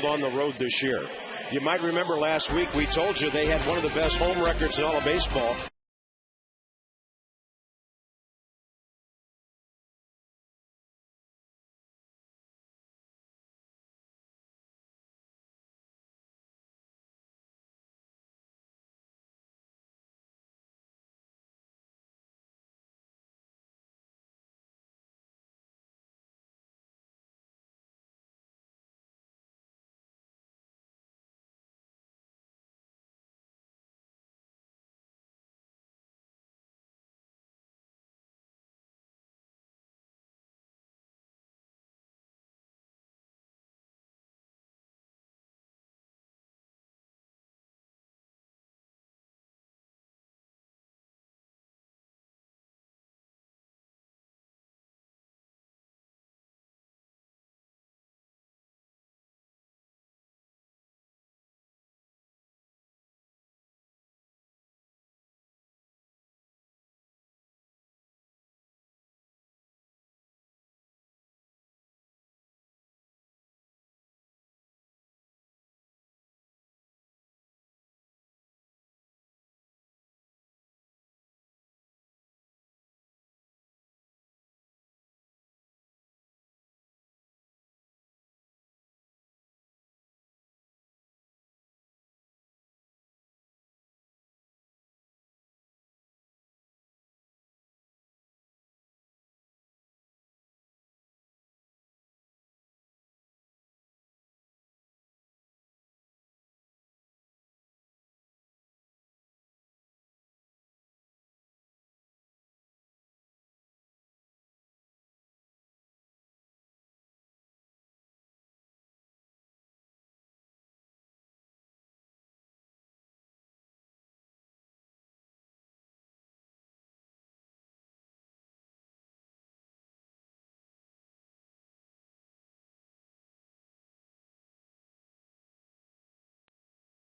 On the road this year. You might remember last week we told you they had one of the best home records in all of baseball.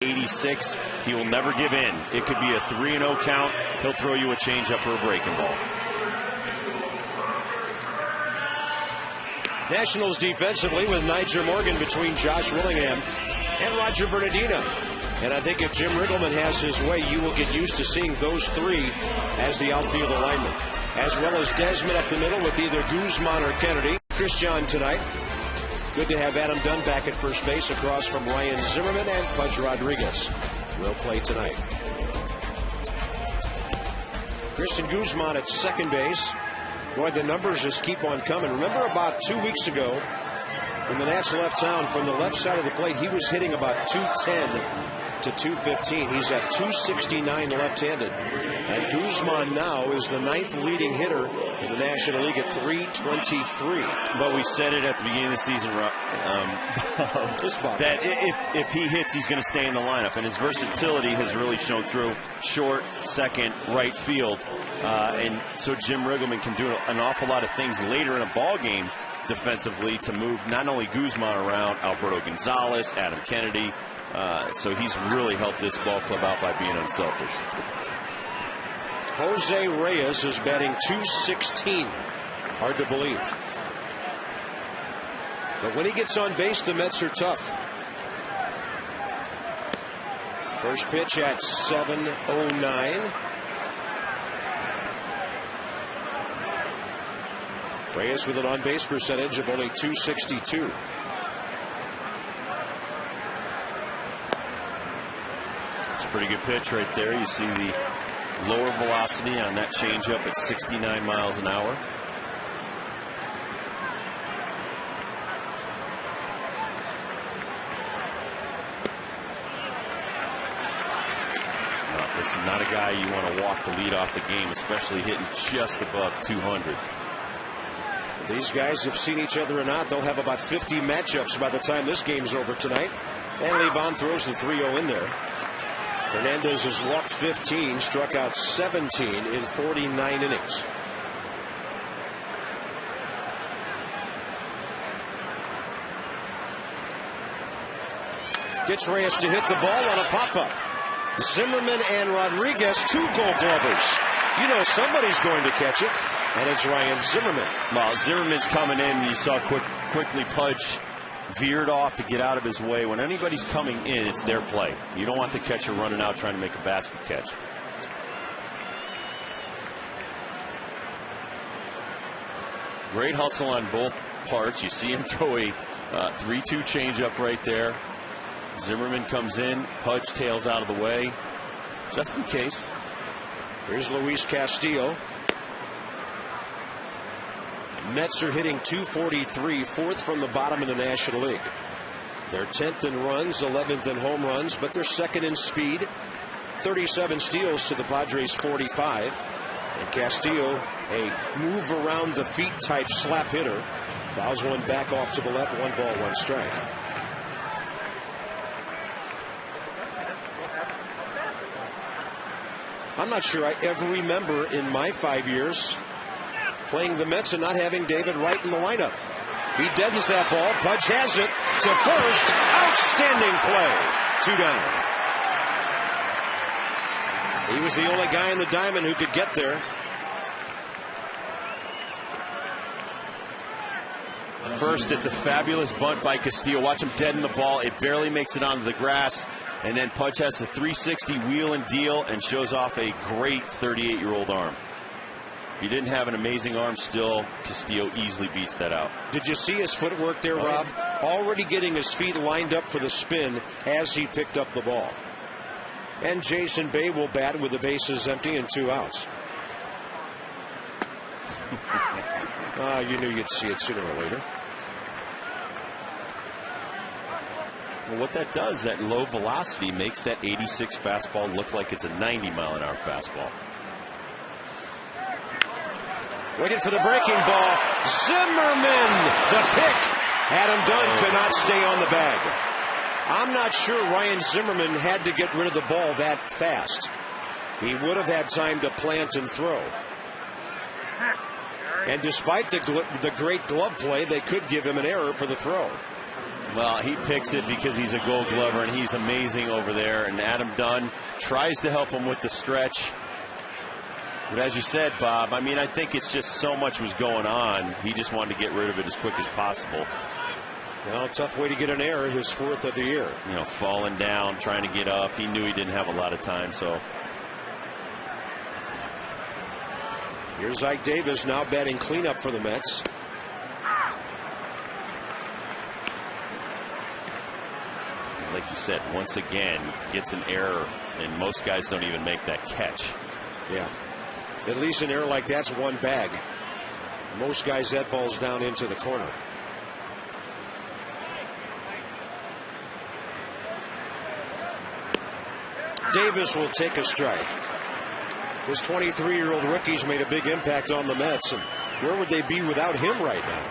.86, he will never give in. It could be a 3-0 count. He'll throw you a changeup or a breaking ball. Nationals defensively with Nyjer Morgan between Josh Willingham and Roger Bernardino. And I think if Jim Riggleman has his way, you will get used to seeing those three as the outfield alignment. As well as Desmond up the middle with either Guzman or Kennedy. Christian tonight. Good to have Adam Dunn back at first base across from Ryan Zimmerman, and Pudge Rodriguez will play tonight. Christian Guzman at second base. Boy, the numbers just keep on coming. Remember about 2 weeks ago when the Nats left town, from the left side of the plate, he was hitting about 210 to 215. He's at 269 left-handed. And Guzman now is the 9th leading hitter in the National League at 323. But we said it at the beginning of the season, that if he hits, he's going to stay in the lineup. And his versatility has really shown through. Short, second, right field. And so Jim Riggleman can do an awful lot of things later in a ball game defensively to move not only Guzman around, Alberto Gonzalez, Adam Kennedy. So he's really helped this ball club out by being unselfish. Jose Reyes is batting .216. Hard to believe. But when he gets on base, the Mets are tough. First pitch at 7:09. Reyes with an on-base percentage of only .262. It's a pretty good pitch right there. You see the lower velocity on that changeup at 69 miles an hour. This is not a guy you want to walk to lead off the game, especially hitting just above 200. These guys have seen each other or not. They'll have about 50 matchups by the time this game's over tonight. And Levon throws the 3-0 in there. Hernandez has walked 15, struck out 17 in 49 innings. Gets Reyes to hit the ball on a pop-up. Zimmerman and Rodriguez, 2 Gold Glovers. You know somebody's going to catch it, and it's Ryan Zimmerman. Well, Zimmerman's coming in. You saw quickly Pudge veered off to get out of his way. When anybody's coming in, it's their play. You don't want the catcher running out trying to make a basket catch. Great hustle on both parts. You see him throw a 3-2 changeup right there. Zimmerman comes in. Pudge tails out of the way, just in case. Here's Luis Castillo. Mets are hitting .243, fourth from the bottom in the National League. They're 10th in runs, 11th in home runs, but they're second in speed. 37 steals to the Padres' 45. And Castillo, a move around the feet type slap hitter. Fouls one back off to the left, 1 ball, 1 strike. I'm not sure I ever remember in my 5 years playing the Mets and not having David Wright in the lineup. He deadens that ball. Pudge has it to first. Outstanding play. 2 down. He was the only guy in the diamond who could get there. First, it's a fabulous bunt by Castillo. Watch him deaden the ball. It barely makes it onto the grass. And then Pudge has a 360 wheel and deal and shows off a great 38-year-old arm. If he didn't have an amazing arm still, Castillo easily beats that out. Did you see his footwork there, Rob? Already getting his feet lined up for the spin as he picked up the ball. And Jason Bay will bat with the bases empty and 2 outs. You knew you'd see it sooner or later. Well, what that does, that low velocity makes that 86 fastball look like it's a 90-mile-an-hour fastball. Waiting for the breaking ball. Zimmerman, the pick. Adam Dunn could not stay on the bag. I'm not sure Ryan Zimmerman had to get rid of the ball that fast. He would have had time to plant and throw. And despite the great glove play, they could give him an error for the throw. Well, he picks it because he's a Gold Glover, and he's amazing over there. And Adam Dunn tries to help him with the stretch. But as you said, Bob, I mean, I think it's just so much was going on. He just wanted to get rid of it as quick as possible. Well, tough way to get an error, his 4th of the year. You know, falling down, trying to get up. He knew he didn't have a lot of time, so. Here's Ike Davis now batting cleanup for the Mets. Like you said, once again, gets an error, and most guys don't even make that catch. Yeah. At least an error like that's 1 bag. Most guys, that ball's down into the corner. Davis will take a strike. His 23-year-old rookies made a big impact on the Mets, and where would they be without him right now?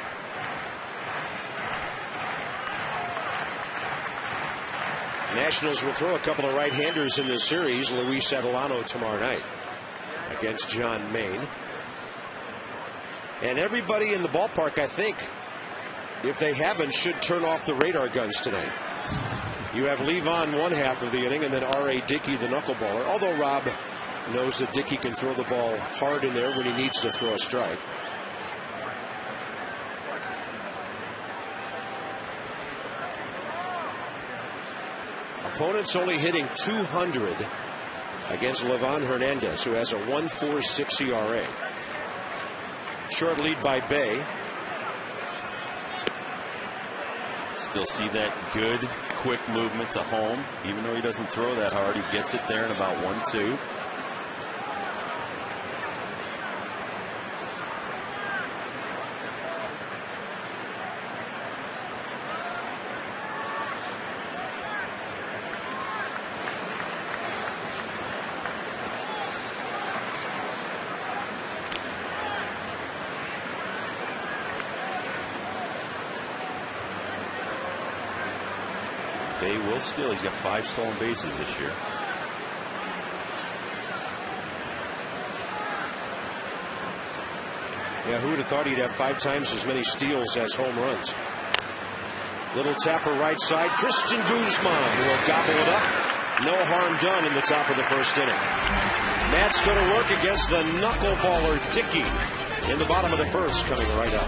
Nationals will throw a couple of right-handers in this series. Luis Adelano tomorrow night against John Maine. And everybody in the ballpark, I think, if they haven't, should turn off the radar guns tonight. You have Levon 1 half of the inning, and then R.A. Dickey, the knuckleballer. Although Rob knows that Dickey can throw the ball hard in there when he needs to throw a strike. Opponents only hitting .200 against Levon Hernandez, who has a 1.46 ERA. Short lead by Bay. Still see that good, quick movement to home. Even though he doesn't throw that hard, he gets it there in about 1-2. Bay will still. He's got 5 stolen bases this year. Yeah, who would have thought he'd have 5 times as many steals as home runs? Little tapper right side. Tristan Guzman will gobble it up. No harm done in the top of the 1st inning. Matt's going to work against the knuckleballer Dickey in the bottom of the 1st, coming right up.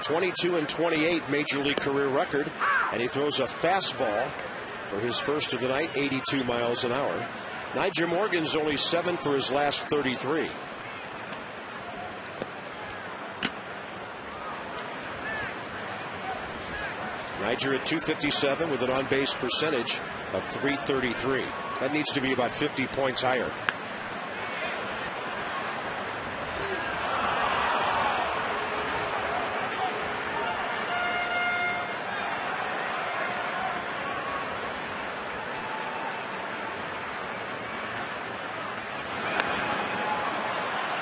22 and 28 major league career record, and he throws a fastball for his first of the night, 82 miles an hour. Nyjer Morgan's only 7 for his last 33. Nyjer at 257 with an on-base percentage of .333. That needs to be about 50 points higher.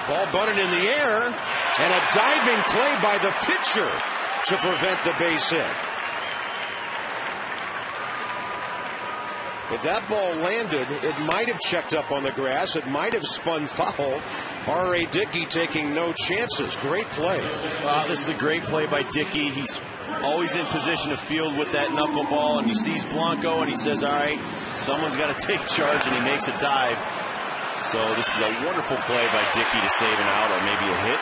Ball bunted in the air, and a diving play by the pitcher to prevent the base hit. If that ball landed, it might have checked up on the grass. It might have spun foul. R.A. Dickey taking no chances. Great play. Wow, this is a great play by Dickey. He's always in position to field with that knuckleball, and he sees Blanco, and he says, all right, someone's got to take charge, and he makes a dive. So this is a wonderful play by Dickey to save an out or maybe a hit.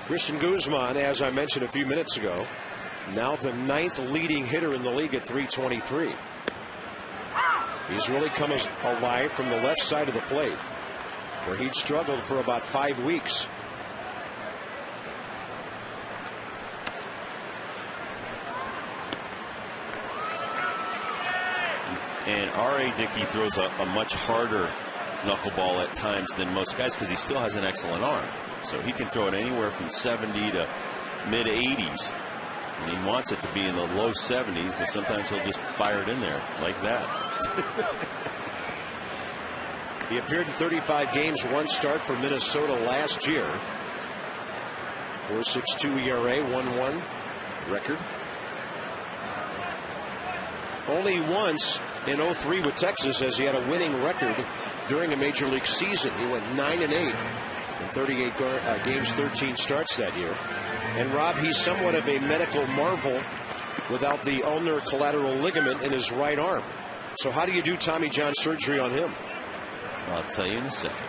Christian Guzman, as I mentioned a few minutes ago, now the 9th leading hitter in the league at .323. He's really come alive from the left side of the plate, where he'd struggled for about 5 weeks. And R.A. Dickey throws a much harder knuckleball at times than most guys because he still has an excellent arm. So he can throw it anywhere from 70 to mid 80s. And he wants it to be in the low 70s, but sometimes he'll just fire it in there like that. He appeared in 35 games, 1 start for Minnesota last year. 4.62 ERA, 1.1 record. Only once in 03 with Texas has he had a winning record during a major league season. He went 9-8 in 38 games, 13 starts that year. And Rob, he's somewhat of a medical marvel without the ulnar collateral ligament in his right arm. So how do you do Tommy John surgery on him? I'll tell you in a second.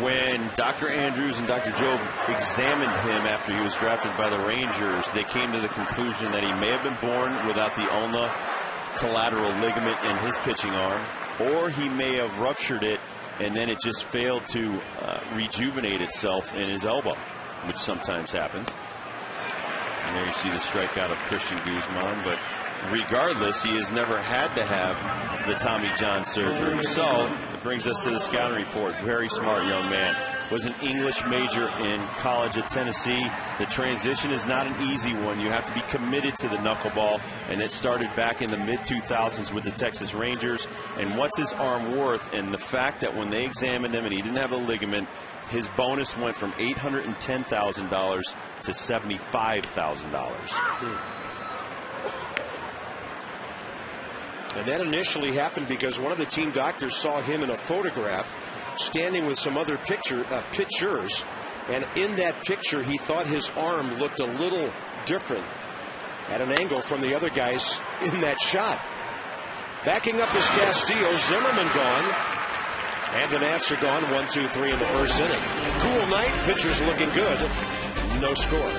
When Dr. Andrews and Dr. Jobe examined him after he was drafted by the Rangers, they came to the conclusion that he may have been born without the ulnar collateral ligament in his pitching arm, or he may have ruptured it and then it just failed to rejuvenate itself in his elbow, which sometimes happens. And there you see the strikeout of Christian Guzman, but regardless, he has never had to have the Tommy John surgery. So it brings us to the scouting report. Very smart young man. Was an English major in college at Tennessee. The transition is not an easy one. You have to be committed to the knuckleball, and it started back in the mid-2000s with the Texas Rangers. And what's his arm worth? And the fact that when they examined him and he didn't have a ligament, his bonus went from $810,000 to $75,000. And that initially happened because one of the team doctors saw him in a photograph standing with some other pitchers, and in that picture he thought his arm looked a little different at an angle from the other guys in that shot. Backing up is Castillo. Zimmerman gone, and the Nats are gone 1-2-3 in the first inning. Cool night, pitchers looking good, no score.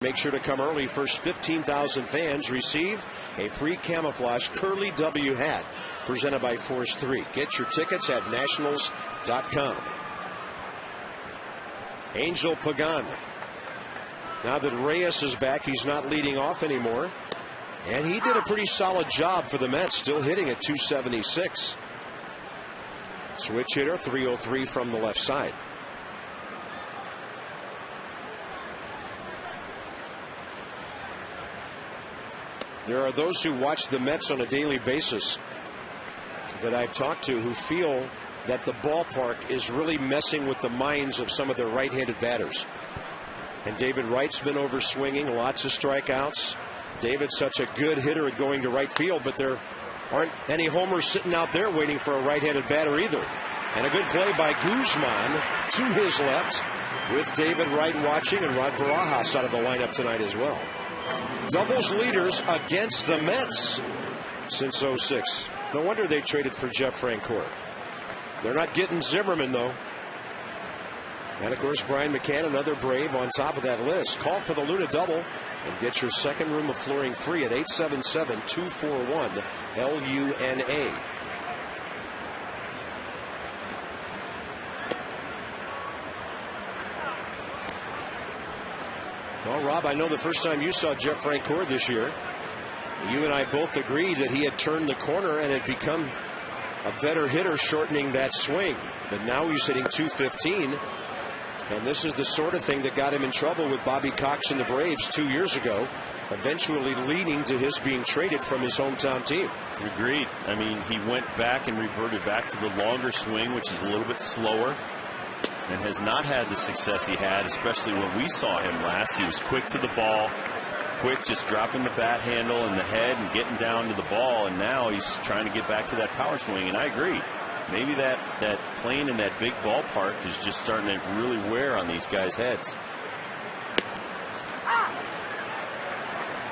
Make sure to come early. First 15,000 fans receive a free camouflage Curly W hat presented by Force 3. Get your tickets at nationals.com. Angel Pagan. Now that Reyes is back, he's not leading off anymore. And he did a pretty solid job for the Mets, still hitting at .276. Switch hitter, 303 from the left side. There are those who watch the Mets on a daily basis that I've talked to who feel that the ballpark is really messing with the minds of some of their right-handed batters. And David Wright's been over swinging, lots of strikeouts. David's such a good hitter at going to right field, but there aren't any homers sitting out there waiting for a right-handed batter either. And a good play by Guzman to his left with David Wright watching, and Rod Barajas out of the lineup tonight as well. Doubles leaders against the Mets since '06. No wonder they traded for Jeff Francoeur. They're not getting Zimmerman, though. And, of course, Brian McCann, another Brave on top of that list. Call for the Luna double and get your second room of flooring free at 877-241-LUNA. Well, Rob, I know the first time you saw Jeff Francoeur this year, you and I both agreed that he had turned the corner and had become a better hitter, shortening that swing. But now he's hitting .215, and this is the sort of thing that got him in trouble with Bobby Cox and the Braves 2 years ago, eventually leading to his being traded from his hometown team. Agreed. I mean, he went back and reverted back to the longer swing, which is a little bit slower, and has not had the success he had, especially when we saw him last. He was quick to the ball, quick, just dropping the bat handle and the head and getting down to the ball, and now he's trying to get back to that power swing. And I agree. Maybe that playing in that big ballpark is just starting to really wear on these guys' heads.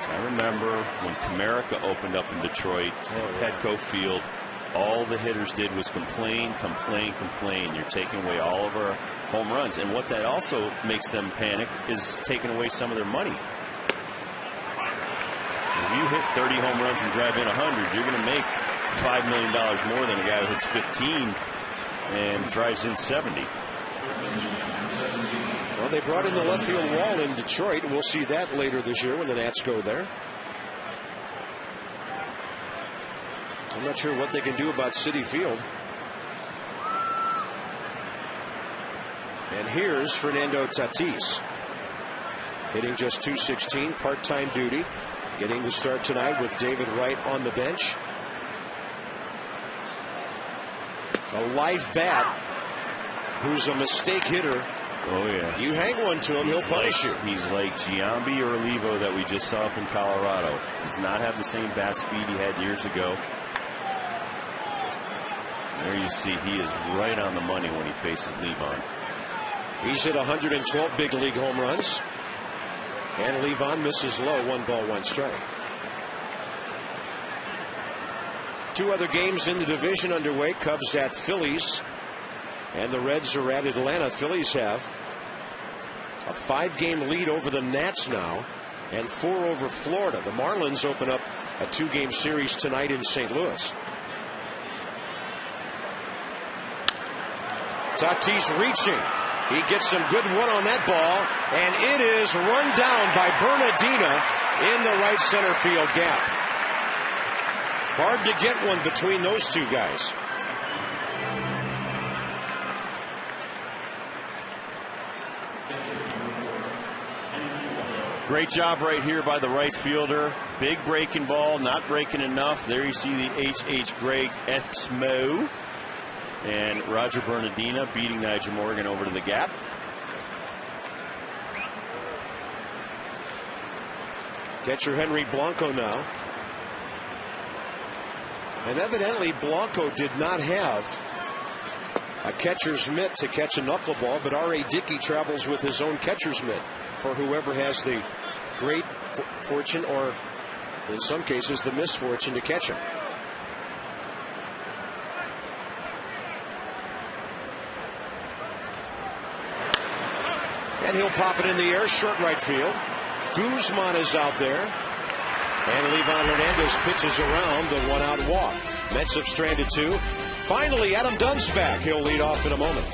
I remember when Comerica opened up in Detroit, Petco Field, all the hitters did was complain, complain, complain. You're taking away all of our home runs. And what that also makes them panic is taking away some of their money. If you hit 30 home runs and drive in 100, you're going to make $5 million more than a guy who hits 15 and drives in 70. Well, they brought in the left field wall in Detroit. We'll see that later this year when the Nats go there. I'm not sure what they can do about Citi Field. And here's Fernando Tatis, hitting just .216, part-time duty, getting the start tonight with David Wright on the bench. A live bat, who's a mistake hitter. Oh, yeah. You hang one to him, he'll punish you. He's like Giambi or Olivo that we just saw up in Colorado. Does not have the same bat speed he had years ago. There you see he is right on the money when he faces Levon. He's hit 112 big league home runs. And Levon misses low, 1 ball, 1 strike. 2 other games in the division underway. Cubs at Phillies, and the Reds are at Atlanta. Phillies have a 5-game lead over the Nats now, and 4 over Florida. The Marlins open up a 2-game series tonight in St. Louis. Tatis reaching. He gets some good one on that ball, and it is run down by Bernardina in the right center field gap. Hard to get one between those two guys. Great job right here by the right fielder. Big breaking ball, not breaking enough. There you see the H.H. Greg Exmo. And Roger Bernardina beating Nigel Morgan over to the gap. Catcher Henry Blanco now. And evidently Blanco did not have a catcher's mitt to catch a knuckleball, but R.A. Dickey travels with his own catcher's mitt for whoever has the great fortune, or in some cases the misfortune, to catch him. And he'll pop it in the air, short right field. Guzman is out there. And Livan Hernandez pitches around the one-out walk. Mets have stranded 2. Finally, Adam Dunn's back. He'll lead off in a moment.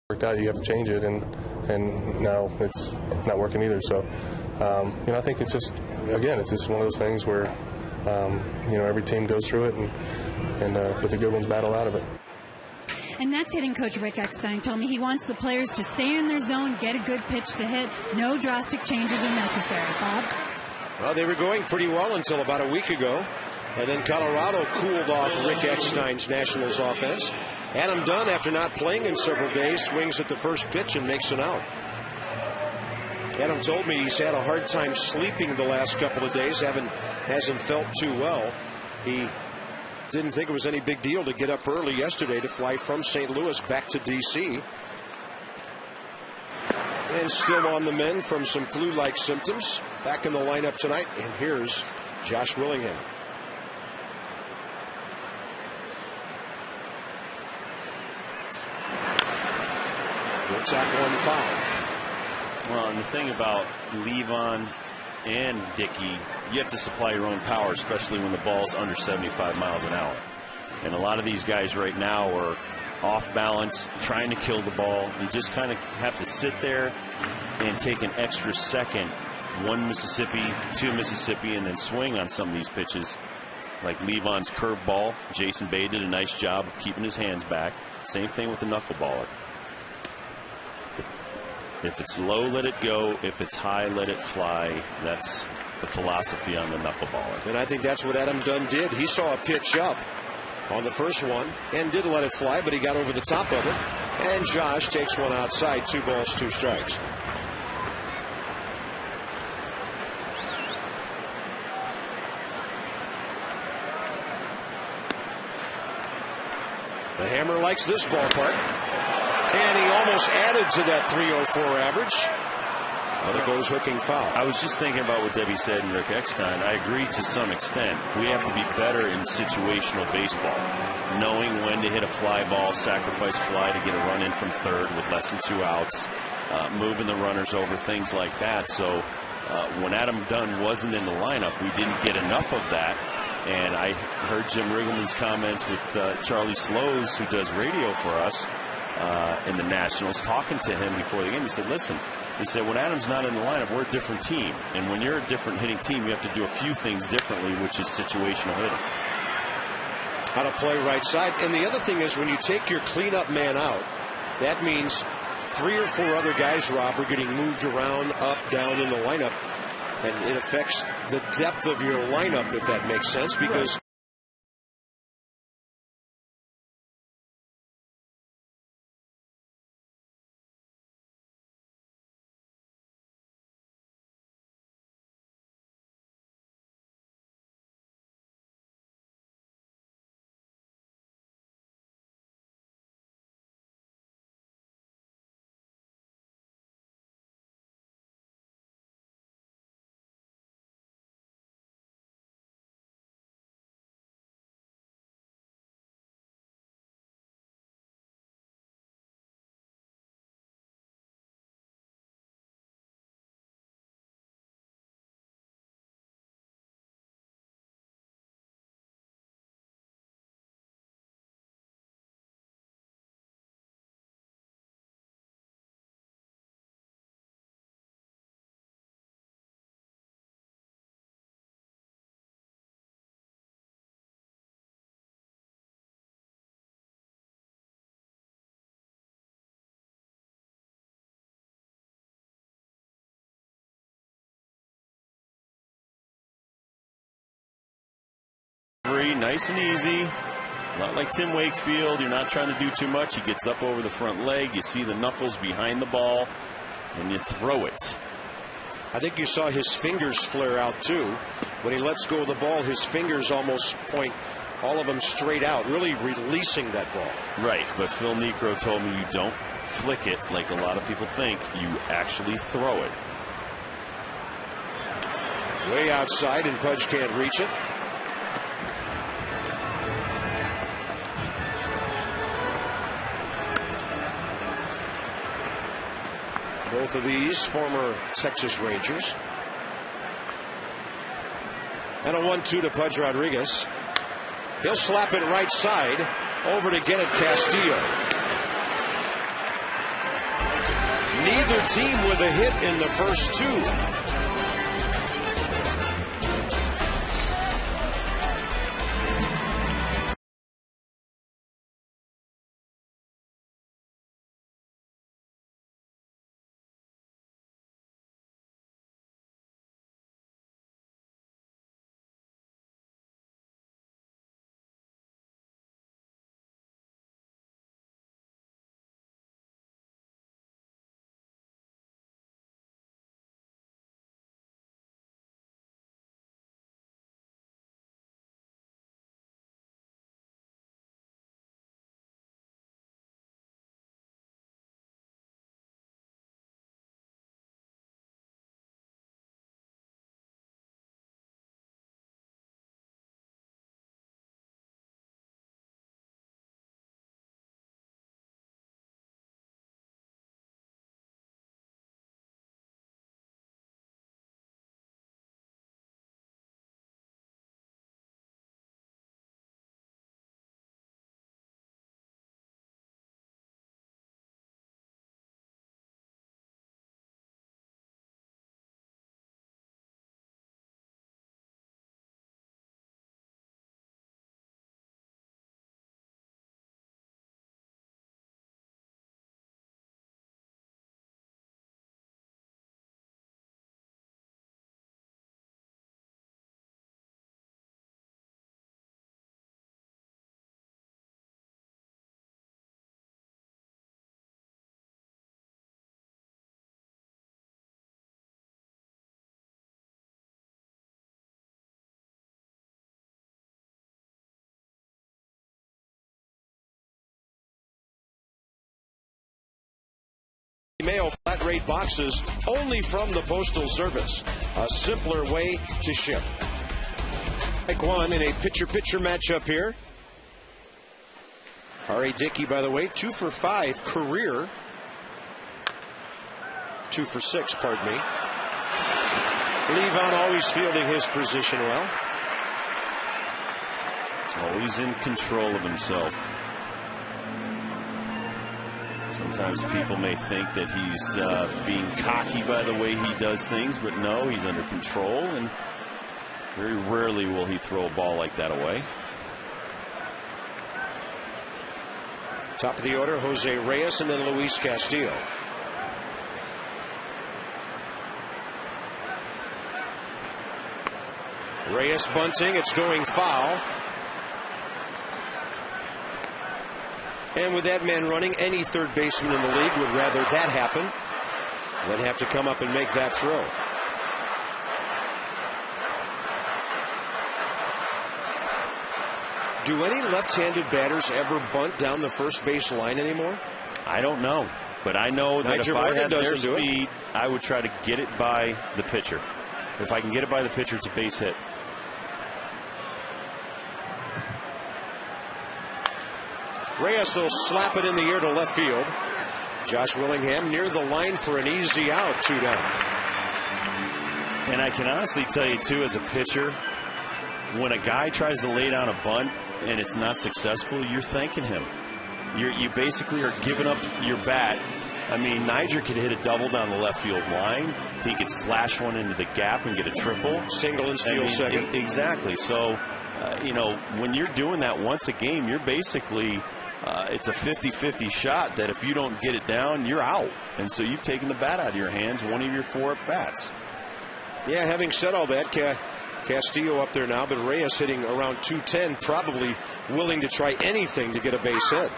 Worked out, you have to change it, and now it's not working either. So, I think it's just, again, it's just one of those things where, every team goes through it, but the good ones battle out of it. And that's hitting coach Rick Eckstein told me he wants the players to stay in their zone, get a good pitch to hit. No drastic changes are necessary. Bob? Well, they were going pretty well until about a week ago. And then Colorado cooled off Rick Eckstein's Nationals offense. Adam Dunn, after not playing in several days, swings at the first pitch and makes an out. Adam told me he's had a hard time sleeping the last couple of days. Hasn't felt too well. He didn't think it was any big deal to get up early yesterday to fly from St. Louis back to D.C. And still on the mend from some flu-like symptoms. Back in the lineup tonight. And here's Josh Willingham. Tackle on the foul. Well, and the thing about Livan and Dickey, you have to supply your own power, especially when the ball's under 75 miles an hour. And a lot of these guys right now are off balance, trying to kill the ball. You just kind of have to sit there and take an extra second, 1 Mississippi, 2 Mississippi, and then swing on some of these pitches. Like Livan's curveball, Jason Bay did a nice job of keeping his hands back. Same thing with the knuckleballer. If it's low, let it go. If it's high, let it fly. That's the philosophy on the knuckleballer. And I think that's what Adam Dunn did. He saw a pitch up on the first one and did let it fly, but he got over the top of it. And Josh takes one outside. 2 balls, 2 strikes. The Hammer likes this ballpark. And he almost added to that 304 average. But it goes hooking foul. I was just thinking about what Debbie said and Rick Eckstein. I agree to some extent. We have to be better in situational baseball. Knowing when to hit a fly ball, sacrifice fly to get a run in from third with less than 2 outs. Moving the runners over, things like that. So when Adam Dunn wasn't in the lineup, we didn't get enough of that. And I heard Jim Riggleman's comments with Charlie Slows, who does radio for us, in the Nationals, talking to him before the game. He said, listen, he said, when Adam's not in the lineup, we're a different team. And when you're a different hitting team, you have to do a few things differently, which is situational hitting. How to play right side. And the other thing is when you take your cleanup man out, that means 3 or 4 other guys, Rob, are getting moved around, up, down in the lineup, and it affects the depth of your lineup, if that makes sense, because nice and easy. Not like Tim Wakefield. You're not trying to do too much. He gets up over the front leg. You see the knuckles behind the ball, and you throw it. I think you saw his fingers flare out, too. When he lets go of the ball, his fingers almost point, all of them straight out, really releasing that ball. Right, but Phil Niekro told me you don't flick it like a lot of people think. You actually throw it. Way outside, and Pudge can't reach it. Both of these former Texas Rangers. And a 1-2 to Pudge Rodriguez. He'll slap it right side over to get it Castillo. Neither team with a hit in the first 2. Mail flat rate boxes only from the Postal Service. A simpler way to ship. Mike one in a pitcher-pitcher matchup here. R.A. Dickey, by the way, 2 for 5 career. 2 for 6, pardon me. Levon always fielding his position well. Always in control of himself. Sometimes people may think that he's being cocky by the way he does things, but no, he's under control, and very rarely will he throw a ball like that away. Top of the order, Jose Reyes and then Luis Castillo. Reyes bunting. It's going foul. And with that man running, any third baseman in the league would rather that happen than have to come up and make that throw. Do any left-handed batters ever bunt down the first base line anymore? I don't know. But I know that if I had their speed, I would try to get it by the pitcher. If I can get it by the pitcher, it's a base hit. Reyes will slap it in the air to left field. Josh Willingham near the line for an easy out, 2 down. And I can honestly tell you, too, as a pitcher, when a guy tries to lay down a bunt and it's not successful, you're thanking him. You basically are giving up your bat. I mean, Niger could hit a double down the left field line. He could slash one into the gap and get a triple. Single and steal second. Exactly. So, you know, when you're doing that once a game, you're basically it's a 50-50 shot that if you don't get it down, you're out. And so you've taken the bat out of your hands, one of your 4 at-bats. Yeah, having said all that, Castillo up there now, but Reyes hitting around 210, probably willing to try anything to get a base hit.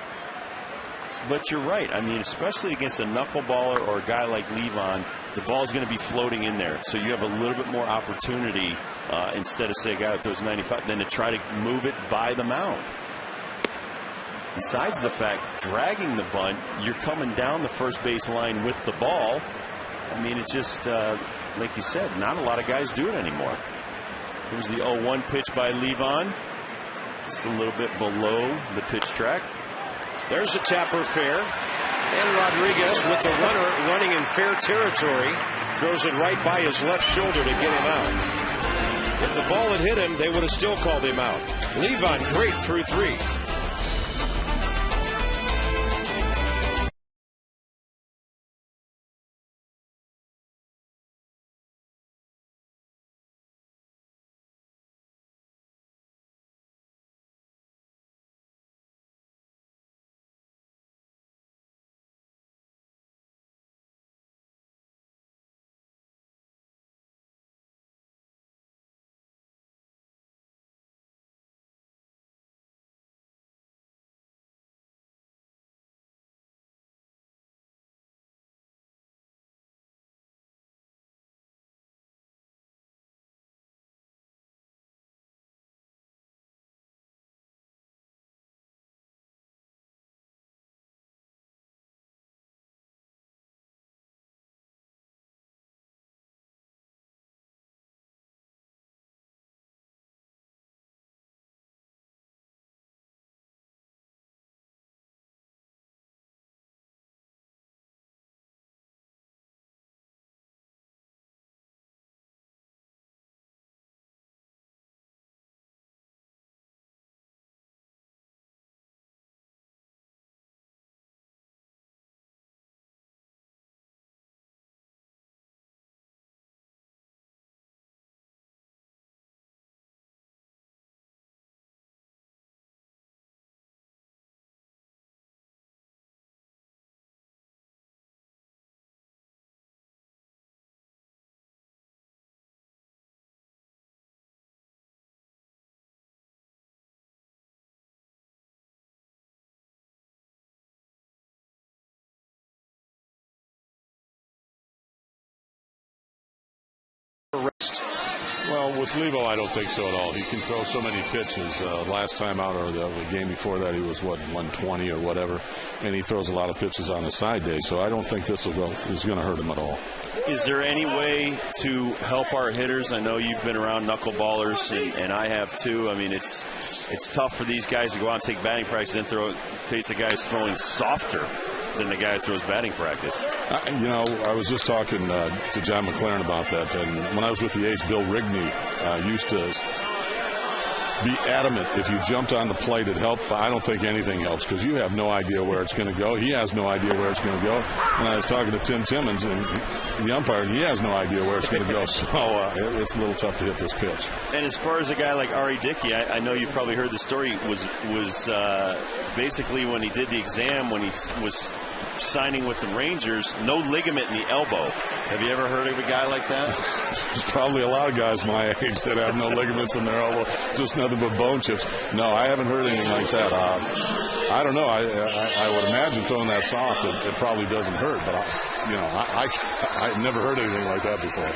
But you're right. I mean, especially against a knuckleballer or a guy like Levon, the ball's going to be floating in there. So you have a little bit more opportunity instead of, say, a guy that throws 95, than to try to move it by the mound. Besides the fact, dragging the bunt, you're coming down the first base line with the ball. I mean, it's just, like you said, not a lot of guys do it anymore. Here's the 0-1 pitch by Levon. Just a little bit below the pitch track. There's a tapper fair. And Rodriguez with the runner running in fair territory. Throws it right by his left shoulder to get him out. If the ball had hit him, they would have still called him out. Levon great through 3. Well, with Levo, I don't think so at all. He can throw so many pitches. Last time out, or the game before that, he was, 120 or whatever, and he throws a lot of pitches on the side day, so I don't think this is going to hurt him at all. Is there any way to help our hitters? I know you've been around knuckleballers, and I have too. I mean, it's tough for these guys to go out and take batting practice and face a guy who's throwing softer than the guy who throws batting practice. I was just talking to John McLaren about that, and when I was with the A's, Bill Rigney used to be adamant if you jumped on the plate it helped, but I don't think anything helps because you have no idea where it's going to go. He has no idea where it's going to go. And I was talking to Tim Timmons, and the umpire, and he has no idea where it's going to go. So it's a little tough to hit this pitch. And as far as a guy like Ari Dickey, I know you've probably heard the story, was basically when he did the exam, when he was signing with the Rangers, no ligament in the elbow. Have you ever heard of a guy like that? There's probably a lot of guys my age that have no ligaments in their elbow, just nothing but bone chips. No, I haven't heard anything like that. I don't know. I would imagine throwing that soft, it probably doesn't hurt, but I've never heard anything like that before.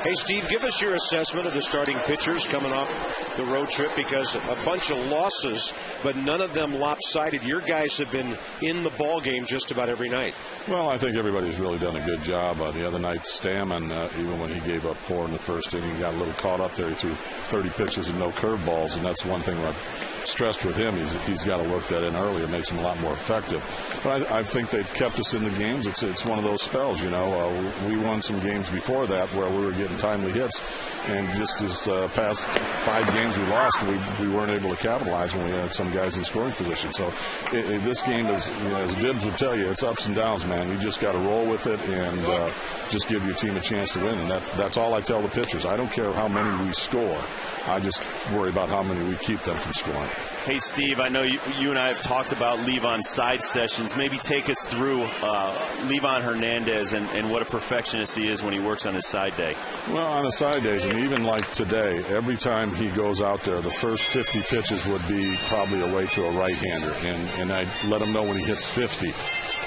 Hey, Steve, give us your assessment of the starting pitchers coming off the road trip, because a bunch of losses, but none of them lopsided. Your guys have been in the ball game just about every night. Well, I think everybody's really done a good job. The other night, Stammen, even when he gave up 4 in the first inning, he got a little caught up there. He threw 30 pitches and no curveballs, and that's one thing I've stressed with him. He's got to work that in earlier. It makes him a lot more effective. But I think they've kept us in the games. It's one of those spells, we won some games before that where we were getting timely hits, and just this past 5 games we lost, we weren't able to capitalize when we had some guys in scoring position. So this game is, as Dibbs would tell you, it's ups and downs, man. You just got to roll with it and just give your team a chance to win. And that's all I tell the pitchers. I don't care how many we score. I just worry about how many we keep them from scoring. Hey, Steve, I know you and I have talked about Livan's side sessions. Maybe take us through Livan Hernandez and what a perfectionist he is when he works on his side day. Well, on the side days, and even like today, every time he goes out there, the first 50 pitches would be probably away to a right-hander, and I let him know when he hits 50.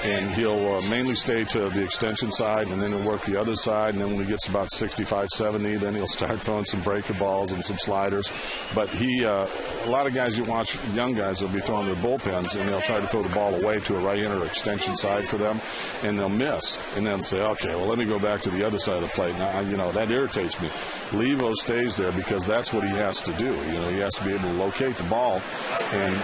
And he'll mainly stay to the extension side, and then he'll work the other side, and then when he gets about 65, 70, then he'll start throwing some breaker balls and some sliders. But a lot of guys you watch, young guys, will be throwing their bullpens, and they'll try to throw the ball away to a right-hander or extension side for them, and they'll miss. And then say, okay, well, let me go back to the other side of the plate. Now, that irritates me. Levo stays there because that's what he has to do. He has to be able to locate the ball, and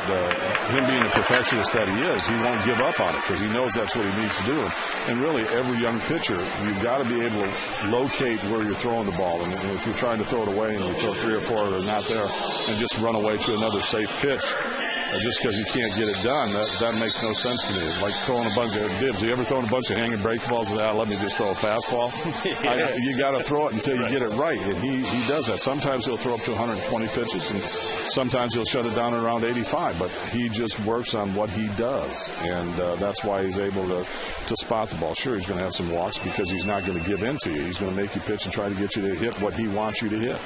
him being the perfectionist that he is, he won't give up on it because he knows that's what he needs to do. And really, every young pitcher, you've got to be able to locate where you're throwing the ball. And if you're trying to throw it away and you throw 3 or 4 that are not there and just run away to another safe pitch, just because you can't get it done, that makes no sense to me. It's like throwing a bunch of Dibbs. You ever thrown a bunch of hanging break balls and let me just throw a fastball? Yeah. You got to throw it until you get it right. And he does that. Sometimes he'll throw up to 120 pitches, and sometimes he'll shut it down at around 85. But he just works on what he does, and that's why he's able to spot the ball. Sure, he's going to have some walks because he's not going to give in to you. He's going to make you pitch and try to get you to hit what he wants you to hit.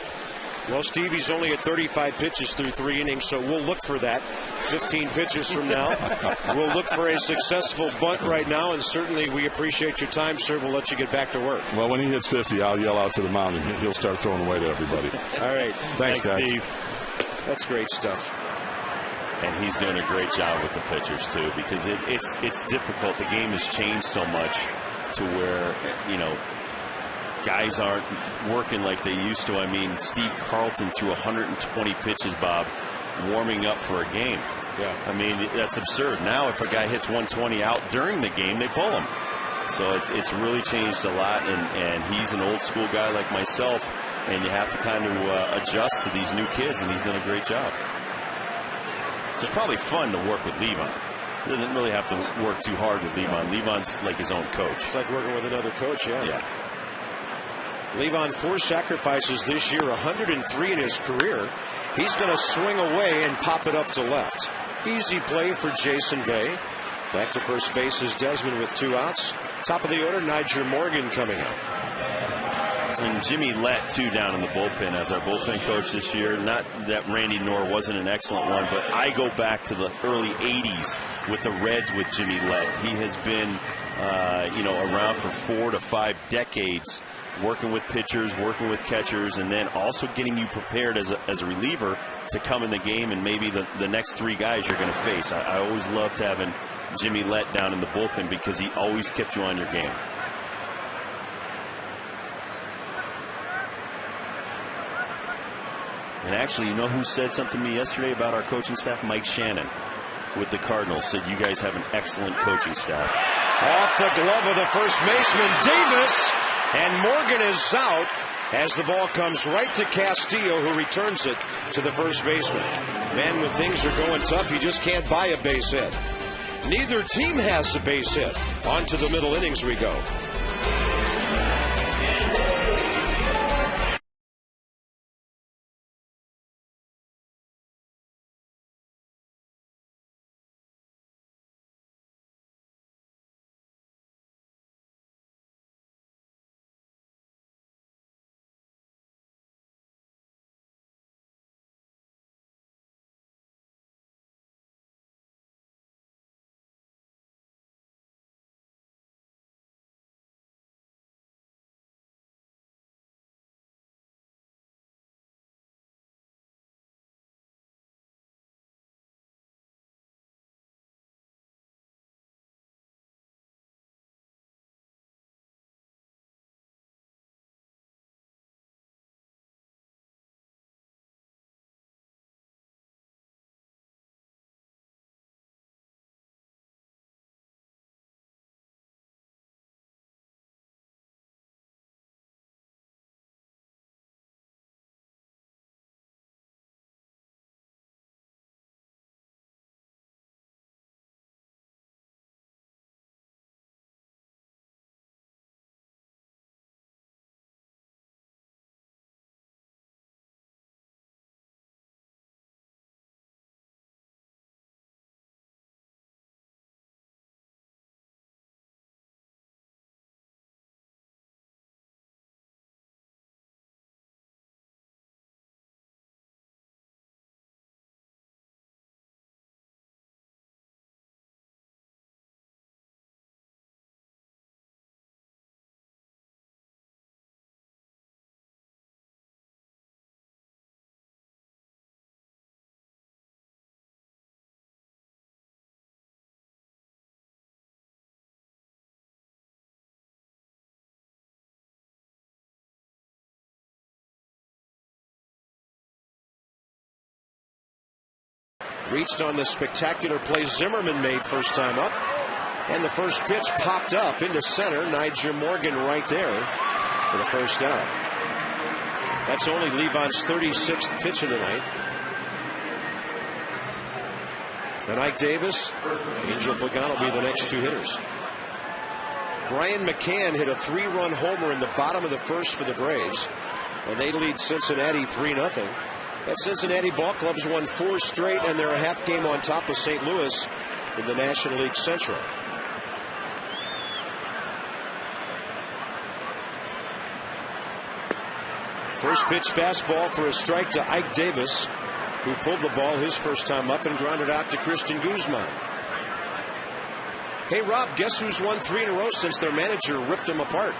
Well, Steve, he's only at 35 pitches through 3 innings, so we'll look for that 15 pitches from now. We'll look for a successful bunt right now, and certainly we appreciate your time, sir. We'll let you get back to work. Well, when he hits 50, I'll yell out to the mound, and he'll start throwing away to everybody. All right. Thanks, guys. Steve. That's great stuff. And he's doing a great job with the pitchers, too, because it's difficult. The game has changed so much to where, guys aren't working like they used to. I mean, Steve Carlton threw 120 pitches, Bob, warming up for a game. Yeah. I mean, that's absurd. Now, if a guy hits 120 out during the game, they pull him. So it's really changed a lot, and he's an old school guy like myself, and you have to kind of adjust to these new kids, and he's done a great job. It's probably fun to work with Livan. He doesn't really have to work too hard with Livan. Livan's like his own coach. It's like working with another coach, yeah. Yeah. Livan, 4 sacrifices this year, 103 in his career. He's going to swing away and pop it up to left. Easy play for Jason Bay. Back to first base is Desmond with 2 outs. Top of the order, Niger Morgan coming up. And Jimmy Lett, too, down in the bullpen as our bullpen coach this year. Not that Randy Knorr wasn't an excellent one, but I go back to the early 80s with the Reds with Jimmy Lett. He has been, around for 4 to 5 decades, working with pitchers, working with catchers, and then also getting you prepared as a reliever to come in the game and maybe the next 3 guys you're going to face. I always loved having Jimmy Lett down in the bullpen because he always kept you on your game. And actually, you know who said something to me yesterday about our coaching staff? Mike Shannon with the Cardinals said you guys have an excellent coaching staff. Off the glove of the first baseman, Davis, and Morgan is out as the ball comes right to Castillo, who returns it to the first baseman. Man, when things are going tough, you just can't buy a base hit. Neither team has a base hit. On to the middle innings we go. Reached on the spectacular play Zimmerman made first time up. And the first pitch popped up into center. Niger Morgan right there for the first down. That's only Levon's 36th pitch of the night. And Ike Davis, Angel Pagan will be the next two hitters. Brian McCann hit a 3-run homer in the bottom of the first for the Braves. And they lead Cincinnati 3-0. That Cincinnati ball club's won 4 straight, and they're a half game on top of St. Louis in the National League Central. First pitch fastball for a strike to Ike Davis, who pulled the ball his first time up and grounded out to Christian Guzman. Hey, Rob, guess who's won 3 in a row since their manager ripped them apart?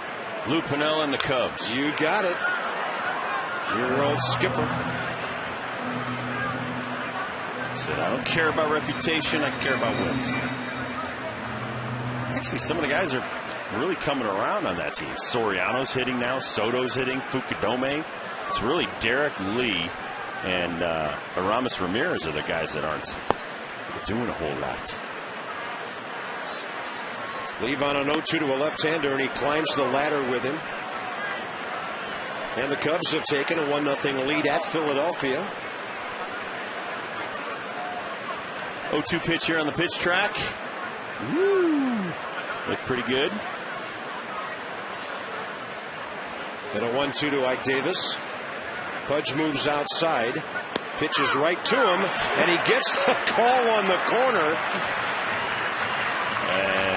Lou Piniella and the Cubs. You got it. Your old skipper. Said, I don't care about reputation, I care about wins. Actually, some of the guys are really coming around on that team. Soriano's hitting now, Soto's hitting, Fukudome. It's really Derek Lee and Aramis Ramirez are the guys that aren't doing a whole lot. Levon on 0-2 to a left-hander, and he climbs the ladder with him. And the Cubs have taken a 1-0 lead at Philadelphia. 0-2 pitch here on the pitch track. Woo! Looked pretty good. And a 1-2 to Ike Davis. Pudge moves outside. Pitches right to him, and he gets the call on the corner.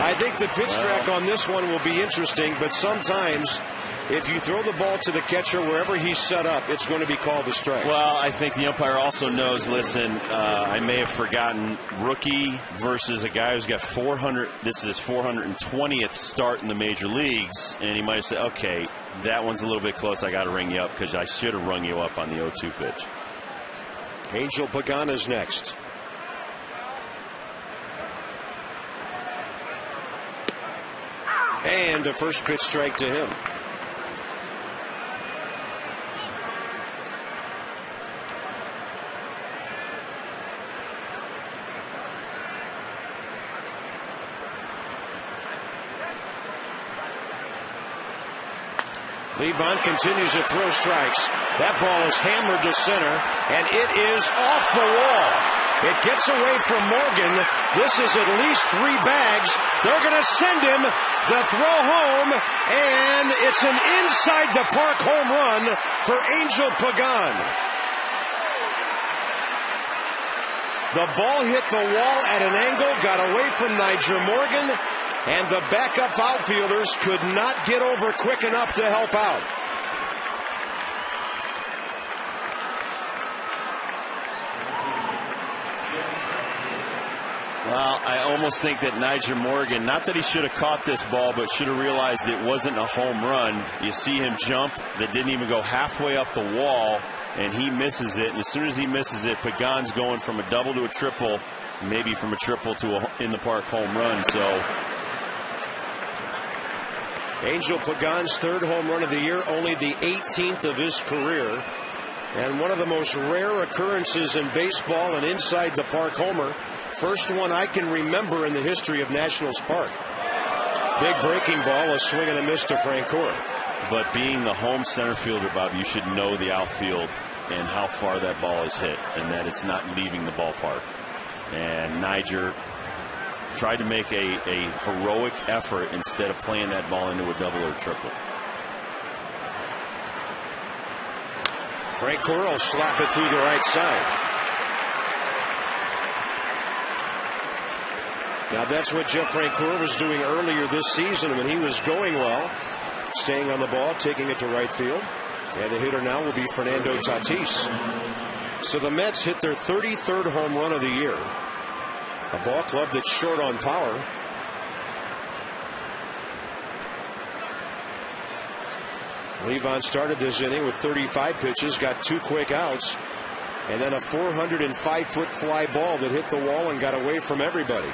I think the pitch track on this one will be interesting, but sometimes if you throw the ball to the catcher wherever he's set up, it's going to be called a strike. Well, I think the umpire also knows, listen, I may have forgotten rookie versus a guy who's got 400. This is his 420th start in the major leagues, and he might have said, okay, that one's a little bit close. I got to ring you up because I should have rung you up on the 0-2 pitch. Angel Pagan is next. And a first pitch strike to him. Levon continues to throw strikes. That ball is hammered to center, and it is off the wall. It gets away from Morgan. This is at least 3 bags. They're going to send him the throw home, and it's an inside the park home run for Angel Pagan. The ball hit the wall at an angle, got away from Niger Morgan, and the backup outfielders could not get over quick enough to help out. Well, I almost think that Niger Morgan, not that he should have caught this ball, but should have realized it wasn't a home run. You see him jump that didn't even go halfway up the wall, and he misses it. And as soon as he misses it, Pagan's going from a double to a triple, maybe from a triple to a in-the-park home run. So Angel Pagan's 3rd home run of the year, only the 18th of his career, and one of the most rare occurrences in baseball, an inside-the-park homer. First one I can remember in the history of Nationals Park. Big breaking ball, a swing and a miss to Francoeur. But being the home center fielder, Bob, you should know the outfield and how far that ball is hit and that it's not leaving the ballpark. And Niger tried to make a heroic effort instead of playing that ball into a double or triple. Francoeur will slap it through the right side. Now that's what Jeff Francoeur was doing earlier this season when he was going well, staying on the ball, taking it to right field. And the hitter now will be Fernando Tatis. So the Mets hit their 33rd home run of the year. A ball club that's short on power. Levon started this inning with 35 pitches, got 2 quick outs, and then a 405-foot fly ball that hit the wall and got away from everybody.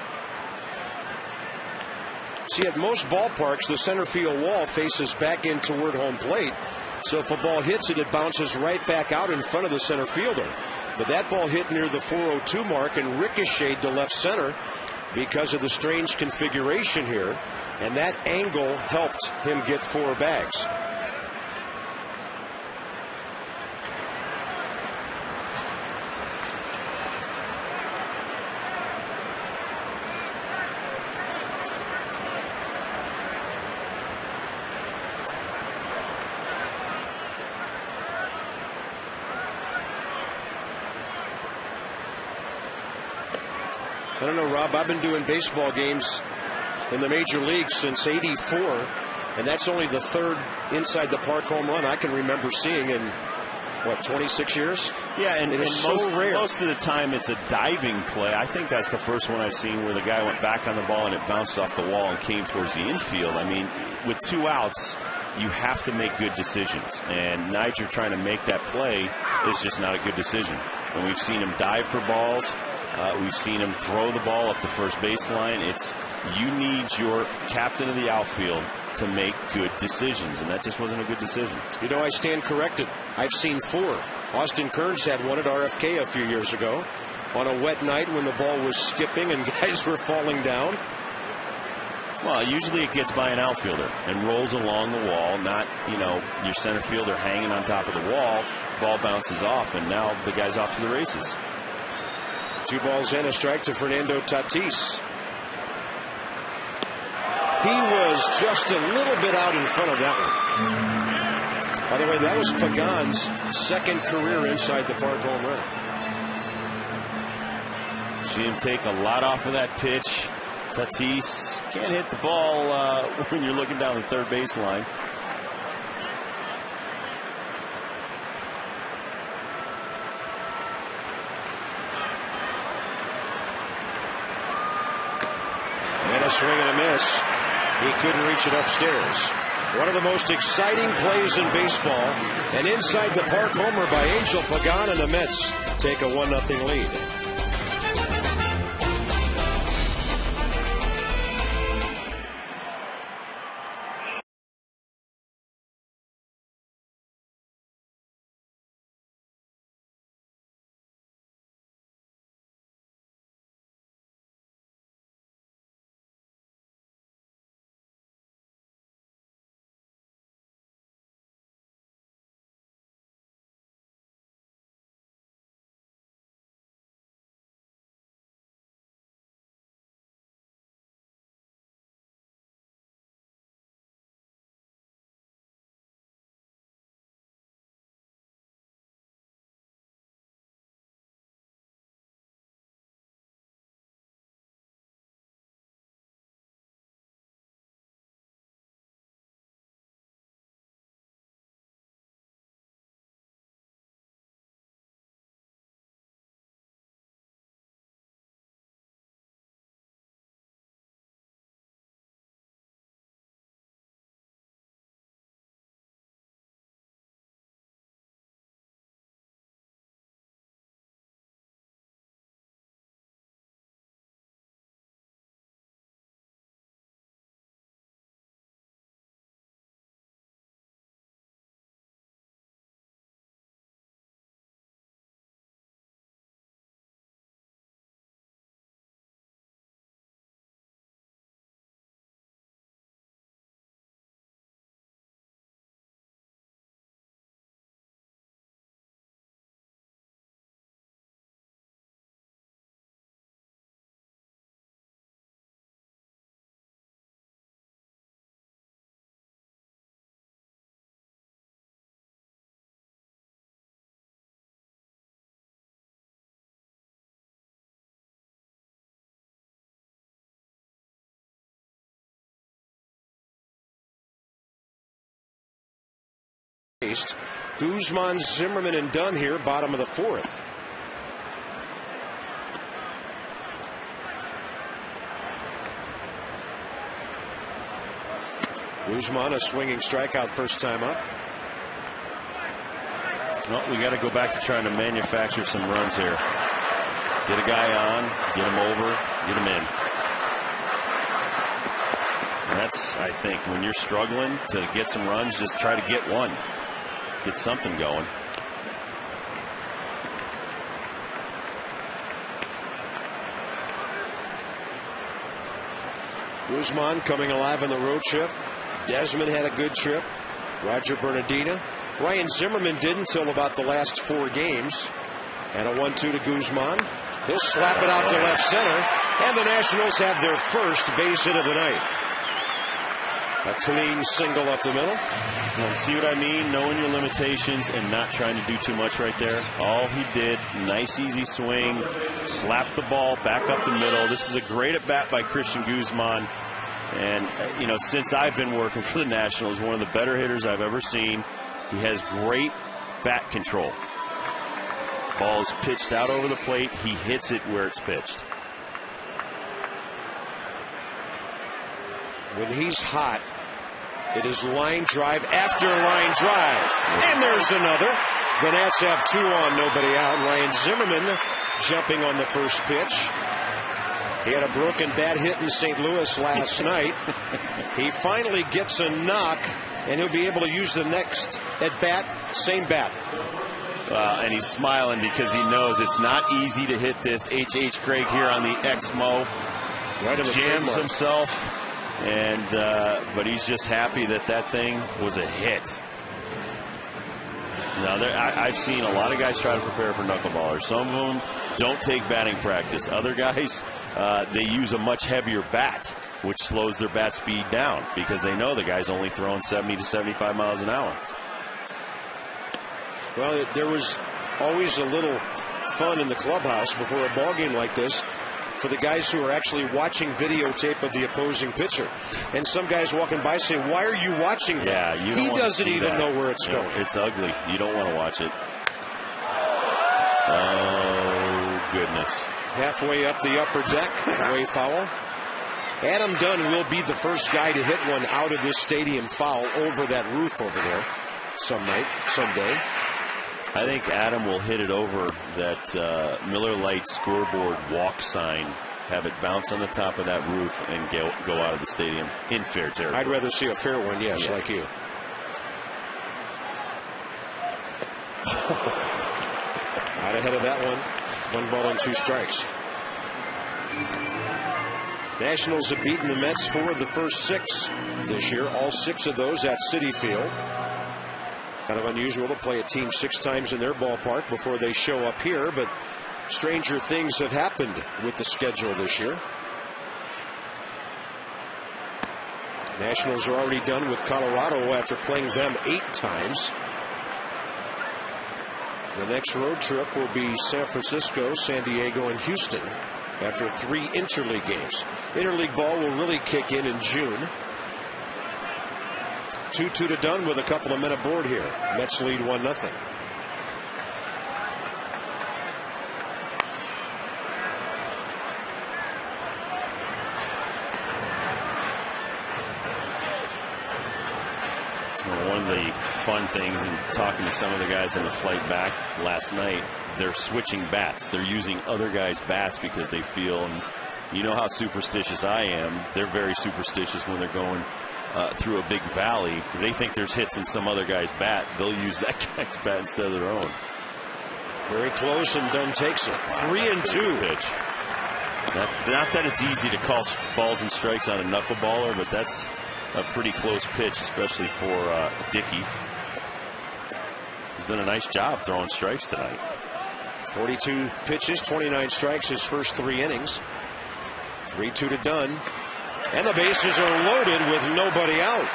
See, at most ballparks, the center field wall faces back in toward home plate. So if a ball hits it, it bounces right back out in front of the center fielder. But that ball hit near the 402 mark and ricocheted to left center because of the strange configuration here. And that angle helped him get 4 bags. I don't know, Rob, I've been doing baseball games in the major leagues since '84, and that's only the 3rd inside the park home run I can remember seeing in, what, 26 years? Yeah, and it's so rare. Most of the time it's a diving play. I think that's the first one I've seen where the guy went back on the ball and it bounced off the wall and came towards the infield. I mean, with 2 outs, you have to make good decisions, and Niger trying to make that play is just not a good decision. And we've seen him dive for balls. We've seen him throw the ball up the first baseline. You need your captain of the outfield to make good decisions, and that just wasn't a good decision. You know, I stand corrected. I've seen 4. Austin Kearns had one at RFK a few years ago on a wet night when the ball was skipping and guys were falling down. Well, usually it gets by an outfielder and rolls along the wall, not, your center fielder hanging on top of the wall. Ball bounces off, and now the guy's off to the races. 2 balls and a strike to Fernando Tatis. He was just a little bit out in front of that one. By the way, that was Pagan's 2nd career inside the park home run. See him take a lot off of that pitch. Tatis can't hit the ball when you're looking down the 3rd baseline. And a swing and a miss. He couldn't reach it upstairs. One of the most exciting plays in baseball. An inside the park homer by Angel Pagan, and the Mets take a 1-0 lead. Guzman, Zimmerman, and Dunn here, bottom of the 4th. Guzman, a swinging strikeout first time up. Well, we got to go back to trying to manufacture some runs here. Get a guy on, get him over, get him in. And that's, I think, when you're struggling to get some runs, just try to get one. Get something going. Guzman coming alive on the road trip. Desmond had a good trip. Roger Bernardina. Ryan Zimmerman did until about the last 4 games. And a 1-2 to Guzman. He'll slap it out to left center. And the Nationals have their first base hit of the night. A clean single up the middle. And see what I mean? Knowing your limitations and not trying to do too much right there. All he did, nice easy swing, slap the ball back up the middle. This is a great at bat by Christian Guzman. And, you know, since I've been working for the Nationals, one of the better hitters I've ever seen. He has great bat control. Ball is pitched out over the plate. He hits it where it's pitched. When he's hot, it is line drive after line drive. And there's another. The Nats have 2 on, nobody out. Ryan Zimmerman jumping on the first pitch. He had a broken bat hit in St. Louis last night. He finally gets a knock, and he'll be able to use the next at bat, same bat. And he's smiling because he knows it's not easy to hit this. H.H. Craig here on the Exmo. Right in the jams himself. And but he's just happy that that thing was a hit. Now, I've seen a lot of guys try to prepare for knuckleballers. Some of them don't take batting practice. Other guys, they use a much heavier bat, which slows their bat speed down because they know the guy's only throwing 70 to 75 miles an hour. Well, there was always a little fun in the clubhouse before a ball game like this for the guys who are actually watching videotape of the opposing pitcher. And some guys walking by say, why are you watching that? Yeah, he doesn't even know where it's going. It's ugly. You don't want to watch it. Oh, goodness. Halfway up the upper deck, away foul. Adam Dunn will be the first guy to hit one out of this stadium foul over that roof over there someday. I think Adam will hit it over that Miller Lite scoreboard walk sign, have it bounce on the top of that roof, and go out of the stadium in fair territory. I'd rather see a fair one, yes, like you. Out ahead of that one. 1 ball and 2 strikes. Nationals have beaten the Mets 4 of the first 6 this year, all 6 of those at Citi Field. Kind of unusual to play a team 6 times in their ballpark before they show up here, but stranger things have happened with the schedule this year. Nationals are already done with Colorado after playing them 8 times. The next road trip will be San Francisco, San Diego, and Houston after 3 interleague games. Interleague ball will really kick in June. 2-2 to Dunn with a couple of men aboard here. Mets lead 1-0. One of the fun things in talking to some of the guys on the flight back last night, they're switching bats. They're using other guys' bats because they feel, and you know how superstitious I am, they're very superstitious when they're going through a big valley. They think there's hits in some other guy's bat. They'll use that guy's bat instead of their own. Very close, and Dunn takes it. 3-2 pitch. Not that it's easy to call balls and strikes on a knuckleballer, but that's a pretty close pitch, especially for Dickey. He's done a nice job throwing strikes tonight. 42 pitches, 29 strikes his first 3 innings. 3-2 to Dunn. And the bases are loaded with nobody out.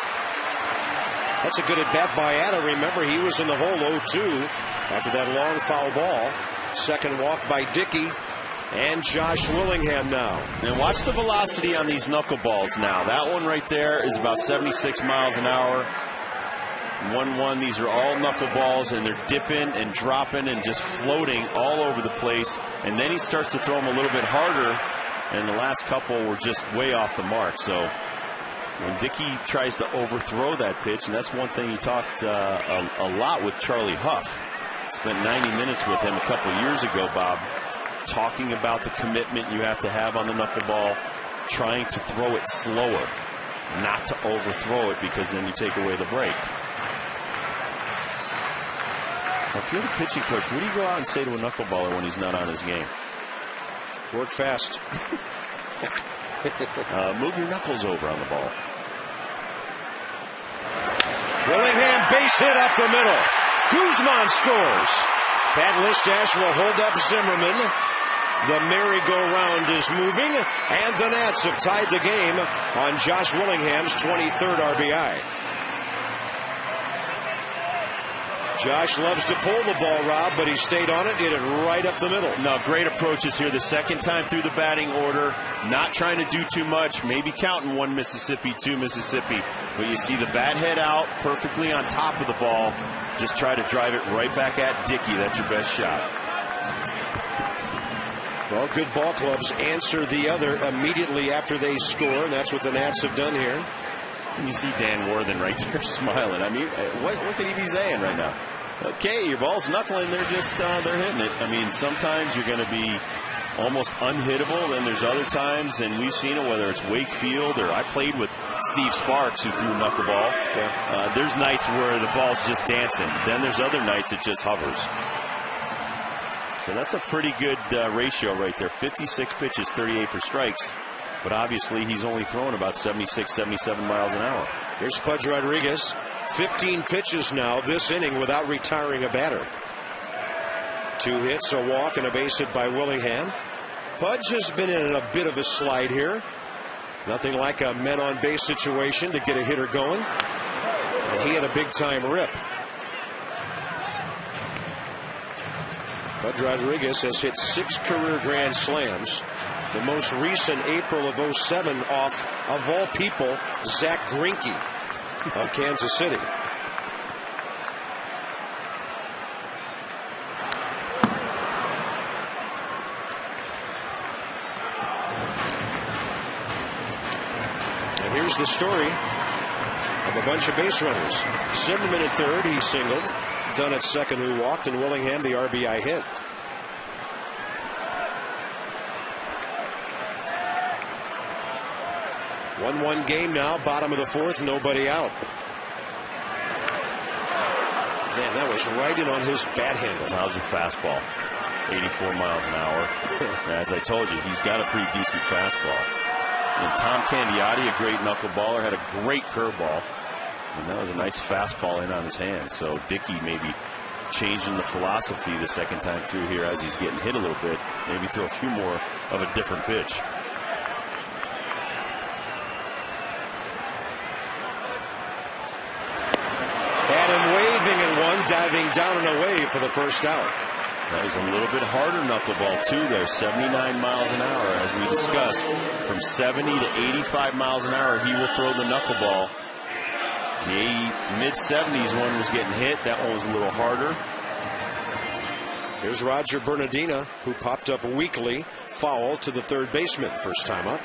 That's a good at bat by Adam. Remember, he was in the hole 0-2 after that long foul ball. Second walk by Dickey and Josh Willingham now. And watch the velocity on these knuckleballs now. That one right there is about 76 miles an hour. 1-1. These are all knuckleballs, and they're dipping and dropping and just floating all over the place. And then he starts to throw them a little bit harder. And the last couple were just way off the mark. So when Dickey tries to overthrow that pitch, and that's one thing he talked a lot with Charlie Huff. Spent 90 minutes with him a couple years ago, Bob, talking about the commitment you have to have on the knuckleball, trying to throw it slower, not to overthrow it because then you take away the break. Now, if you're the pitching coach, what do you go out and say to a knuckleballer when he's not on his game? Work fast. Move your knuckles over on the ball. Willingham base hit up the middle. Guzman scores. Pat Listash will hold up Zimmerman. The merry-go-round is moving, and the Nats have tied the game on Josh Willingham's 23rd RBI. Josh loves to pull the ball, Rob, but he stayed on it, hit it right up the middle. No, great approaches here. The second time through the batting order, not trying to do too much, maybe counting 1 Mississippi, 2 Mississippi. But you see the bat head out perfectly on top of the ball. Just try to drive it right back at Dickey. That's your best shot. Well, good ball clubs answer the other immediately after they score, and that's what the Nats have done here. And you see Dan Worthen right there smiling. I mean, what could he be saying right now? Okay, your ball's knuckling. They're just they're hitting it. I mean, sometimes you're going to be almost unhittable. Then there's other times, and we've seen it, whether it's Wakefield or I played with Steve Sparks, who threw a knuckleball. Yeah. There's nights where the ball's just dancing. Then there's other nights it just hovers. So that's a pretty good ratio right there. 56 pitches, 38 for strikes. But obviously he's only throwing about 76, 77 miles an hour. Here's Pudge Rodriguez. 15 pitches now this inning without retiring a batter. 2 hits, a walk, and a base hit by Willingham. Pudge has been in a bit of a slide here. Nothing like a men-on-base situation to get a hitter going. And he had a big-time rip. Pudge Rodriguez has hit 6 career grand slams. The most recent, April of '07, off, of all people, Zach Greinke of Kansas City. And here's the story of a bunch of base runners. Zimmerman at third, he singled. Dunn at second, who walked, and Willingham the RBI hit. One game now, bottom of the fourth, nobody out. Man, that was right in on his bat handle. That was a fastball. 84 miles an hour. As I told you, he's got a pretty decent fastball. And Tom Candiotti, a great knuckleballer, had a great curveball. And that was a nice fastball in on his hand. So Dickey maybe changing the philosophy the second time through here as he's getting hit a little bit. Maybe throw a few more of a different pitch. Had him waving at one, diving down and away for the first out. That was a little bit harder knuckleball too there. 79 miles an hour, as we discussed. From 70 to 85 miles an hour, he will throw the knuckleball. The mid-70s one was getting hit. That one was a little harder. Here's Roger Bernardina, who popped up weakly. Foul to the third baseman, first time up.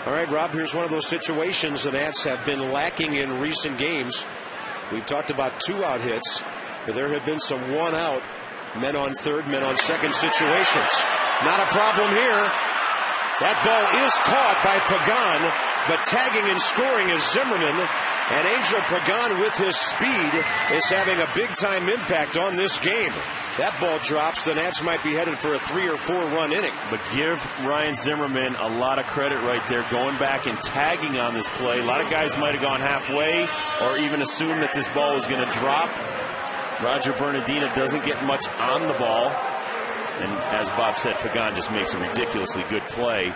All right, Rob, here's one of those situations the Nats have been lacking in recent games. We've talked about 2-out hits, but there have been some 1-out, men on third, men on second situations. Not a problem here. That ball is caught by Pagan, but tagging and scoring is Zimmerman. And Angel Pagan, with his speed, is having a big-time impact on this game. That ball drops. The Nats might be headed for a 3 or 4 run inning. But give Ryan Zimmerman a lot of credit right there, going back and tagging on this play. A lot of guys might have gone halfway or even assumed that this ball was going to drop. Roger Bernardina doesn't get much on the ball. And as Bob said, Pagan just makes a ridiculously good play.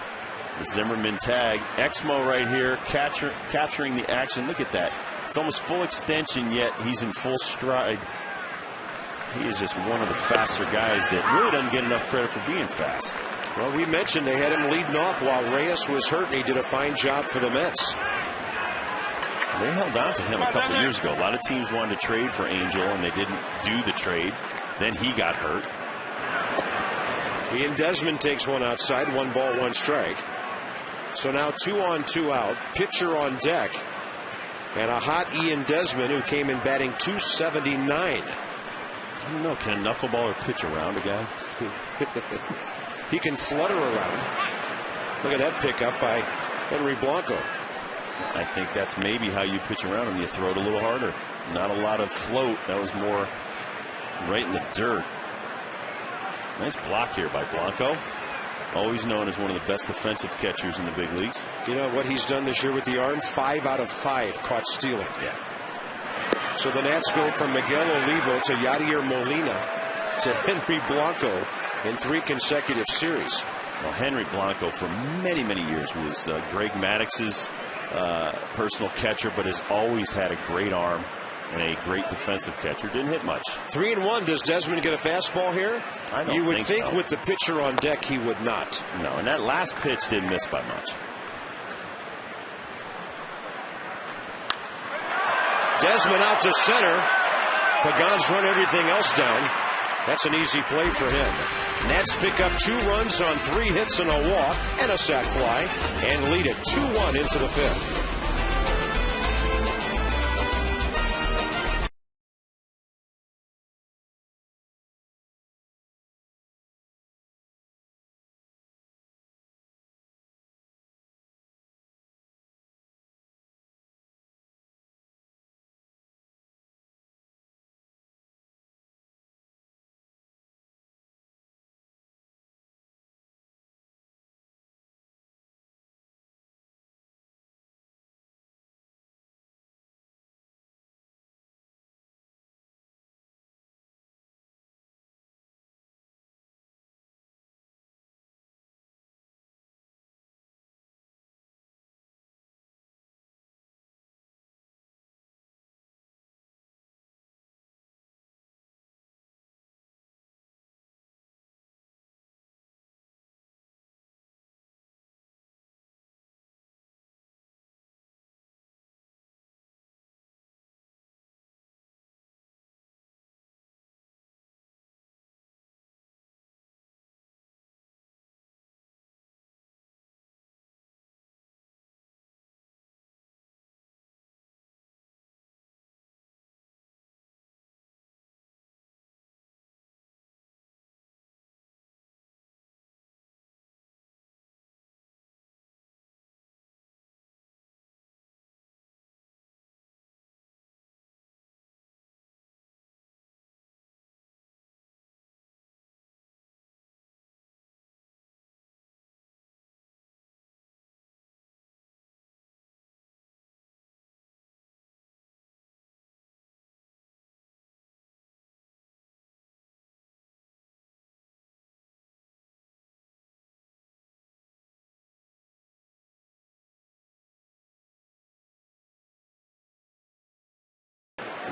With Zimmerman tag. Exmo right here, capturing the action. Look at that. It's almost full extension, yet he's in full stride. He is just one of the faster guys that really doesn't get enough credit for being fast. Well, we mentioned they had him leading off while Reyes was hurt, and he did a fine job for the Mets. They held on to him a couple years ago. A lot of teams wanted to trade for Angel, and they didn't do the trade. Then he got hurt. Ian Desmond takes one outside, 1 ball, 1 strike. So now 2 on, 2 out, pitcher on deck, and a hot Ian Desmond, who came in batting .279. I don't know, can a knuckleballer pitch around a guy? He can flutter around. Look at that pickup by Henry Blanco. I think that's maybe how you pitch around him. You throw it a little harder. Not a lot of float. That was more right in the dirt. Nice block here by Blanco. always known as one of the best defensive catchers in the big leagues. You know what he's done this year with the arm? 5 out of 5 caught stealing. Yeah. So the Nats go from Miguel Olivo to Yadier Molina to Henry Blanco in 3 consecutive series. Well, Henry Blanco for many, many years was Greg Maddox's personal catcher, but has always had a great arm and a great defensive catcher. Didn't hit much. 3-1. Does Desmond get a fastball here? I don't You would think so. With the pitcher on deck, he would not. No, and that last pitch didn't miss by much. Desmond out to center. Pagan's run everything else down. That's an easy play for him. Nats pick up 2 runs on 3 hits and a walk and a sac fly and lead it 2-1 into the 5th.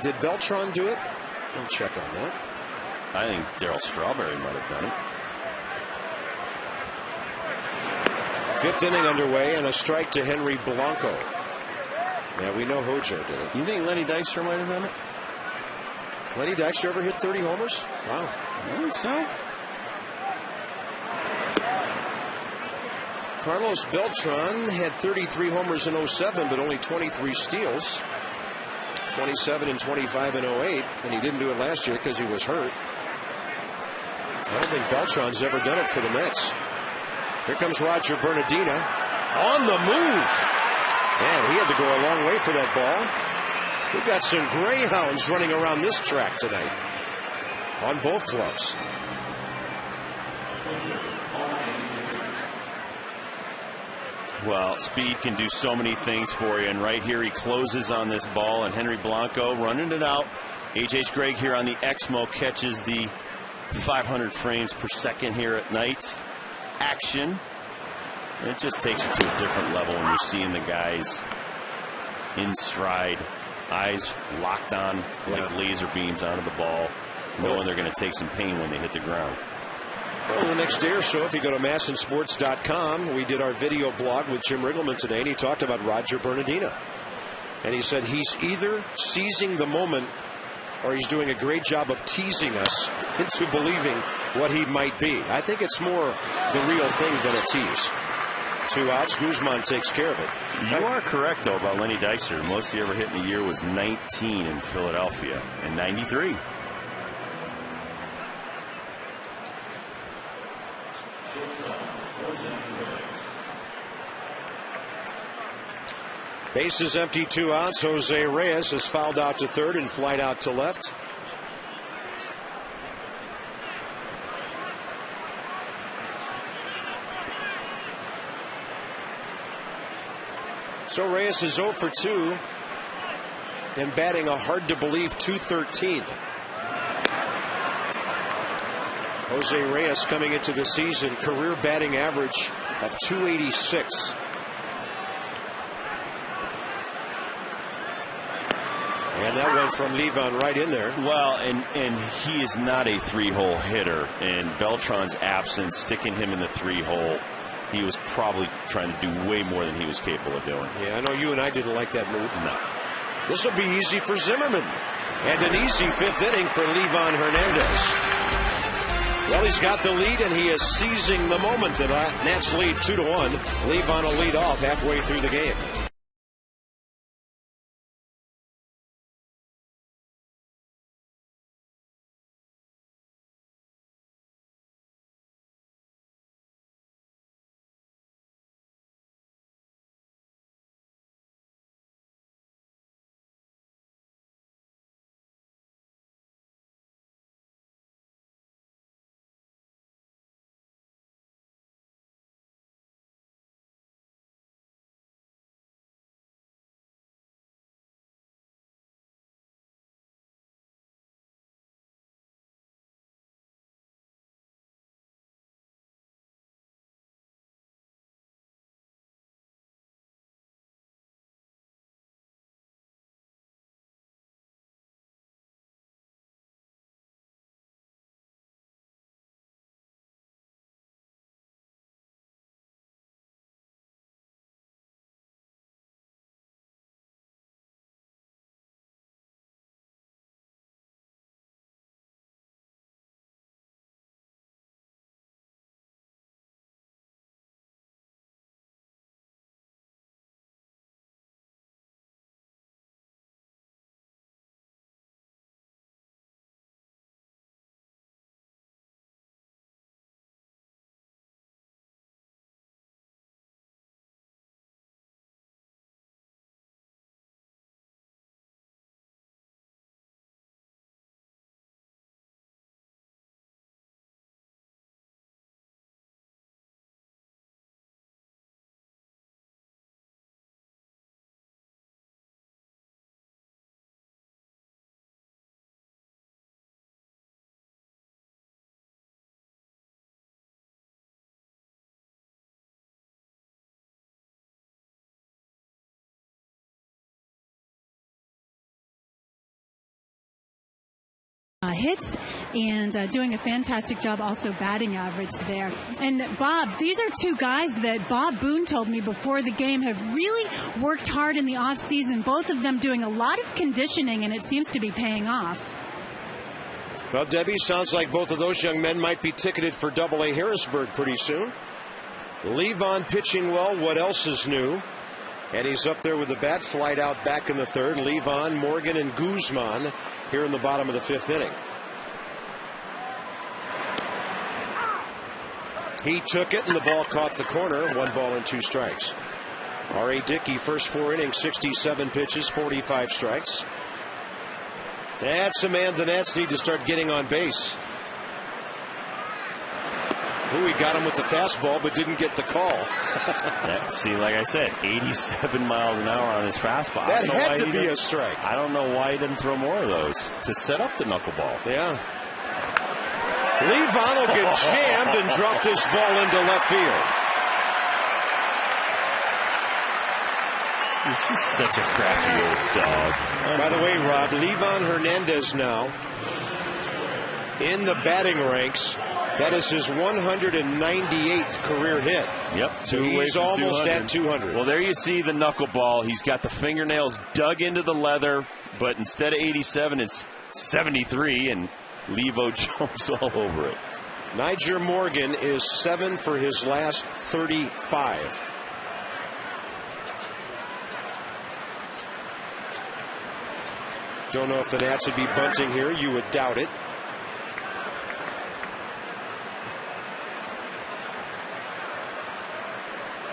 Did Beltran do it? I'll check on that. I think Darryl Strawberry might have done it. 5th inning underway and a strike to Henry Blanco. Yeah, we know Hojo did it. You think Lenny Dykstra might have done it? Lenny Dykstra ever hit 30 homers? Wow. I think so. Carlos Beltran had 33 homers in 07, but only 23 steals. 27 and 25 in 08, and he didn't do it last year because he was hurt. I don't think Beltran's ever done it for the Mets. Here comes Roger Bernardina on the move. Man, he had to go a long way for that ball. We've got some greyhounds running around this track tonight on both clubs. Well, speed can do so many things for you, and right here he closes on this ball, and Henry Blanco running it out. H.H. Gregg here on the Exmo catches the 500 frames per second here at night action. And it just takes you to a different level when you're seeing the guys in stride, eyes locked on like laser beams onto the ball, knowing they're going to take some pain when they hit the ground. Well, the next day or so, if you go to massinsports.com, we did our video blog with Jim Riggleman today, and he talked about Roger Bernardina. And he said he's either seizing the moment or he's doing a great job of teasing us into believing what he might be. I think it's more the real thing than a tease. 2 outs, Guzman takes care of it. You are correct, though, about Lenny Dykstra. Most he ever hit in a year was 19 in Philadelphia and 93. Bases empty, 2 outs. Jose Reyes has fouled out to third and flied out to left. So Reyes is 0 for 2 and batting a hard-to-believe .213. Jose Reyes coming into the season, career batting average of .286. And that went from Levon right in there. Well, and he is not a three-hole hitter. And Beltran's absence, sticking him in the three-hole, he was probably trying to do way more than he was capable of doing. Yeah, I know you and I didn't like that move. No. This will be easy for Zimmerman. And an easy 5th inning for Levon Hernandez. Well, he's got the lead, and he is seizing the moment. The Nats lead 2-1. Levon will lead off halfway through the game. Hits and doing a fantastic job also batting average there. And Bob, these are two guys that Bob Boone told me before the game have really worked hard in the off season, both of them doing a lot of conditioning, and it seems to be paying off. Well, Debbie, sounds like both of those young men might be ticketed for AA Harrisburg pretty soon. Levon pitching well. What else is new? And he's up there with the bat, flight out back in the third. Levon, Morgan, and Guzman here in the bottom of the 5th inning. He took it, and the ball caught the corner. 1 ball and 2 strikes. R.A. Dickey, first 4 innings, 67 pitches, 45 strikes. That's a man the Nats need to start getting on base. Ooh, he got him with the fastball, but didn't get the call. See, like I said, 87 miles an hour on his fastball. That had to be a strike. I don't know why he didn't throw more of those to set up the knuckleball. Yeah. Levon will get jammed and drop this ball into left field. He's just such a crappy old dog. By the way, Rob, Levon Hernandez now in the batting ranks. That is his 198th career hit. Yep. So he's almost at 200. Well, there you see the knuckleball. He's got the fingernails dug into the leather, but instead of 87, it's 73, and Levo jumps all over it. Nyjer Morgan is 7 for his last 35. Don't know if the Nats would be bunting here. You would doubt it.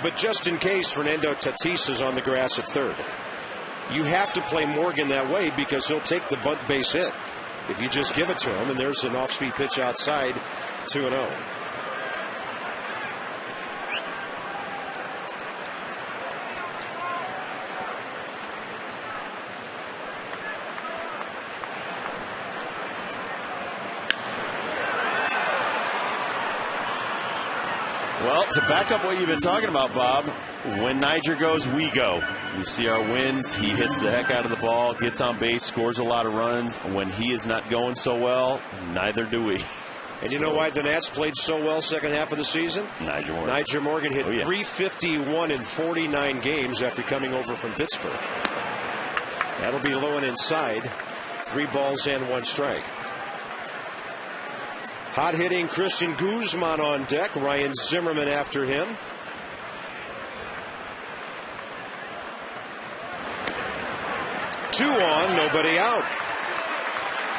But just in case, Fernando Tatis is on the grass at third. You have to play Morgan that way because he'll take the bunt base hit if you just give it to him. And there's an off-speed pitch outside, 2-0. Well, to back up what you've been talking about, Bob, when Niger goes, we go. You see our wins. He hits the heck out of the ball, gets on base, scores a lot of runs. When he is not going so well, neither do we. And you know why the Nats played so well second half of the season? Niger Morgan hit 351 in 49 games after coming over from Pittsburgh. That'll be low and inside. 3 balls and 1 strike. Hot hitting Christian Guzman on deck. Ryan Zimmerman after him. Two on, nobody out.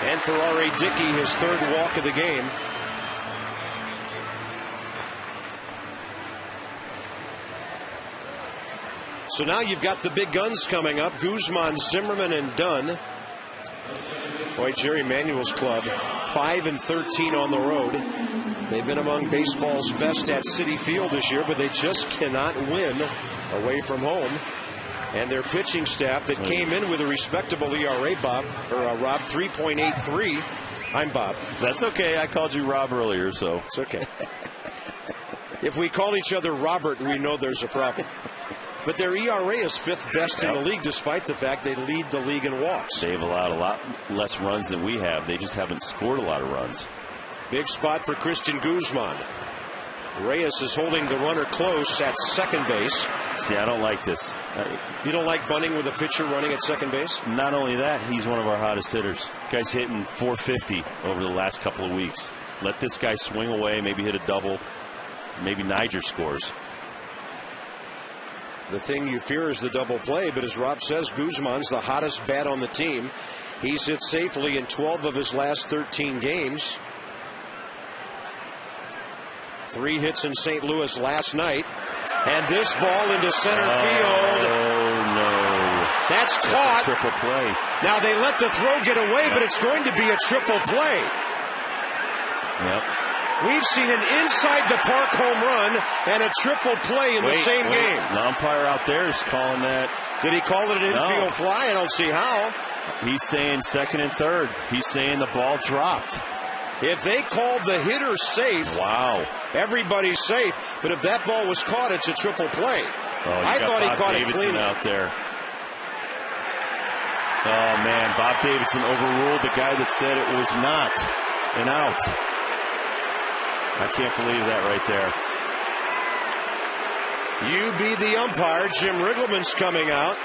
And Ferrari Dickey, his 3rd walk of the game. So now you've got the big guns coming up. Guzman, Zimmerman, and Dunn. Boy, Jerry Manuel's club, 5-13 on the road. They've been among baseball's best at Citi Field this year, but they just cannot win away from home. And their pitching staff that came in with a respectable ERA, Rob, 3.83. I'm Bob. That's okay. I called you Rob earlier, so it's okay. If we call each other Robert, we know there's a problem. But their ERA is 5th best in the league, despite the fact they lead the league in walks. They've allowed a lot less runs than we have. They just haven't scored a lot of runs. Big spot for Christian Guzman. Reyes is holding the runner close at second base. See, I don't like this. You don't like bunting with a pitcher running at second base? Not only that, he's one of our hottest hitters. Guy's hitting 450 over the last couple of weeks. Let this guy swing away, maybe hit a double. Maybe Niger scores. The thing you fear is the double play, but as Rob says, Guzman's the hottest bat on the team. He's hit safely in 12 of his last 13 games. 3 hits in St. Louis last night. And this ball into center field. Oh, no. That's caught. Triple play. Now they let the throw get away, but it's going to be a triple play. Yep. We've seen an inside the park home run and a triple play in the same game. The umpire out there is calling that. Did he call it an infield fly? I don't see how. He's saying second and third. He's saying the ball dropped. If they called the hitter safe, wow, everybody's safe. But if that ball was caught, it's a triple play. I thought he caught it clean out there. Oh man, Bob Davidson overruled the guy that said it was not an out. I can't believe that right there. You be the umpire. Jim Riggleman's coming out.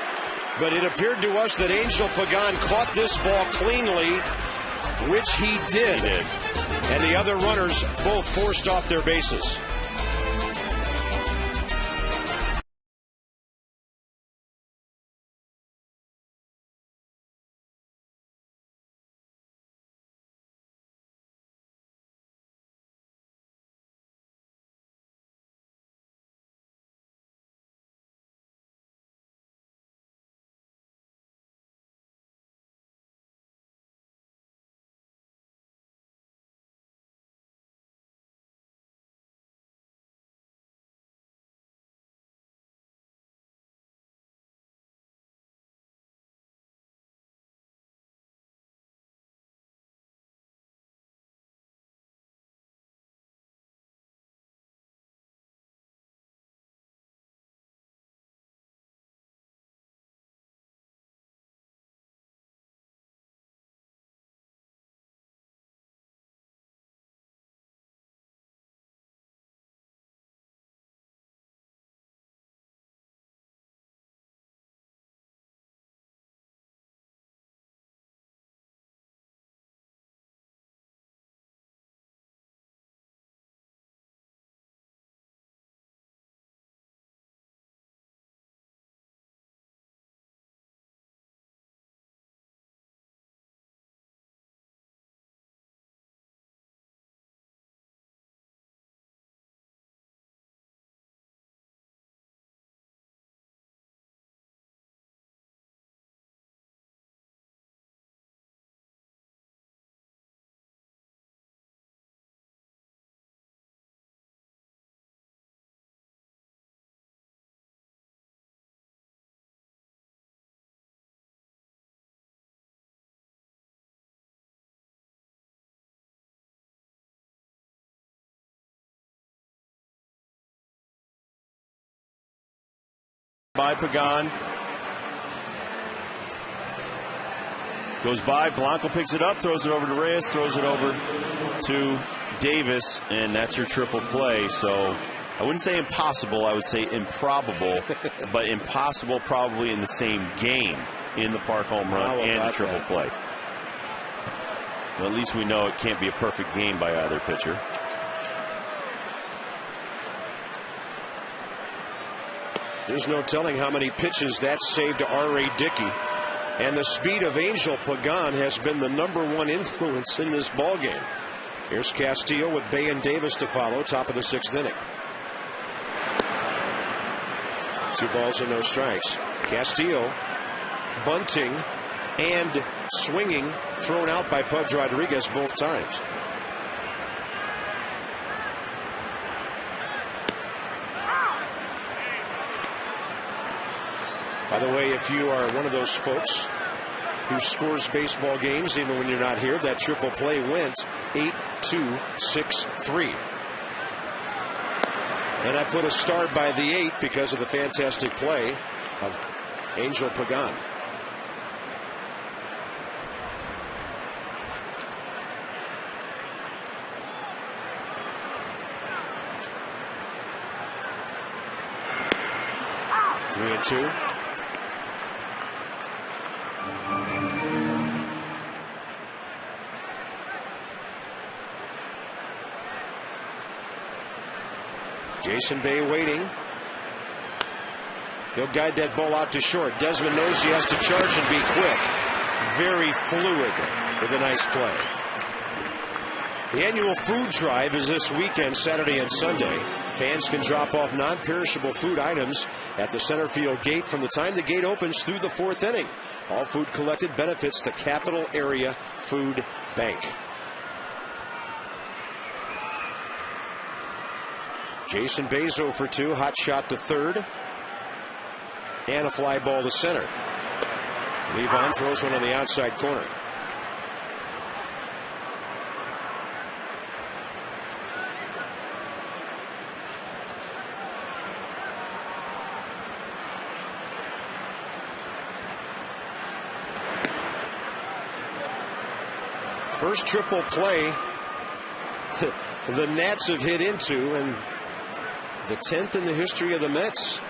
But it appeared to us that Angel Pagan caught this ball cleanly, which he did. And the other runners both forced off their bases. by Pagan. Goes by, Blanco picks it up, throws it over to Reyes, throws it over to Davis, and that's your triple play. So I wouldn't say impossible, I would say improbable, but impossible probably in the same game in the park home run and the triple play. Well, at least we know it can't be a perfect game by either pitcher. There's no telling how many pitches that saved to R.A. Dickey. And the speed of Angel Pagan has been the #1 influence in this ballgame. Here's Castillo with Bay and Davis to follow, top of the 6th inning. 2 balls and no strikes. Castillo bunting and swinging, thrown out by Pudge Rodriguez both times. By the way, if you are one of those folks who scores baseball games even when you're not here, that triple play went 8-2-6-3. And I put a star by the 8 because of the fantastic play of Angel Pagan. Three and two. Jason Bay waiting. He'll guide that ball out to short. Desmond knows he has to charge and be quick. Very fluid with a nice play. The annual food drive is this weekend, Saturday and Sunday. Fans can drop off non-perishable food items at the center field gate from the time the gate opens through the 4th inning. All food collected benefits the Capital Area Food Bank. Jason Bay 0 for 2, hot shot to third, and a fly ball to center. Levon throws one on the outside corner. First triple play the Nats have hit into, and the 10th in the history of the Mets.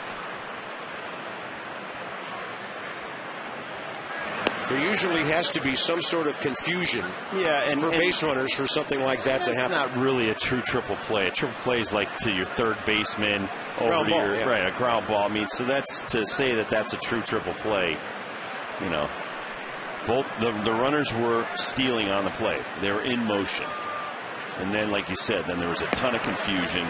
There usually has to be some sort of confusion for base runners for something like that to happen. It's not really a true triple play. A triple play is like to your third baseman over to your right, a ground ball. I mean, so that's to say that that's a true triple play. You know, both the runners were stealing on the play. They were in motion, and then, like you said, then there was a ton of confusion.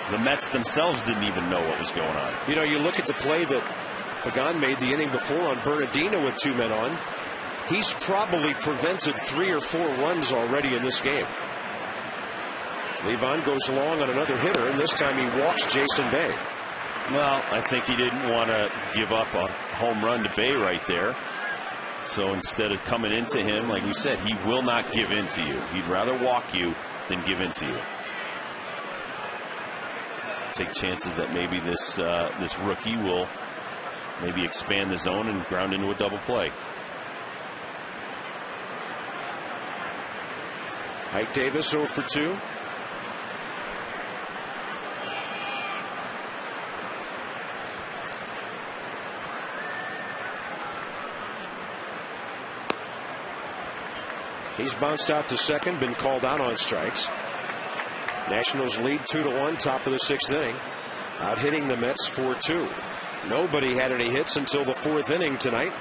The Mets themselves didn't even know what was going on. You know, you look at the play that Pagan made the inning before on Bernardino with 2 men on. He's probably prevented 3 or 4 runs already in this game. Levon goes long on another hitter, and this time he walks Jason Bay. Well, I think he didn't want to give up a home run to Bay right there. So instead of coming into him, like we said, he will not give in to you. He'd rather walk you than give in to you. Take chances that maybe this rookie will maybe expand the zone and ground into a double play. Ike Davis 0 for 2. He's bounced out to second, been called out on strikes. Nationals lead 2-1, top of the 6th inning. Out hitting the Mets 4-2. Nobody had any hits until the 4th inning tonight.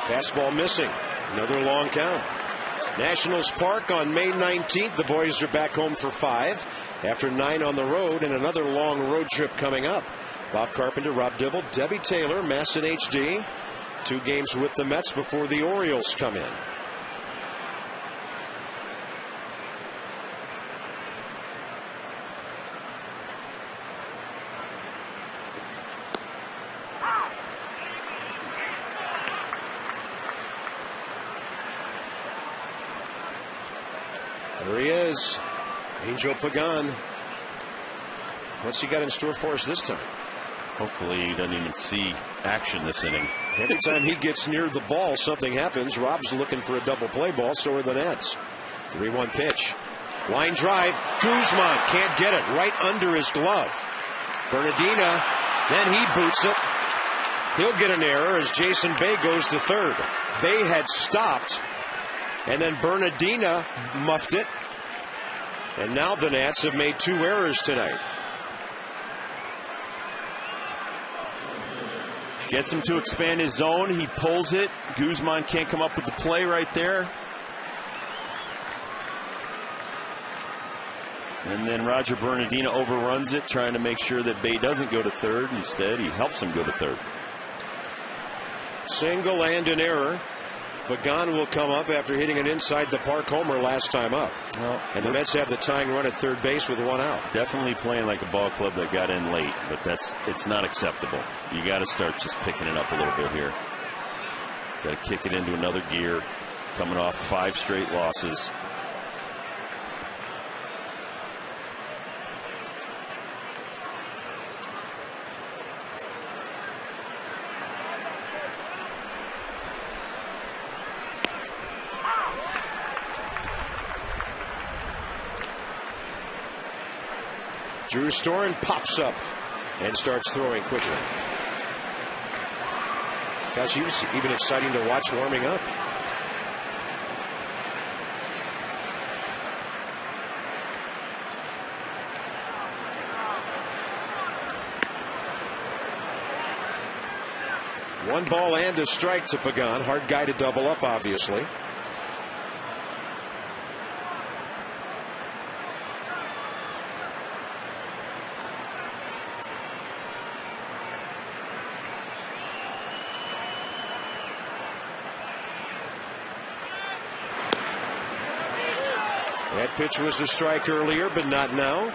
Fastball missing. Another long count. Nationals Park on May 19th. The boys are back home for 5 after 9 on the road and another long road trip coming up. Bob Carpenter, Rob Dibble, Debbie Taylor, Masson HD. 2 games with the Mets before the Orioles come in. There he is, Angel Pagan. What's he got in store for us this time? Hopefully he doesn't even see action this inning. Every time he gets near the ball, something happens. Rob's looking for a double play ball, so are the Nets. 3-1 pitch. Line drive. Guzman can't get it. Right under his glove. Bernardina, then he boots it. He'll get an error as Jason Bay goes to third. Bay had stopped, and then Bernardina muffed it. And now the Nats have made 2 errors tonight. Gets him to expand his zone. He pulls it. Guzman can't come up with the play right there. And then Roger Bernardina overruns it, trying to make sure that Bay doesn't go to third. Instead, he helps him go to third. Single and an error. Pagan will come up after hitting an inside the park homer last time up. Well, and the Mets have the tying run at third base with 1 out. Definitely playing like a ball club that got in late, but it's not acceptable. You got to start just picking it up a little bit here. Got to kick it into another gear. Coming off 5 straight losses. Drew Storen pops up and starts throwing quickly. Gosh, he was even exciting to watch warming up. One ball and a strike to Pagan. Hard guy to double up, obviously. That pitch was a strike earlier, but not now.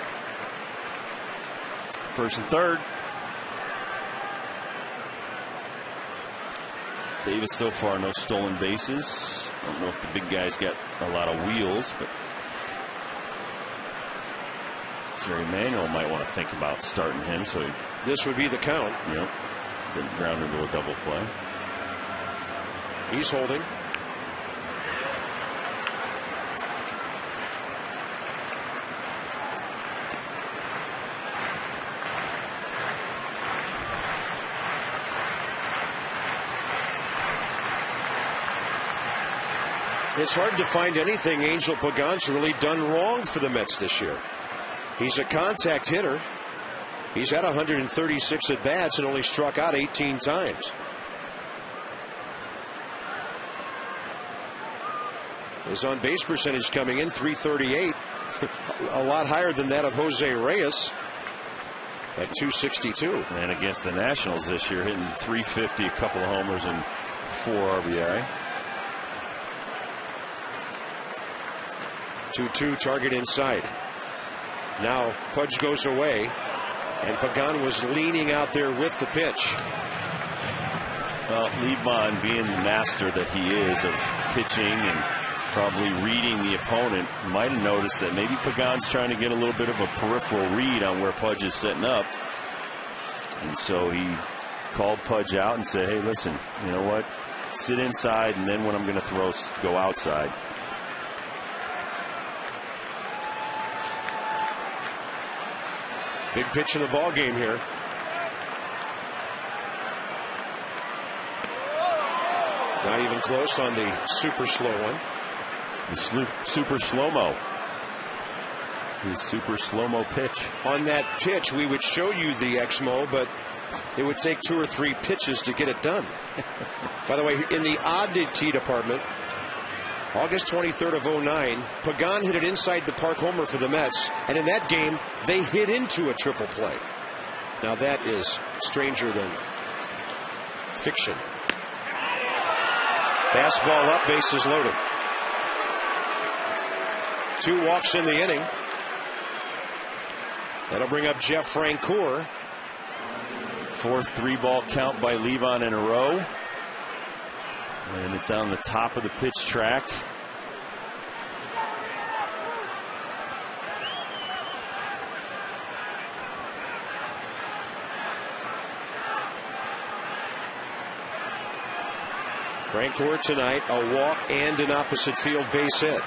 1st and 3rd. Davis so far no stolen bases. I don't know if the big guy's got a lot of wheels, but Jerry Manuel might want to think about starting him. So this would be the count. Yep. Getting ground into a double play. He's holding. It's hard to find anything Angel Pagan's really done wrong for the Mets this year. He's a contact hitter. He's had 136 at-bats and only struck out 18 times. His on-base percentage coming in, .338. A lot higher than that of Jose Reyes at .262. And against the Nationals this year, hitting .350, a couple of homers and 4 RBI. 2-2 target inside. Now Pudge goes away, and Pagan was leaning out there with the pitch. Well, Liebman, being the master that he is of pitching and probably reading the opponent, might have noticed that maybe Pagan's trying to get a little bit of a peripheral read on where Pudge is setting up. And so he called Pudge out and said, hey, listen, you know what? Sit inside, and then when I'm going to throw, go outside. Big pitch in the ball game here. Not even close on the super slow one. The super slow-mo. His super slow-mo pitch. On that pitch, we would show you the Exmo, but it would take 2 or 3 pitches to get it done. By the way, in the oddity department, August 23rd of 09, Pagan hit an inside the park homer for the Mets, and in that game, they hit into a triple play. Now that is stranger than fiction. Fastball up, bases loaded. 2 walks in the inning. That'll bring up Jeff Francoeur. 4th 3-ball count by Levon in a row. And it's on the top of the pitch track. Francoeur tonight, a walk and an opposite field base hit.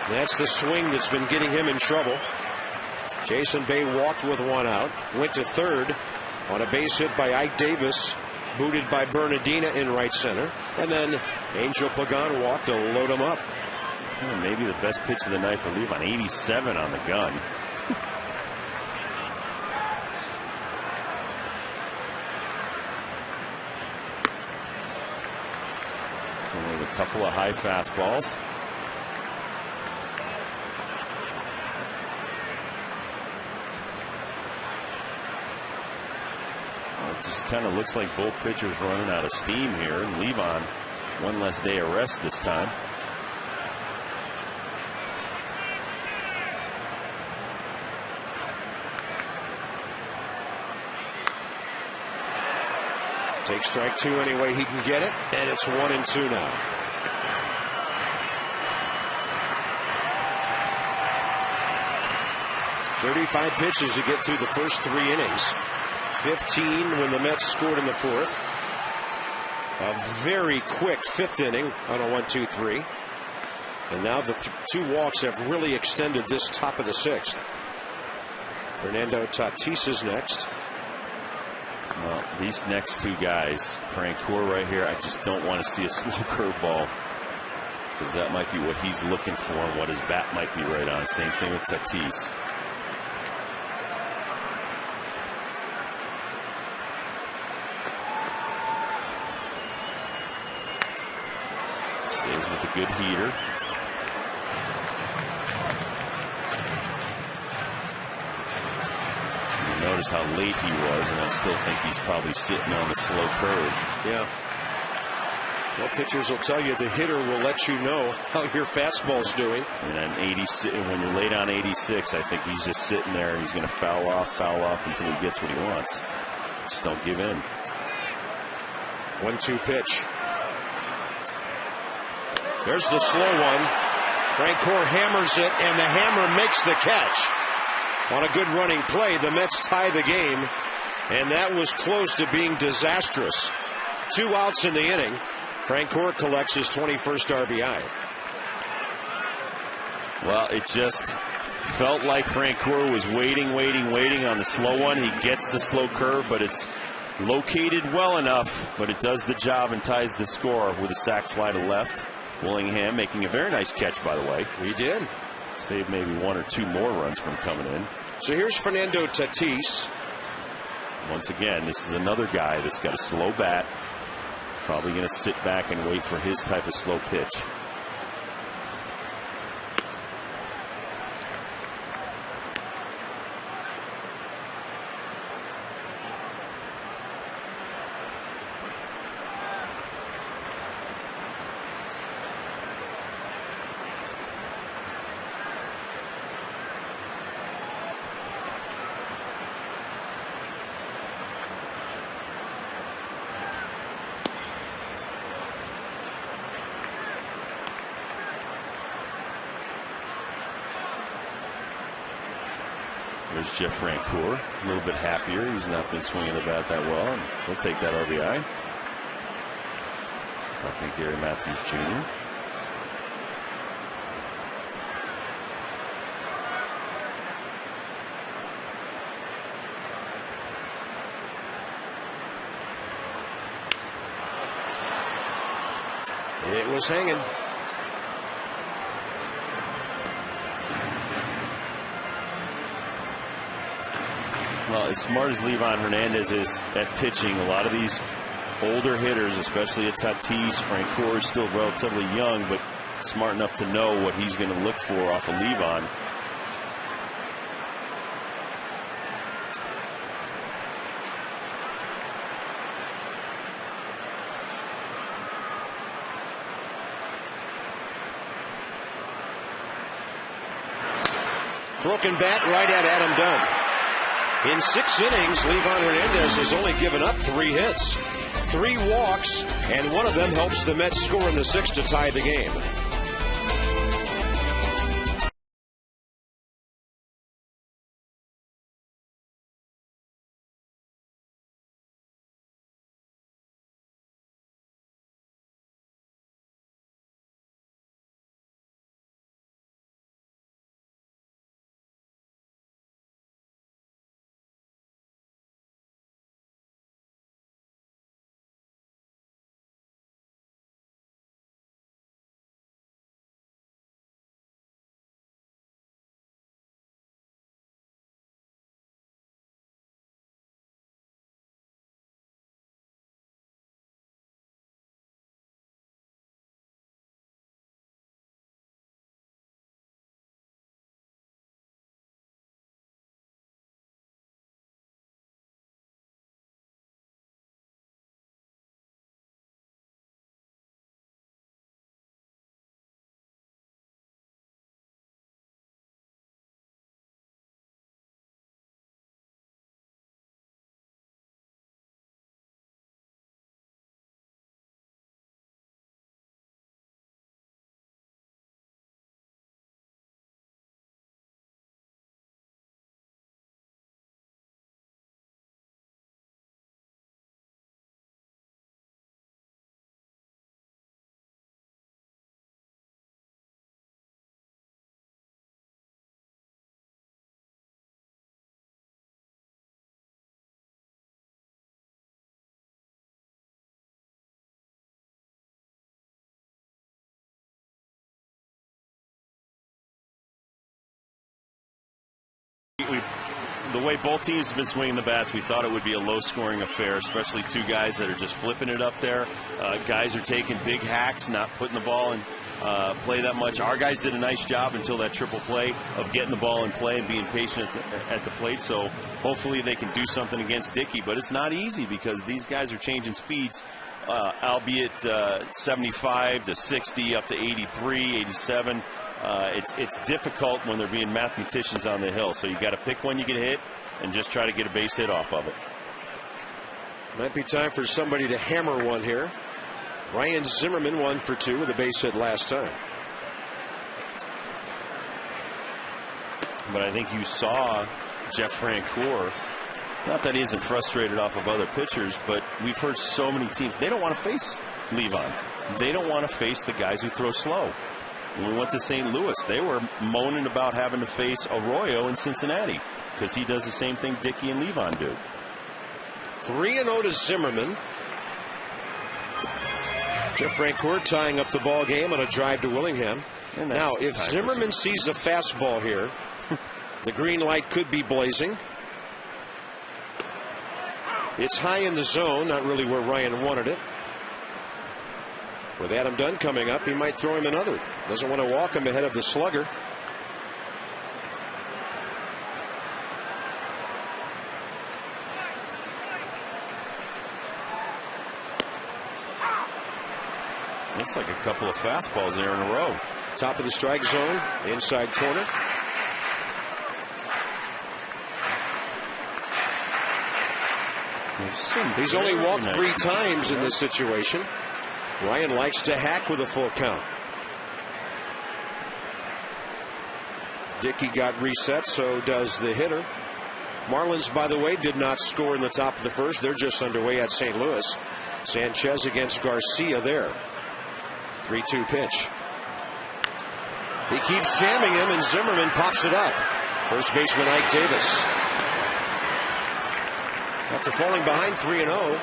That's the swing that's been getting him in trouble. Jason Bay walked with 1 out, went to third on a base hit by Ike Davis, booted by Bernardina in right center, and then Angel Pagan walked to load him up. Maybe the best pitch of the night for Levon, 87 on the gun. With a couple of high fastballs. It just kind of looks like both pitchers running out of steam here, and Levon, 1 less day of rest this time. Take strike 2 any way he can get it, and it's 1-2 now. "35 pitches to get through the first 3 innings. 15 when the Mets scored in the 4th. A very quick 5th inning on a 1-2-3. And now the 2 walks have really extended this top of the 6th. Fernando Tatis is next. Well, these next 2 guys, Francoeur right here, I just don't want to see a slow curveball, because that might be what he's looking for and what his bat might be right on. Same thing with Tatis. Stays with the good heater. Notice how late he was, and I still think he's probably sitting on the slow curve. Yeah. Well, pitchers will tell you the hitter will let you know how your fastball's doing. And on 86, when you're late on 86, I think he's just sitting there and he's going to foul off until he gets what he wants. Just don't give in. 1-2 pitch. There's the slow one. Francoeur hammers it, and the hammer makes the catch. On a good running play, the Mets tie the game, and that was close to being disastrous. 2 outs in the inning. Francoeur collects his 21st RBI. Well, it just felt like Francoeur was waiting on the slow one. He gets the slow curve, but it's located well enough, but it does the job and ties the score with a sac fly to left. Willingham making a very nice catch, by the way. He did. Save maybe 1 or 2 more runs from coming in. So here's Fernando Tatis. Once again, this is another guy that's got a slow bat. Probably going to sit back and wait for his type of slow pitch. There's Jeff Francoeur, a little bit happier. He's not been swinging the bat that well, and he'll take that RBI. Talking to Gary Matthews Jr. It was hanging. Well, as smart as Livan Hernandez is at pitching, a lot of these older hitters, especially at Tatis, Francoeur is still relatively young, but smart enough to know what he's going to look for off of Livan. Broken bat right at Adam Dunn. In 6 innings, Livan Hernandez has only given up 3 hits, 3 walks, and one of them helps the Mets score in the 6th to tie the game. The way both teams have been swinging the bats, we thought it would be a low-scoring affair, especially 2 guys that are just flipping it up there. Guys are taking big hacks, not putting the ball in play that much. Our guys did a nice job until that triple play of getting the ball in play and being patient at the plate. So hopefully they can do something against Dickey. But it's not easy because these guys are changing speeds, albeit 75 to 60 up to 83, 87. It's difficult when they're being mathematicians on the hill. So you got to pick when you get hit and just try to get a base hit off of it. Might be time for somebody to hammer one here. Ryan Zimmerman 1 for 2 with a base hit last time. But I think you saw Jeff Francoeur. Not that he isn't frustrated off of other pitchers, but we've heard so many teams, they don't want to face Livan. They don't want to face the guys who throw slow. When we went to St. Louis, they were moaning about having to face Arroyo in Cincinnati because he does the same thing Dickey and Livan do. 3-0 to Zimmerman. Jeff Francoeur tying up the ball game on a drive to Willingham. Now, if Zimmerman sees a fastball here, the green light could be blazing. It's high in the zone, not really where Ryan wanted it. With Adam Dunn coming up, he might throw him another. Doesn't want to walk him ahead of the slugger. Looks like a couple of fastballs there in a row. Top of the strike zone, inside corner. He's only walked 3 times in this situation. Ryan likes to hack with a full count. Dickey got reset, so does the hitter. Marlins, by the way, did not score in the top of the first. They're just underway at St. Louis. Sanchez against Garcia there. 3-2 pitch. He keeps jamming him, and Zimmerman pops it up. First baseman Ike Davis. After falling behind 3-0,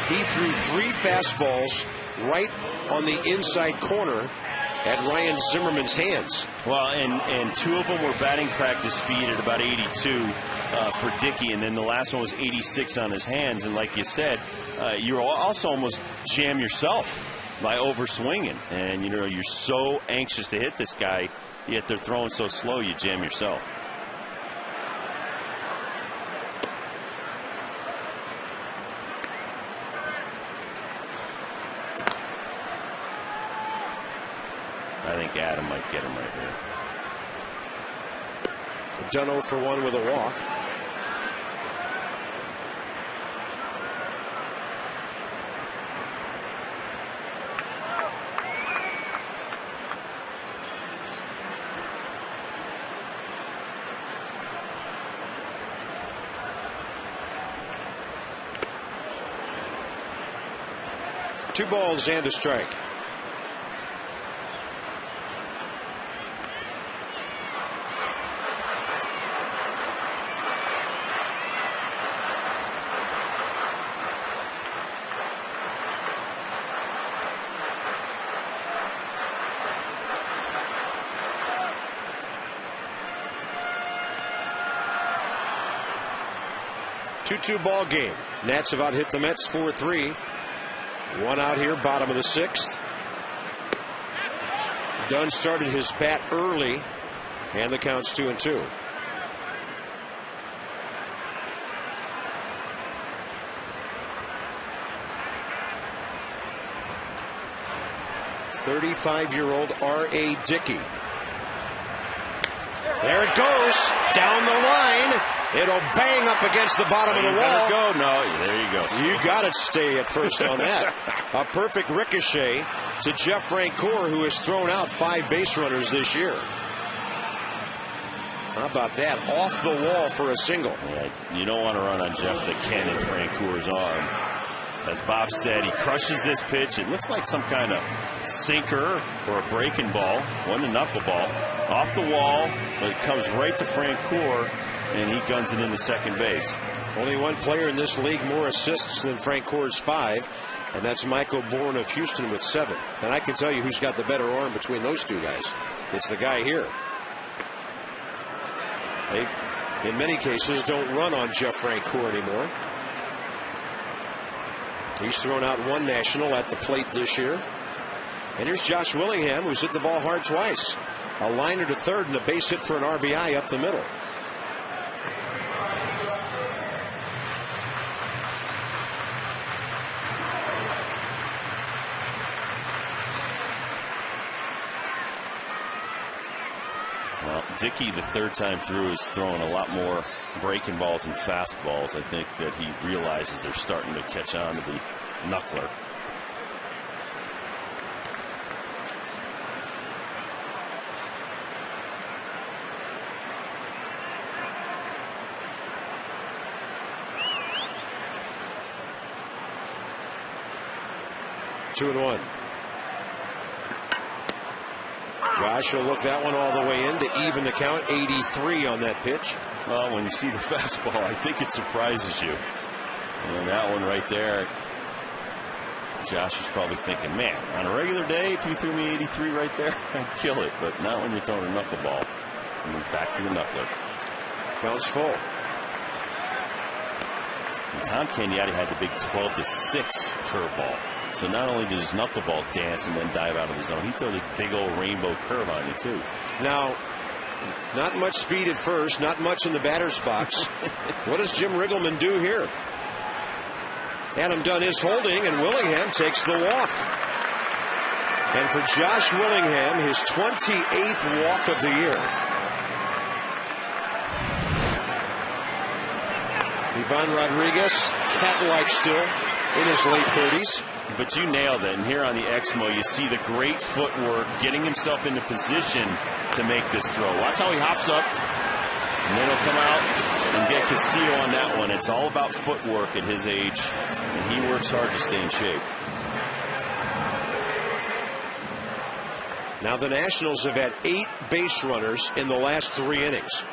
he threw 3 fastballs right on the inside corner at Ryan Zimmerman's hands. Well, and 2 of them were batting practice speed at about 82. for Dickey, and then the last one was 86 on his hands. And like you said, you also almost jam yourself by overswinging. And, you know, you're so anxious to hit this guy, yet they're throwing so slow, you jam yourself. I think Adam might get him right here. Done 0 for 1 with a walk. Two balls and a strike. Two ball game. Nats have out hit the Mets 4-3. One out here, bottom of the 6th. Dunn started his bat early, and the count's 2-2. .35-year-old R.A. Dickey. There it goes, down the line. It'll bang up against the bottom of the wall. Go. No, there you go. You got to stay at first on that. A perfect ricochet to Jeff Francoeur, who has thrown out 5 base runners this year. How about that? Off the wall for a single. Yeah, you don't want to run on Jeff the Cannon Francoeur's arm. As Bob said, he crushes this pitch. It looks like some kind of sinker or a breaking ball. One to knuckleball. Off the wall, but it comes right to Francoeur, and he guns it into second base. Only one player in this league more assists than Francoeur's 5, and that's Michael Bourne of Houston with 7. And I can tell you who's got the better arm between those two guys. It's the guy here. They, in many cases, don't run on Jeff Francoeur anymore. He's thrown out 1 national at the plate this year. And here's Josh Willingham, who's hit the ball hard twice. A liner to third and a base hit for an RBI up the middle. Well, Dickey, the third time through, is throwing a lot more breaking balls and fastballs. I think that he realizes they're starting to catch on to the knuckler. Two and 1. Josh will look that one all the way in to even the count. 83 on that pitch. Well, when you see the fastball, I think it surprises you. And that one right there, Josh is probably thinking, man, on a regular day, if you threw me 83 right there, I'd kill it. But not when you're throwing a knuckleball. And then back to the knuckler. Count's full. And Tom Cagnotti had the big 12-6 curveball. So not only does his knuckleball dance and then dive out of the zone, he throws a big old rainbow curve on you, too. Now, not much speed at first, not much in the batter's box. What does Jim Riggleman do here? Adam Dunn is holding, and Willingham takes the walk. And for Josh Willingham, his 28th walk of the year. Ivan Rodriguez, cat-like still, in his late 30s. But you nailed it. And here on the Exmo, you see the great footwork, getting himself into position to make this throw. Watch how he hops up, and then he'll come out and get Castillo on that one. It's all about footwork at his age, and he works hard to stay in shape. Now the Nationals have had 8 base runners in the last 3 innings.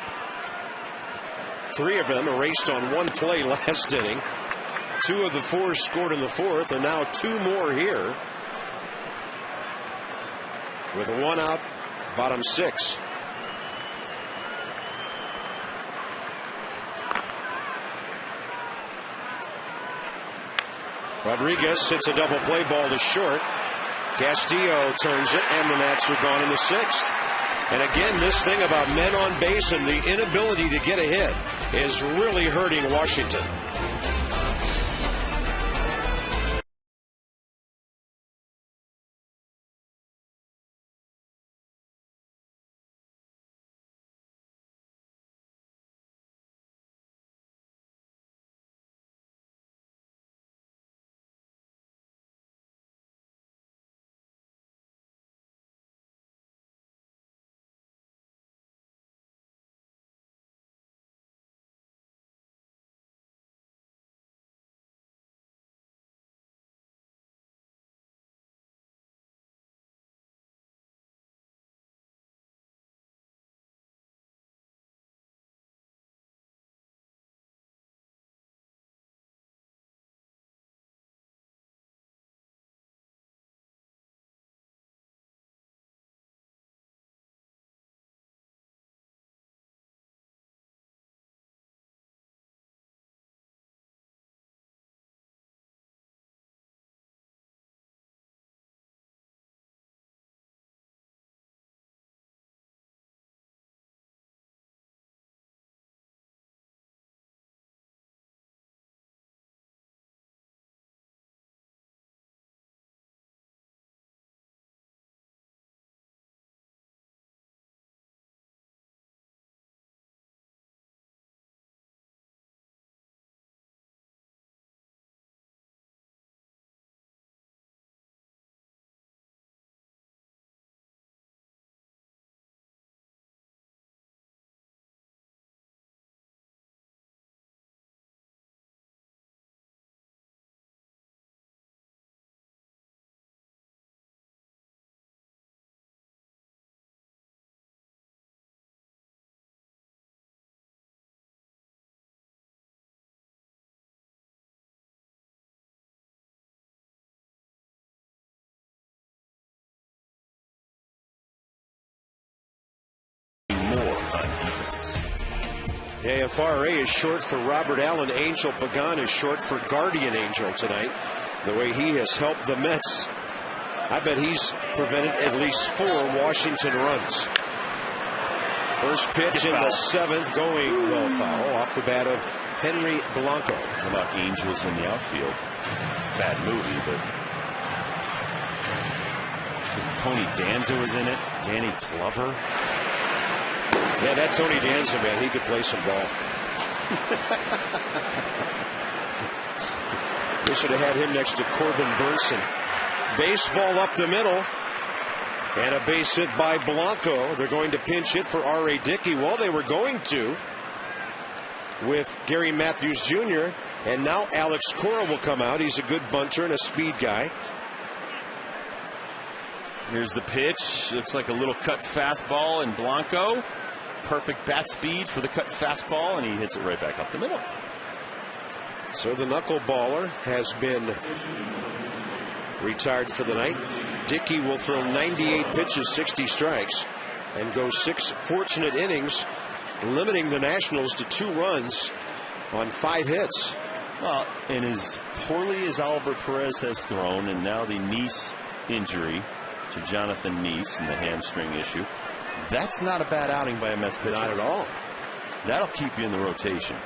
3 of them erased on 1 play last inning. 2 of the 4 scored in the 4th, and now 2 more here. With 1 out, bottom 6. Rodriguez hits a double play ball to short. Castillo turns it, and the Nats are gone in the 6th. And again, this thing about men on base and the inability to get a hit is really hurting Washington. AFRA is short for Robert Allen. Angel Pagan is short for Guardian Angel tonight. The way he has helped the Mets, I bet he's prevented at least 4 Washington runs. First pitch in the 7th, going well foul off the bat of Henry Blanco. How about Angels in the outfield? It's a bad movie, but Tony Danza was in it. Danny Glover. Yeah, that Tony Danza, man, he could play some ball. We should have had him next to Corbin Burnson. Baseball up the middle. And a base hit by Blanco. They're going to pinch hit for R.A. Dickey. Well, they were going to with Gary Matthews Jr. And now Alex Cora will come out. He's a good bunter and a speed guy. Here's the pitch. Looks like a little cut fastball, and Blanco. Perfect bat speed for the cut fastball, and he hits it right back up the middle. So the knuckleballer has been retired for the night. Dickey will throw 98 pitches, 60 strikes, and go 6 fortunate innings, limiting the Nationals to 2 runs on 5 hits. Well, and as poorly as Oliver Perez has thrown, and now the Nice injury to Jonathan Nice and the hamstring issue, that's not a bad outing by a Mets pitcher. Not at all. That'll keep you in the rotation.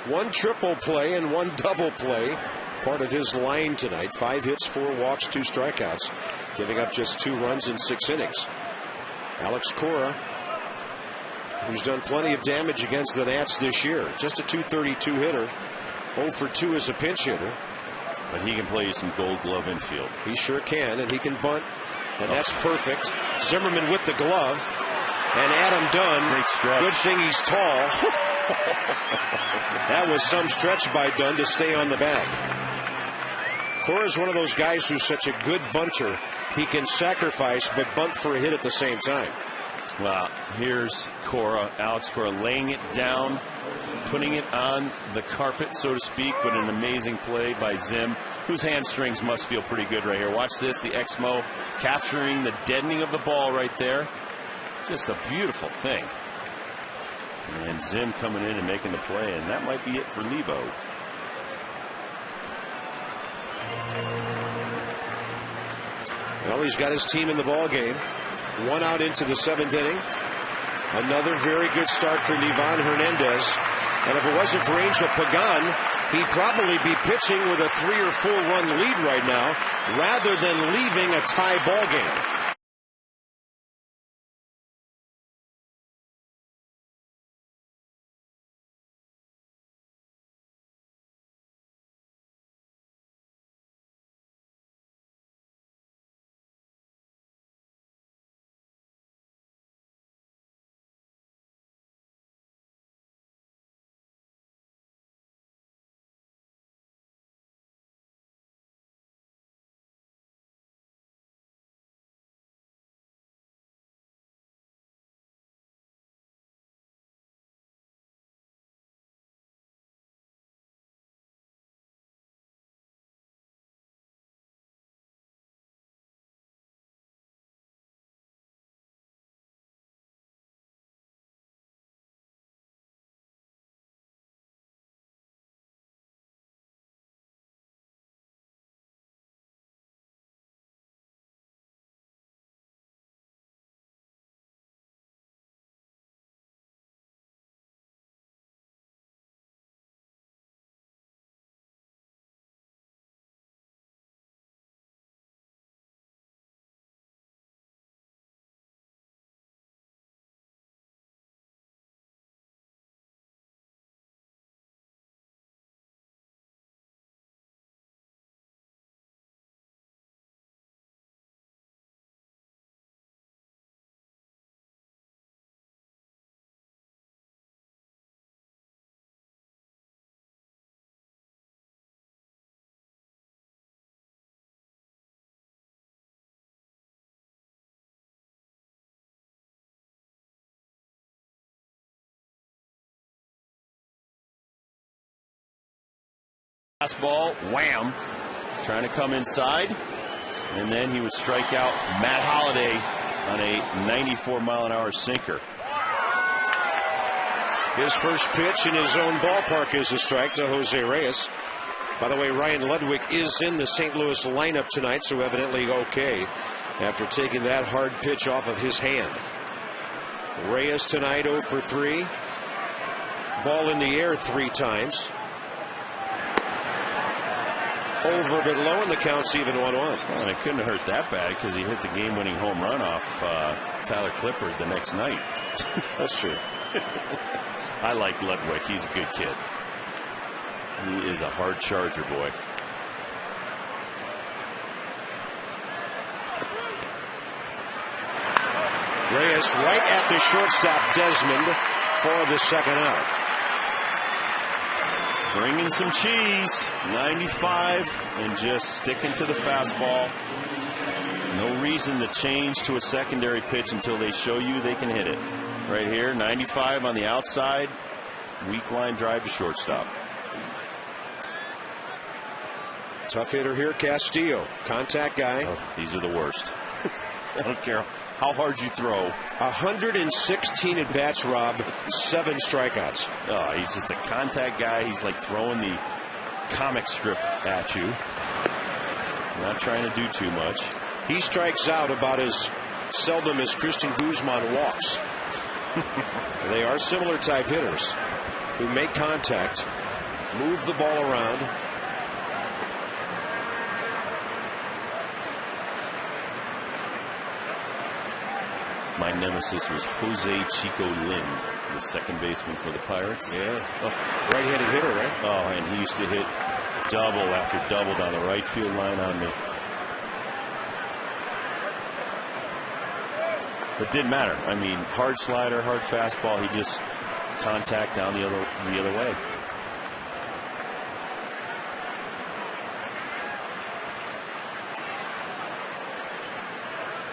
1 triple play and 1 double play. Part of his line tonight. 5 hits, 4 walks, 2 strikeouts. Giving up just 2 runs in 6 innings. Alex Cora, who's done plenty of damage against the Nats this year. Just a .232 hitter. 0 for 2 as a pinch hitter. But he can play you some Gold Glove infield. He sure can, and he can bunt. And that's perfect. Zimmerman with the glove. And Adam Dunn. Great stretch. Good thing he's tall. That was some stretch by Dunn to stay on the bag. Cora's one of those guys who's such a good bunter. He can sacrifice but bunt for a hit at the same time. Well, here's Cora, Alex Cora, laying it down, putting it on the carpet, so to speak, but an amazing play by Zim, whose hamstrings must feel pretty good right here. Watch this, the Exmo capturing the deadening of the ball right there. Just a beautiful thing. And Zim coming in and making the play, and that might be it for Lebo. Well, he's got his team in the ball game. 1 out into the 7th inning. Another very good start for Nivan Hernandez. And if it wasn't for Angel Pagan, he'd probably be pitching with a 3 or 4 run lead right now, rather than leaving a tie ball game. Fastball, wham, trying to come inside, and then he would strike out Matt Holliday on a 94-mile-an-hour sinker. His first pitch in his own ballpark is a strike to Jose Reyes. By the way, Ryan Ludwig is in the St. Louis lineup tonight, so evidently okay after taking that hard pitch off of his hand. Reyes tonight 0 for 3. Ball in the air 3 times. Over but low, and the count's even 1-1. Well, it couldn't have hurt that bad because he hit the game-winning home run off Tyler Clippard the next night. That's true. I like Ludwig. He's a good kid. He is a hard charger, boy. Reyes right at the shortstop Desmond for the second out. Bringing some cheese, 95, and just sticking to the fastball. No reason to change to a secondary pitch until they show you they can hit it. Right here, 95 on the outside, weak line drive to shortstop. Tough hitter here, Castillo, contact guy. Oh, these are the worst. I don't care how hard you throw. 116 at bats, Rob. 7 strikeouts. Oh, he's just a contact guy. He's like throwing the comic strip at you. Not trying to do too much. He strikes out about as seldom as Christian Guzman walks. They are similar type hitters who make contact, move the ball around. My nemesis was Jose Chico Lind, the second baseman for the Pirates. Yeah. Oh, right-handed hitter, right? Oh, and he used to hit double after double down the right field line on me. But didn't matter. I mean, hard slider, hard fastball. He just contact down the other way.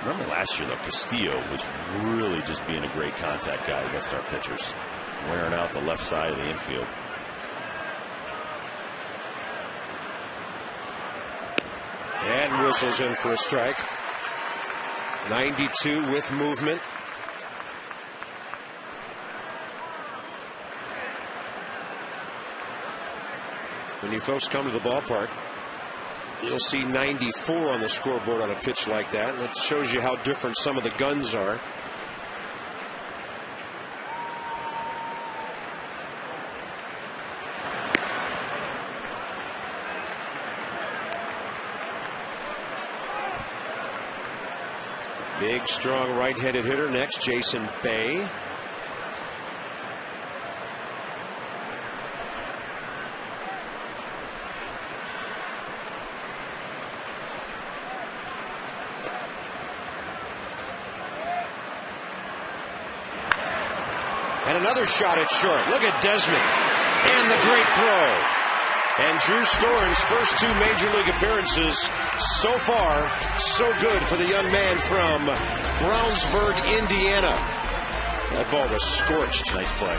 Remember last year, though, Castillo was really just being a great contact guy against our pitchers, wearing out the left side of the infield. And whistles in for a strike. 92 with movement. When you folks come to the ballpark, You'll see 94 on the scoreboard on a pitch like that. And it shows you how different some of the guns are. Big, strong right-handed hitter next, Jason Bay. And another shot at short. Look at Desmond. And the great throw. And Drew Storen's first 2 major league appearances so far, so good for the young man from Brownsburg, Indiana. That ball was scorched. Nice play.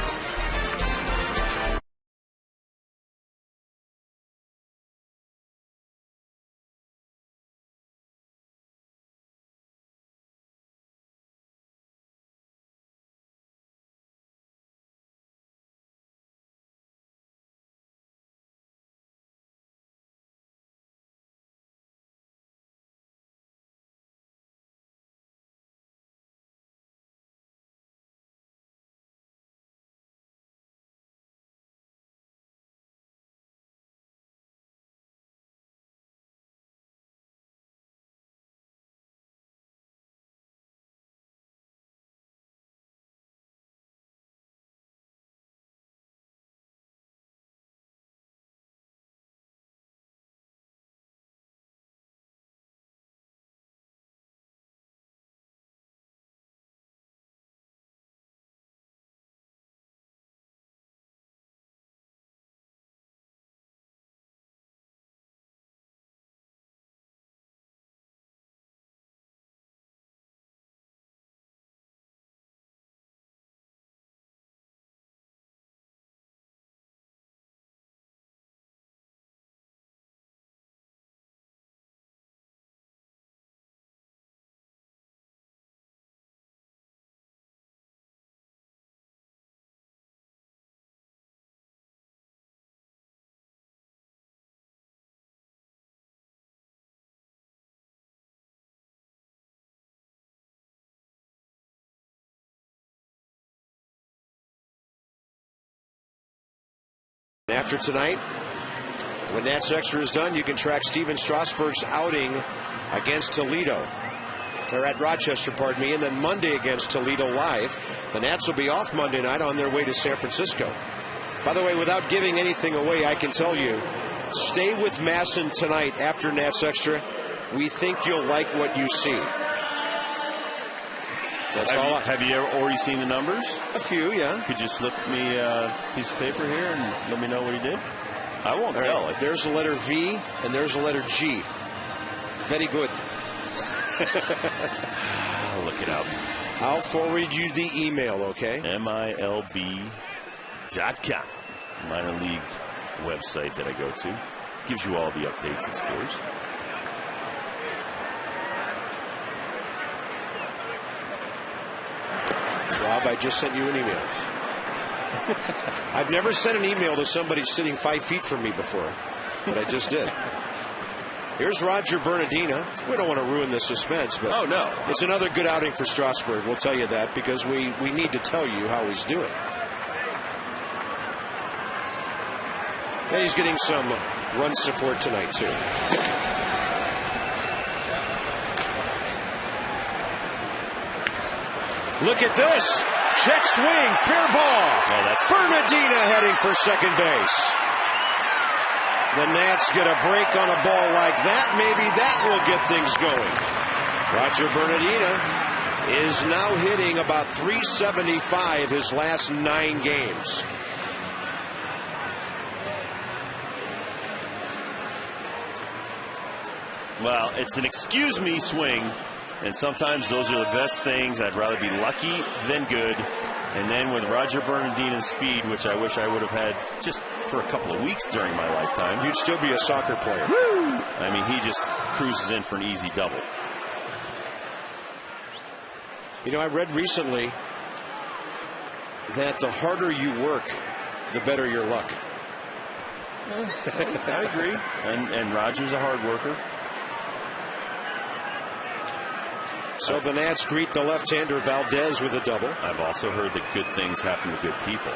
After tonight, when Nats Extra is done, you can track Steven Strasburg's outing against Toledo. Or at Rochester, pardon me, and then Monday against Toledo live. The Nats will be off Monday night on their way to San Francisco. By the way, without giving anything away, I can tell you, stay with Masson tonight after Nats Extra. We think you'll like what you see. That's all. Have you already seen the numbers? A few, yeah. Could you slip me a piece of paper here and let me know what he did? I won't tell. Right. There's a letter V and there's a letter G. Very good. I'll look it up. I'll forward you the email, okay? MILB.com. Minor league website that I go to. Gives you all the updates and scores. Rob, I just sent you an email. I've never sent an email to somebody sitting 5 feet from me before, but I just did. Here's Roger Bernardina. We don't want to ruin the suspense, but oh, no. It's another good outing for Strasburg. We'll tell you that because we need to tell you how he's doing. And he's getting some run support tonight, too. Look at this. Check swing. Fair ball. Oh, that's Bernardina heading for second base. The Nats get a break on a ball like that. Maybe that will get things going. Roger Bernardina is now hitting about .375 his last 9 games. Well, it's an excuse me swing. And sometimes those are the best things. I'd rather be lucky than good. And then with Roger Bernardina's speed, which I wish I would have had just for a couple of weeks during my lifetime, you'd still be a soccer player. Woo! I mean, he just cruises in for an easy double. You know, I read recently that the harder you work, the better your luck. I agree. And Roger's a hard worker. So the Nats greet the left-hander Valdez with a double. I've also heard that good things happen to good people.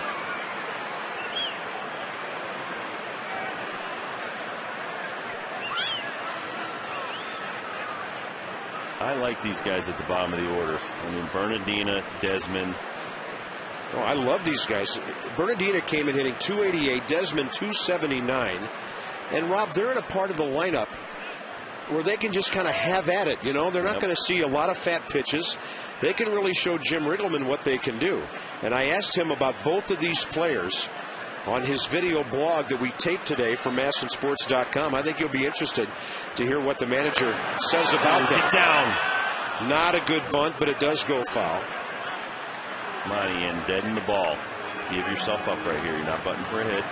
I like these guys at the bottom of the order. I mean, Bernardina, Desmond. Oh, I love these guys. Bernardina came in hitting .288, Desmond .279. And, Rob, they're in a part of the lineup where they can just kind of have at it. You know, they're not going to see a lot of fat pitches. They can really show Jim Riggleman what they can do. And I asked him about both of these players on his video blog that we taped today from MASNsports.com. I think you'll be interested to hear what the manager says about them. Get down. Not a good bunt, but it does go foul. Money in, dead in the ball. Give yourself up right here. You're not butting for a hit.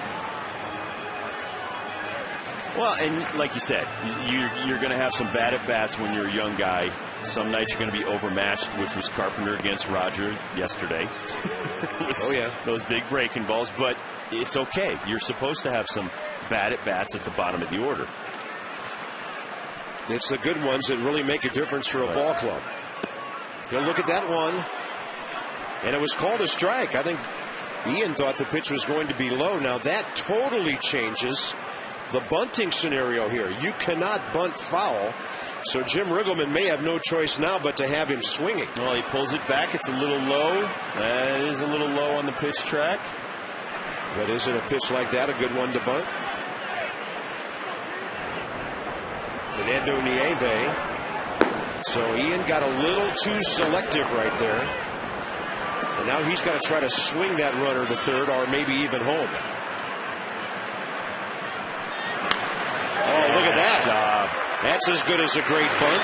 Well, and like you said, you're going to have some bad at-bats when you're a young guy. Some nights you're going to be overmatched, which was Carpenter against Roger yesterday. Oh, yeah. Those big breaking balls, but it's okay. You're supposed to have some bad at-bats at the bottom of the order. It's the good ones that really make a difference for a ball club. Go look at that one. And it was called a strike. I think Ian thought the pitch was going to be low. Now that totally changes the bunting scenario here. You cannot bunt foul. So Jim Riggleman may have no choice now but to have him swinging. Well, he pulls it back. It's a little low. That is a little low on the pitch track. But isn't a pitch like that a good one to bunt? Fernando Nieve. So Ian got a little too selective right there. And now he's got to try to swing that runner to third or maybe even home. Oh, look at that. That's as good as a great bunt.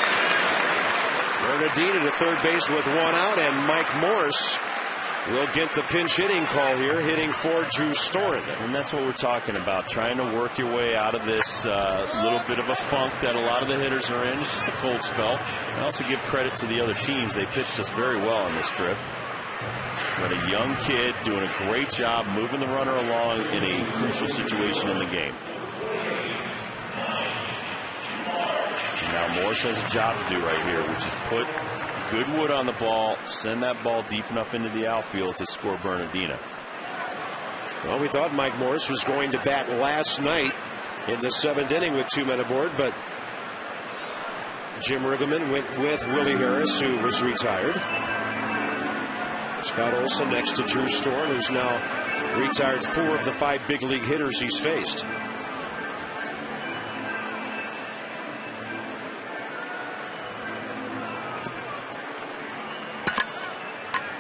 Bernardina to third base with one out, and Mike Morse will get the pinch hitting call here, hitting for Drew Storen. And that's what we're talking about, trying to work your way out of this little bit of a funk that a lot of the hitters are in. It's just a cold spell. I also give credit to the other teams. They pitched us very well on this trip. But a young kid doing a great job moving the runner along in a crucial situation in the game. Now Morse has a job to do right here, which is put good wood on the ball, send that ball deep enough into the outfield to score Bernardina. Well, we thought Mike Morse was going to bat last night in the 7th inning with 2 men aboard, but Jim Riggleman went with Willie Harris, who was retired. Scott Olson next to Drew Storen, who's now retired 4 of the 5 big league hitters he's faced.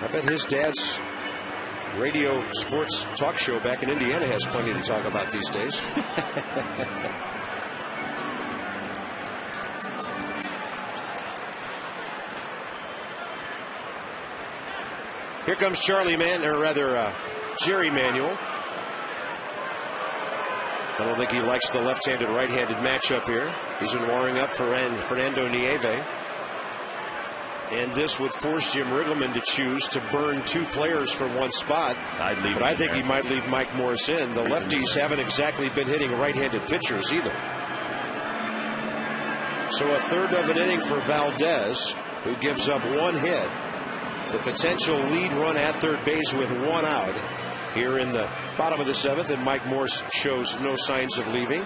I bet his dad's radio sports talk show back in Indiana has plenty to talk about these days. Here comes Jerry Manuel. I don't think he likes the left-handed, right-handed matchup here. He's been warming up for Fernando Nieve. And this would force Jim Riggleman to choose to burn 2 players from one spot. But I think he might leave Mike Morse in. The lefties haven't exactly been hitting right-handed pitchers either. So a third of an inning for Valdez, who gives up 1 hit. The potential lead run at third base with 1 out here in the bottom of the 7th, and Mike Morse shows no signs of leaving.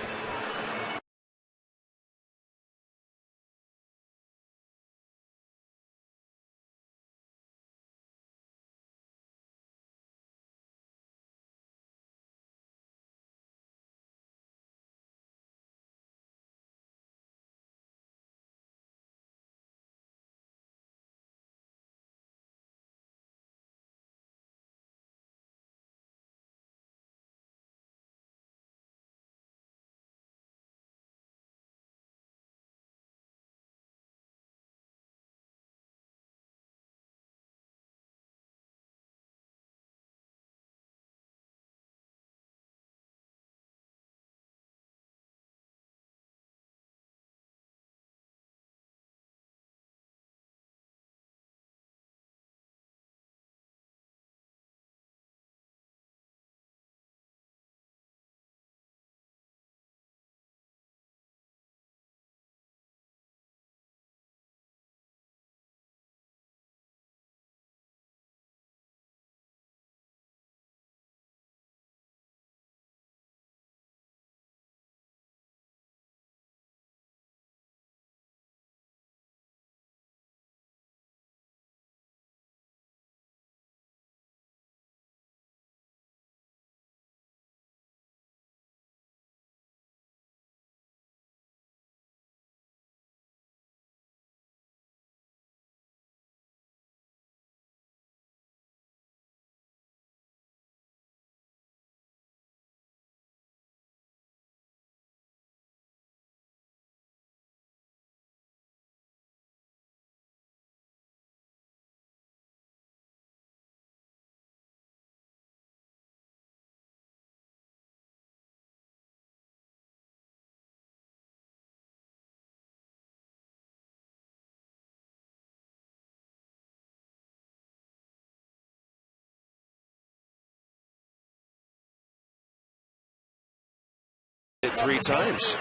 3 times.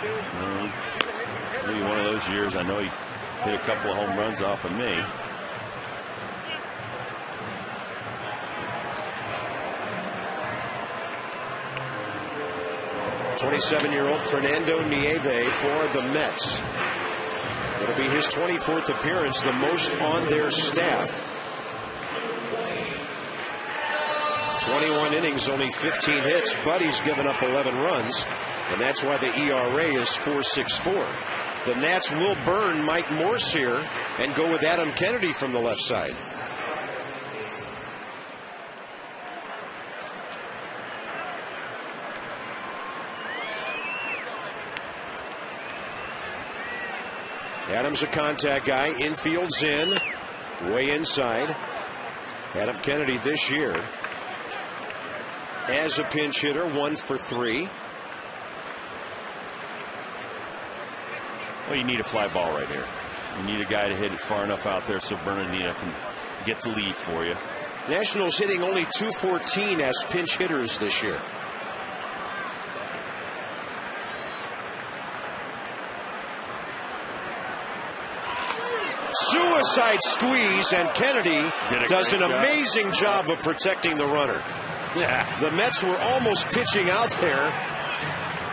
Maybe one of those years. I know he hit a couple of home runs off of me. 27-year-old Fernando Nieve for the Mets. It'll be his 24th appearance, the most on their staff. 21 innings, only 15 hits, but he's given up 11 runs, and that's why the ERA is 4.64. The Nats will burn Mike Morse here and go with Adam Kennedy from the left side. Adam's a contact guy. Infield's in. Way inside. Adam Kennedy this year as a pinch hitter, 1 for 3. Well, you need a fly ball right here. You need a guy to hit it far enough out there so Bernardino can get the lead for you. Nationals hitting only .214 as pinch hitters this year. Suicide squeeze, and Kennedy does an amazing job of protecting the runner. Yeah. The Mets were almost pitching out there.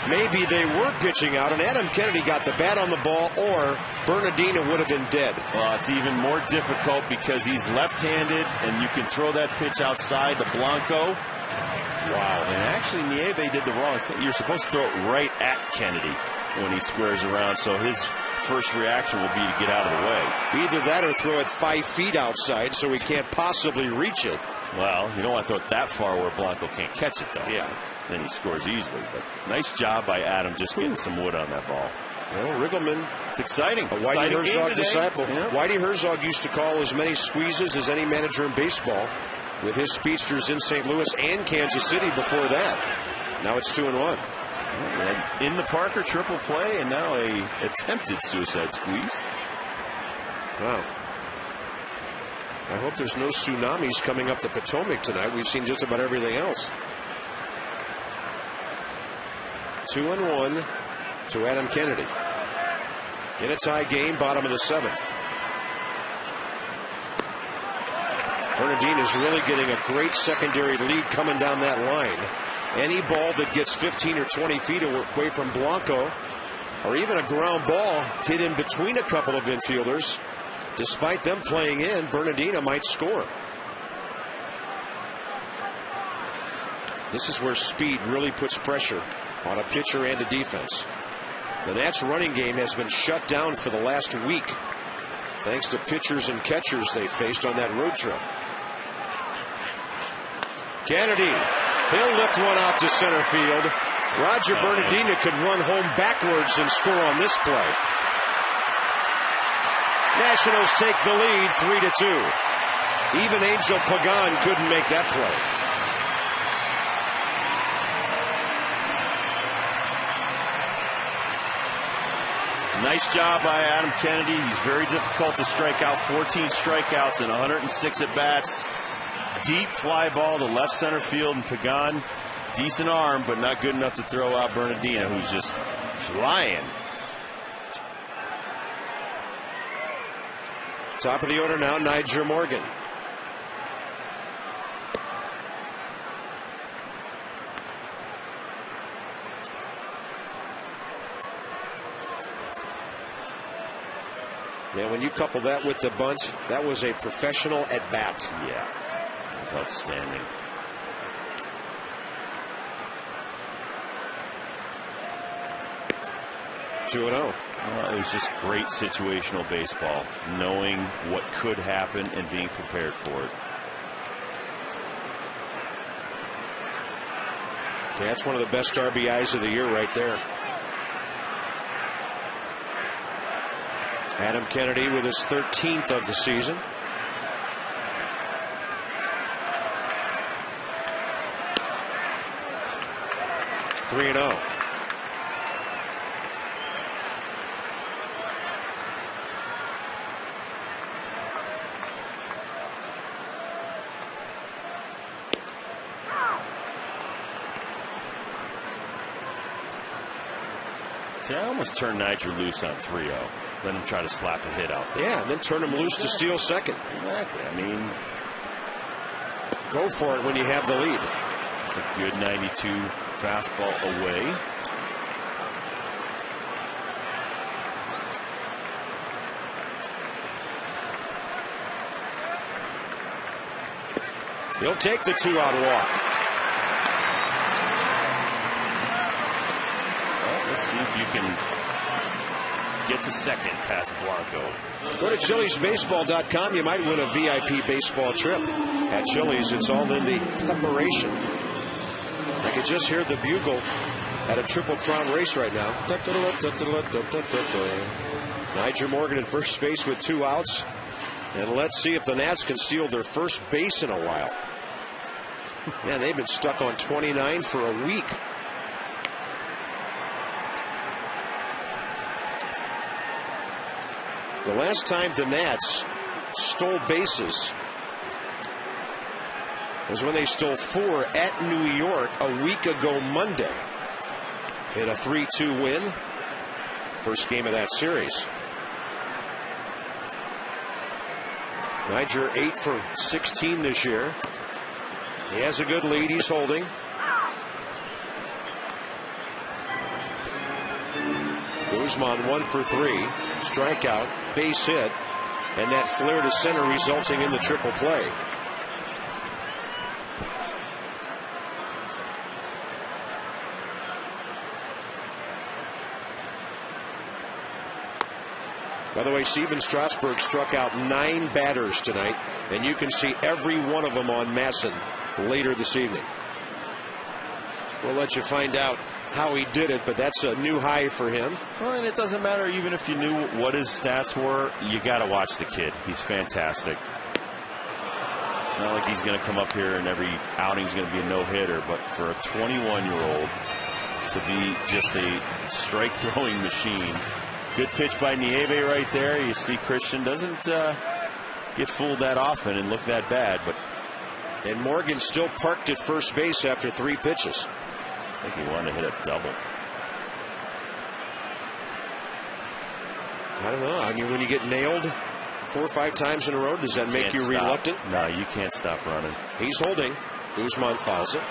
Maybe they were pitching out, and Adam Kennedy got the bat on the ball, or Bernardino would have been dead. Well, it's even more difficult because he's left-handed, and you can throw that pitch outside to Blanco. Wow. And actually, Nieve did the wrong thing. You're supposed to throw it right at Kennedy when he squares around, so his first reaction will be to get out of the way. Either that or throw it 5 feet outside so he can't possibly reach it. Well, you don't want to throw it that far where Blanco can't catch it, though. Yeah. Then he scores easily. But nice job by Adam just getting some wood on that ball. Well, Riggleman. It's exciting. A Whitey Herzog disciple. Yeah. Whitey Herzog used to call as many squeezes as any manager in baseball with his speedsters in St. Louis and Kansas City before that. Now it's 2-1. In the Parker triple play, and now a attempted suicide squeeze. Wow. I hope there's no tsunamis coming up the Potomac tonight. We've seen just about everything else. 2-1 to Adam Kennedy. In a tie game, bottom of the 7th. Bernardino's really getting a great secondary lead coming down that line. Any ball that gets 15 or 20 feet away from Blanco, or even a ground ball hit in between a couple of infielders, despite them playing in, Bernardino might score. This is where speed really puts pressure on a pitcher and a defense. The Nats' running game has been shut down for the last week, thanks to pitchers and catchers they faced on that road trip. Kennedy, he'll lift one out to center field. Roger Bernardino could run home backwards and score on this play. Nationals take the lead 3-2. Even Angel Pagan couldn't make that play. Nice job by Adam Kennedy. He's very difficult to strike out. 14 strikeouts and 106 at-bats. Deep fly ball to left center field, and Pagan, decent arm, but not good enough to throw out Bernardino, who's just flying. Top of the order now, Nyjer Morgan. Now, when you couple that with the bunt, that was a professional at bat. Yeah, it was outstanding. Well, it was just great situational baseball, knowing what could happen and being prepared for it. That's one of the best RBIs of the year right there. Adam Kennedy with his 13th of the season. (3-0). See, I almost turned Niger loose on 3-0. Let him try to slap a hit out there. Yeah, and then turn him loose to steal second. Exactly. I mean, go for it when you have the lead. It's a good 92 fastball away. He'll take the 2-out walk. Well, let's see if you can get to second past Blanco. Go to Chili'sBaseball.com. You might win a VIP baseball trip. At Chili's, it's all in the preparation. I could just hear the bugle at a Triple Crown race right now. Niger Morgan at first base with 2 outs. And let's see if the Nats can steal their first base in a while. Man, they've been stuck on 29 for a week. The last time the Nats stole bases was when they stole 4 at New York a week ago Monday in a 3-2 win. First game of that series. Niger 8 for 16 this year. He has a good lead. He's holding. Guzman 1 for 3. Strikeout, base hit, and that flare to center resulting in the triple play. By the way, Steven Strasburg struck out 9 batters tonight, and you can see every one of them on Masson later this evening. We'll let you find out how he did it, but that's a new high for him. Well, and it doesn't matter even if you knew what his stats were. You got to watch the kid. He's fantastic. It's not like he's going to come up here and every outing is going to be a no-hitter, but for a 21-year-old to be just a strike-throwing machine. Good pitch by Nieve right there. You see Christian doesn't get fooled that often and look that bad. And Morgan still parked at first base after 3 pitches. I think he wanted to hit a double. I don't know. I mean, when you get nailed 4 or 5 times in a row, does that make you reluctant? No, you can't stop running. He's holding. Guzman fouls it.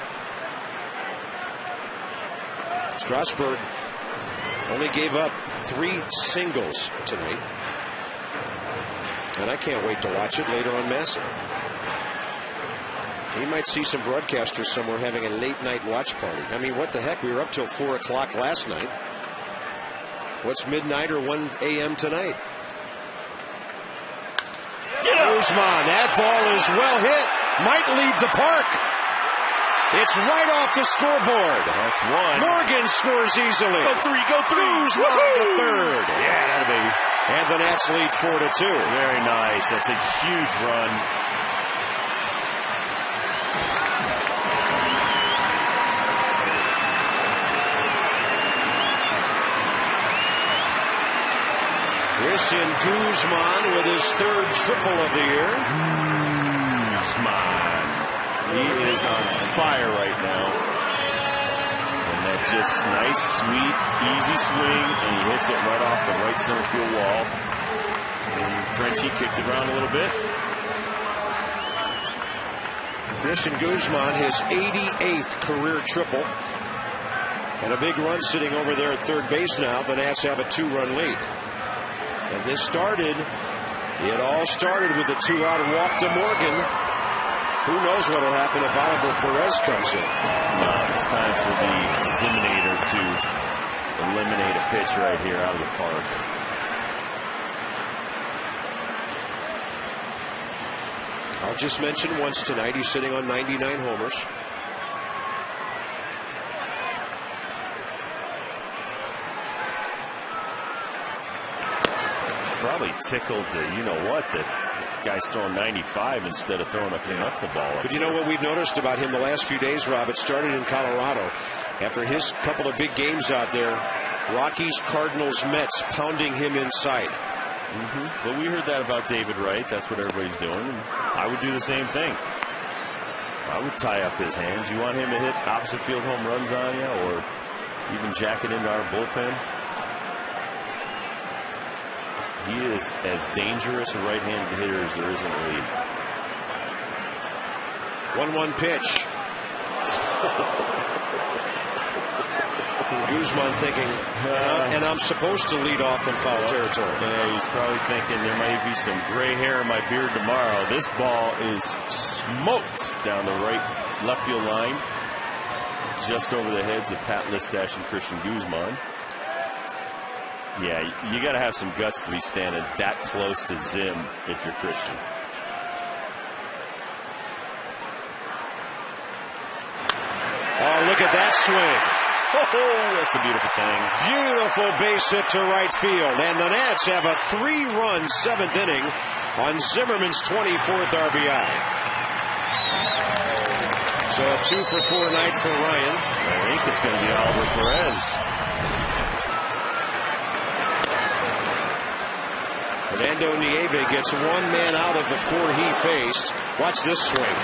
Strasburg only gave up 3 singles tonight. And I can't wait to watch it later on Masson. We might see some broadcasters somewhere having a late night watch party. I mean, what the heck? We were up till 4 o'clock last night. What's midnight or 1 a.m. tonight? Guzman, that ball is well hit. Might leave the park. It's right off the scoreboard. That's 1. Morgan scores easily. Go 3, go 3. Guzman to third. Yeah, that baby. And the Nats lead 4-2. Very nice. That's a huge run. Christian Guzman with his 3rd triple of the year. Guzman. He is on fire right now. And that just nice, sweet, easy swing, and he hits it right off the right center field wall. And Frenchie kicked it around a little bit. Christian Guzman, his 88th career triple. And a big run sitting over there at third base now. The Nats have a 2-run lead. And this started, it all started with a 2-out walk to Morgan. Who knows what will happen if Oliver Perez comes in. It's time for the Ziminator to eliminate a pitch right here out of the park. I'll just mention once tonight, he's sitting on 99 homers. Probably tickled to, you know what, that guy's throwing 95 instead of throwing a knuckleball. But you know what we've noticed about him the last few days, Rob? It started in Colorado. After his couple of big games out there, Rockies, Cardinals, Mets pounding him inside. But we heard that about David Wright. That's what everybody's doing. And I would do the same thing. I would tie up his hands. You want him to hit opposite field home runs on you or even jack it into our bullpen? He is as dangerous a right-handed hitter as there is in the league. 1-1 pitch. Guzman thinking, and I'm supposed to lead off in foul territory. Yeah, he's probably thinking there might be some gray hair in my beard tomorrow. This ball is smoked down the left field line, just over the heads of Pat Listash and Christian Guzman. Yeah, you got to have some guts to be standing that close to Zim if you're Christian. Oh, look at that swing. Oh, that's a beautiful thing. Beautiful base hit to right field. And the Nats have a 3-run 7th inning on Zimmerman's 24th RBI. So a 2-for-4 night for Ryan. I think it's going to be Oliver Perez. Fernando Nieve gets one man out of the 4 he faced. Watch this swing.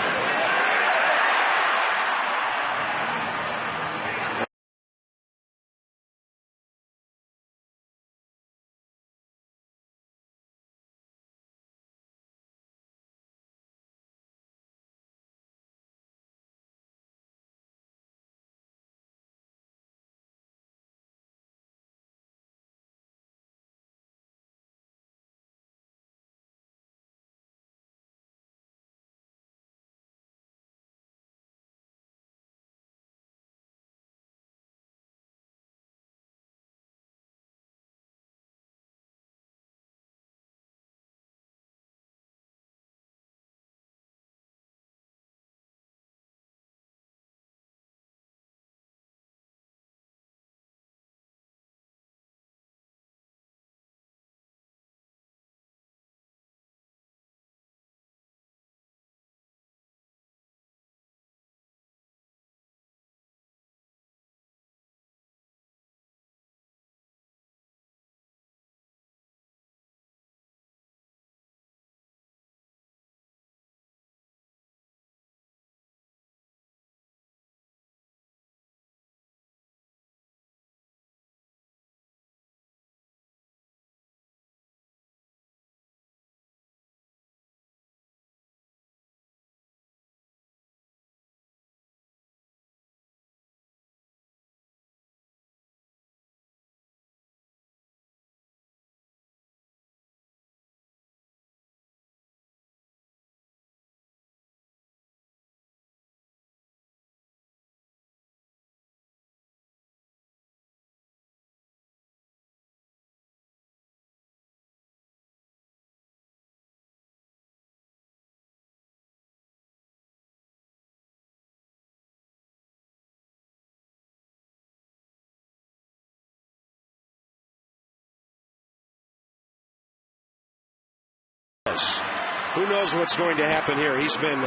Who knows what's going to happen here? He's been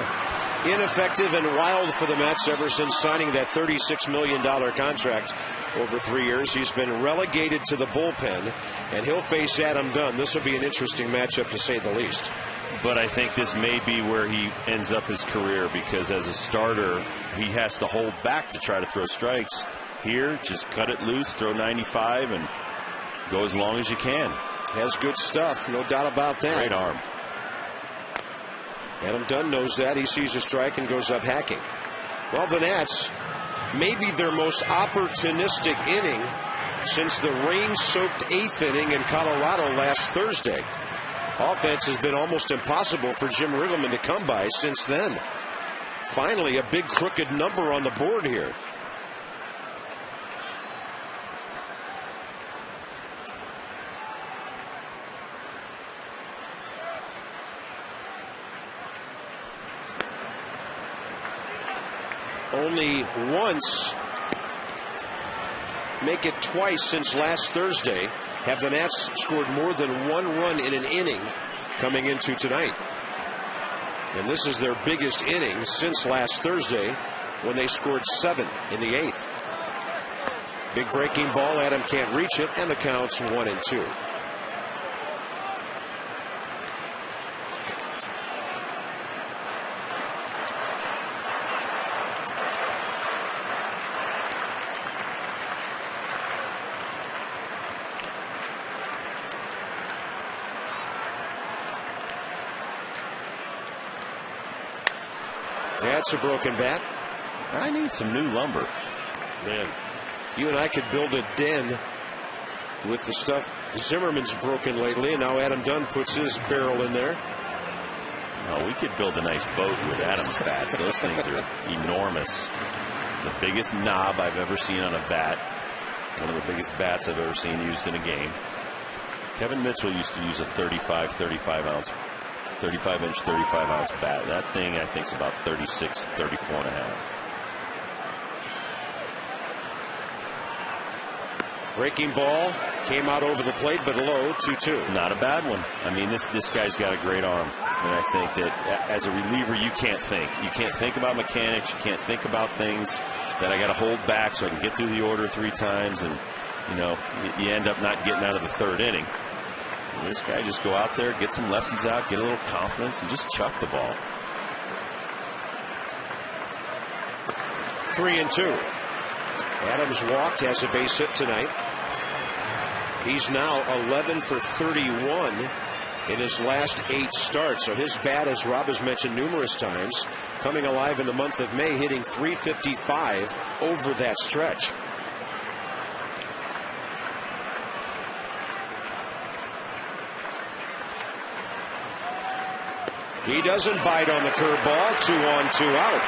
ineffective and wild for the Mets ever since signing that $36 million contract over 3 years. He's been relegated to the bullpen, and he'll face Adam Dunn. This will be an interesting matchup, to say the least. But I think this may be where he ends up his career, because as a starter, he has to hold back to try to throw strikes. Here, just cut it loose, throw 95, and go as long as you can. Has good stuff, no doubt about that. Great arm. Adam Dunn knows that. He sees a strike and goes up hacking. Well, the Nats, maybe their most opportunistic inning since the rain-soaked 8th inning in Colorado last Thursday. Offense has been almost impossible for Jim Riggleman to come by since then. Finally, a big crooked number on the board here. Only once, make it twice since last Thursday, have the Nats scored more than 1 run in an inning coming into tonight. And this is their biggest inning since last Thursday, when they scored 7 in the 8th. Big breaking ball, Adam can't reach it, and the count's 1-2. That's a broken bat. I need some new lumber. Man, you and I could build a den with the stuff Zimmerman's broken lately, and now Adam Dunn puts his barrel in there. No, we could build a nice boat with Adam's bats. Those things are enormous. The biggest knob I've ever seen on a bat. One of the biggest bats I've ever seen used in a game. Kevin Mitchell used to use a 35 inch, 35 ounce bat. That thing, I think, is about 36, 34 and a half. Breaking ball came out over the plate, but low, 2-2. Not a bad one. I mean, this guy's got a great arm. And I think that as a reliever, you can't think. You can't think about mechanics. You can't think about things that I got to hold back so I can get through the order 3 times. And, you know, you end up not getting out of the 3rd inning. And this guy just go out there, get some lefties out, get a little confidence, and just chuck the ball. 3-2. Adams walked, has a base hit tonight. He's now 11 for 31 in his last 8 starts. So his bat, as Rob has mentioned numerous times, coming alive in the month of May, hitting .355 over that stretch. He doesn't bite on the curveball. 2 on, 2 out.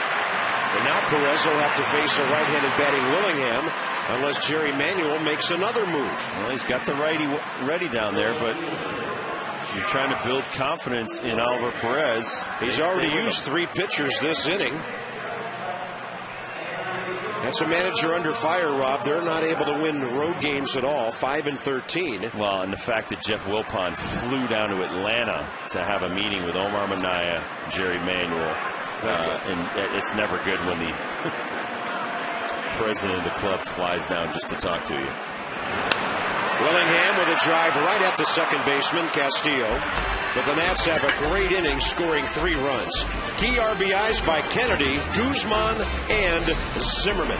And now Perez will have to face a right-handed batting Willingham unless Jerry Manuel makes another move. Well, he's got the righty ready down there, but you're trying to build confidence in Oliver Perez. He's already used 3 pitchers this inning. That's a manager under fire, Rob. They're not able to win road games at all, 5-13. Well, and the fact that Jeff Wilpon flew down to Atlanta to have a meeting with Omar Minaya, Jerry Manuel. And it's never good when the president of the club flies down just to talk to you. Willingham with a drive right at the second baseman, Castillo. But the Nats have a great inning, scoring 3 runs. Key RBIs by Kennedy, Guzman, and Zimmerman.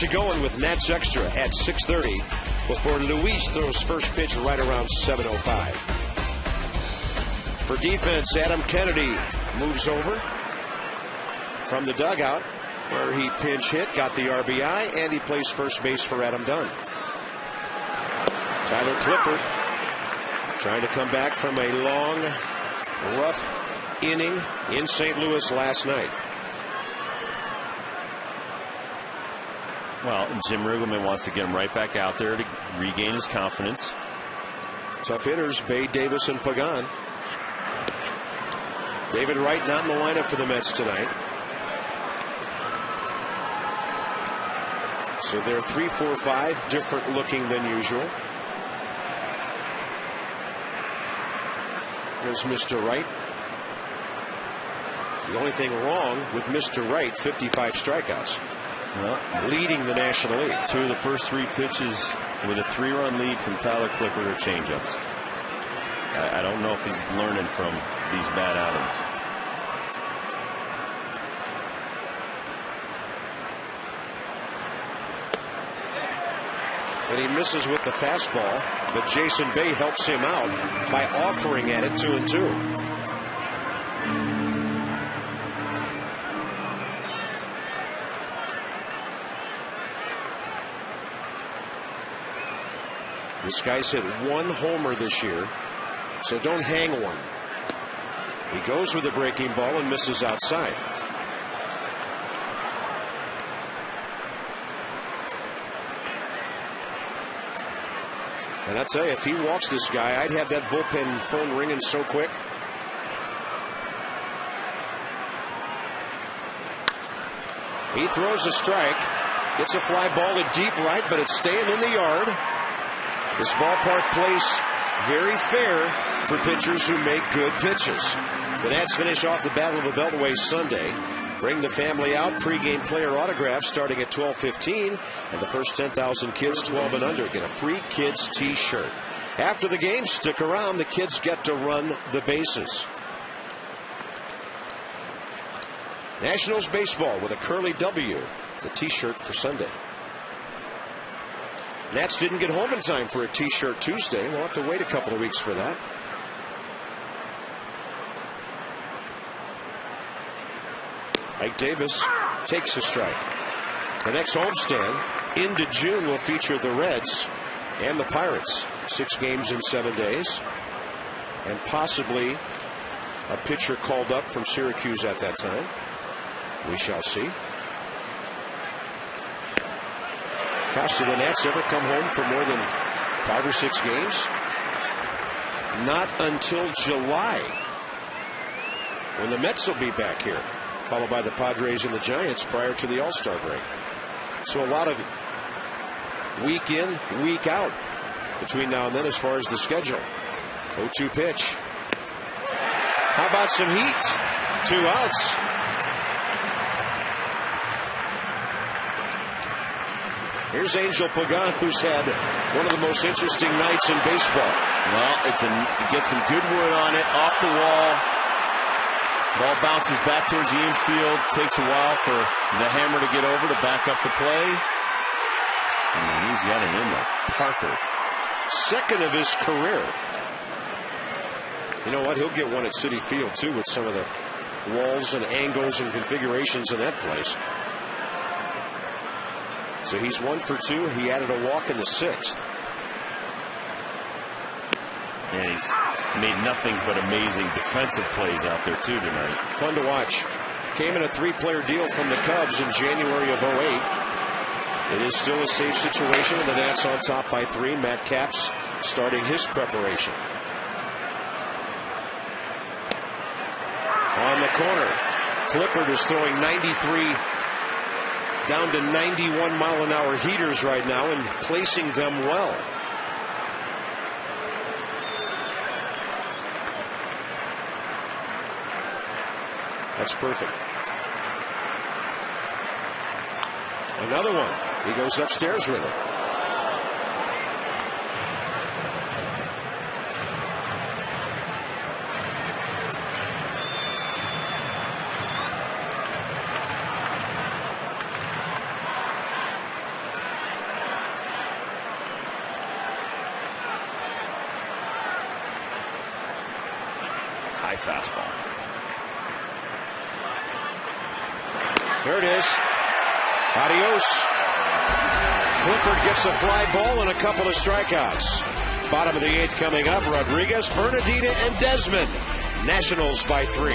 You going with Nats Extra at 6:30 before Luis throws first pitch right around 7:05. For defense, Adam Kennedy moves over from the dugout where he pinch hit, got the RBI, and he plays first base for Adam Dunn. Tyler Clippard trying to come back from a long, rough inning in St. Louis last night. Well, Jim Riggleman wants to get him right back out there to regain his confidence. Tough hitters, Bay, Davis, and Pagan. David Wright not in the lineup for the Mets tonight. So they're 3, 4, 5 different looking than usual. There's Mr. Wright. The only thing wrong with Mr. Wright, 55 strikeouts. Well, leading the National League. 2 of the first 3 pitches with a 3-run lead from Tyler Clippard are changeups. I don't know if he's learning from these bad outings. And he misses with the fastball, but Jason Bay helps him out by offering at it 2-2. This guy's hit 1 homer this year, so don't hang one. He goes with a breaking ball and misses outside. And I tell you, if he walks this guy, I'd have that bullpen phone ringing so quick. He throws a strike, gets a fly ball to deep right, but it's staying in the yard. This ballpark plays very fair for pitchers who make good pitches. The Nats finish off the Battle of the Beltway Sunday. Bring the family out. Pre-game player autographs starting at 12:15. And the first 10,000 kids 12 and under get a free kids t-shirt. After the game, stick around. The kids get to run the bases. Nationals baseball with a curly W. The t-shirt for Sunday. Nats didn't get home in time for a t-shirt Tuesday. We'll have to wait a couple of weeks for that. Ike Davis takes a strike. The next homestand into June will feature the Reds and the Pirates. 6 games in 7 days. And possibly a pitcher called up from Syracuse at that time. We shall see. Cost of the Nats ever come home for more than 5 or 6 games? Not until July, when the Mets will be back here, followed by the Padres and the Giants prior to the All-Star break. So a lot of week in, week out between now and then as far as the schedule. 0-2 pitch. How about some heat? 2 outs. Here's Angel Pagan, who's had one of the most interesting nights in baseball. Well, it gets some good wood on it, off the wall. Ball bounces back towards the infield. Takes a while for the hammer to get over to back up the play. And he's got it in there. Parker. 2nd of his career. You know what? He'll get one at Citi Field, too, with some of the walls and angles and configurations in that place. So he's 1 for 2. He added a walk in the 6th. And he's made nothing but amazing defensive plays out there, too, tonight. Fun to watch. Came in a 3-player deal from the Cubs in January of 2008. It is still a safe situation, and the Nats on top by 3. Matt Capps starting his preparation. On the corner, Clippard is throwing 93 down to 91-mile-an-hour heaters right now and placing them well. That's perfect. Another one. He goes upstairs with it. High fastball. There it is. Adios. Clippard gets a fly ball and a couple of strikeouts. Bottom of the 8th coming up. Rodriguez, Bernadina, and Desmond. Nationals by 3.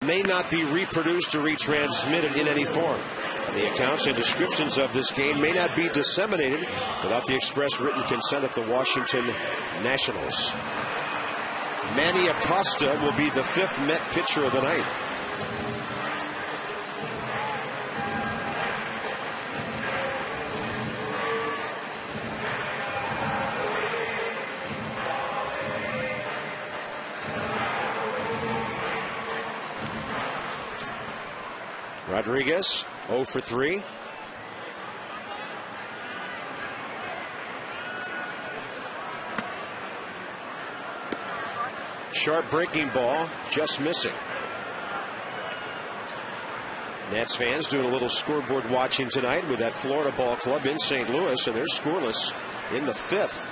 may not be reproduced or retransmitted in any form. The accounts and descriptions of this game may not be disseminated without the express written consent of the Washington Nationals. Manny Acosta will be the 5th Met pitcher of the night. Rodriguez 0 for 3. Sharp breaking ball, just missing. Nats fans doing a little scoreboard watching tonight with that Florida ball club in St. Louis, and they're scoreless in the 5th.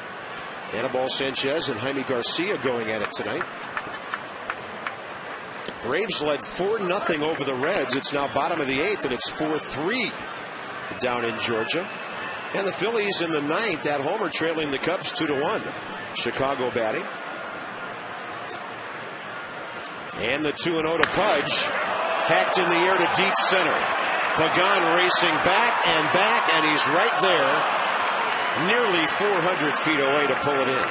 Anibal Sanchez and Jaime Garcia going at it tonight. Braves led 4-0 over the Reds. It's now bottom of the 8th, and it's 4-3 down in Georgia. And the Phillies in the 9th at homer trailing the Cubs 2-1. Chicago batting. And the 2-0 to Pudge. Hacked in the air to deep center. Pagan racing back, and he's right there. Nearly 400 feet away to pull it in.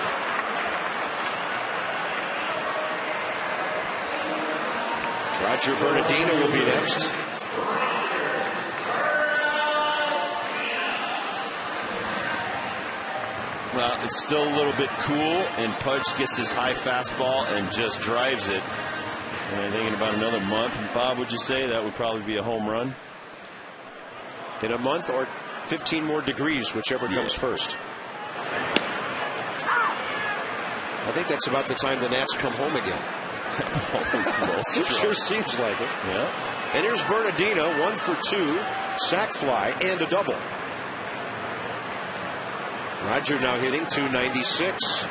Roger Bernardino will be next. Well, it's still a little bit cool, and Pudge gets his high fastball and just drives it. And I think in about another month, Bob, would you say that would probably be a home run? In a month or 15 more degrees, whichever comes first. I think that's about the time the Nats come home again. It sure seems like it. Yeah. And here's Bernardino, 1 for 2, sac fly, and a double. Roger now hitting .296.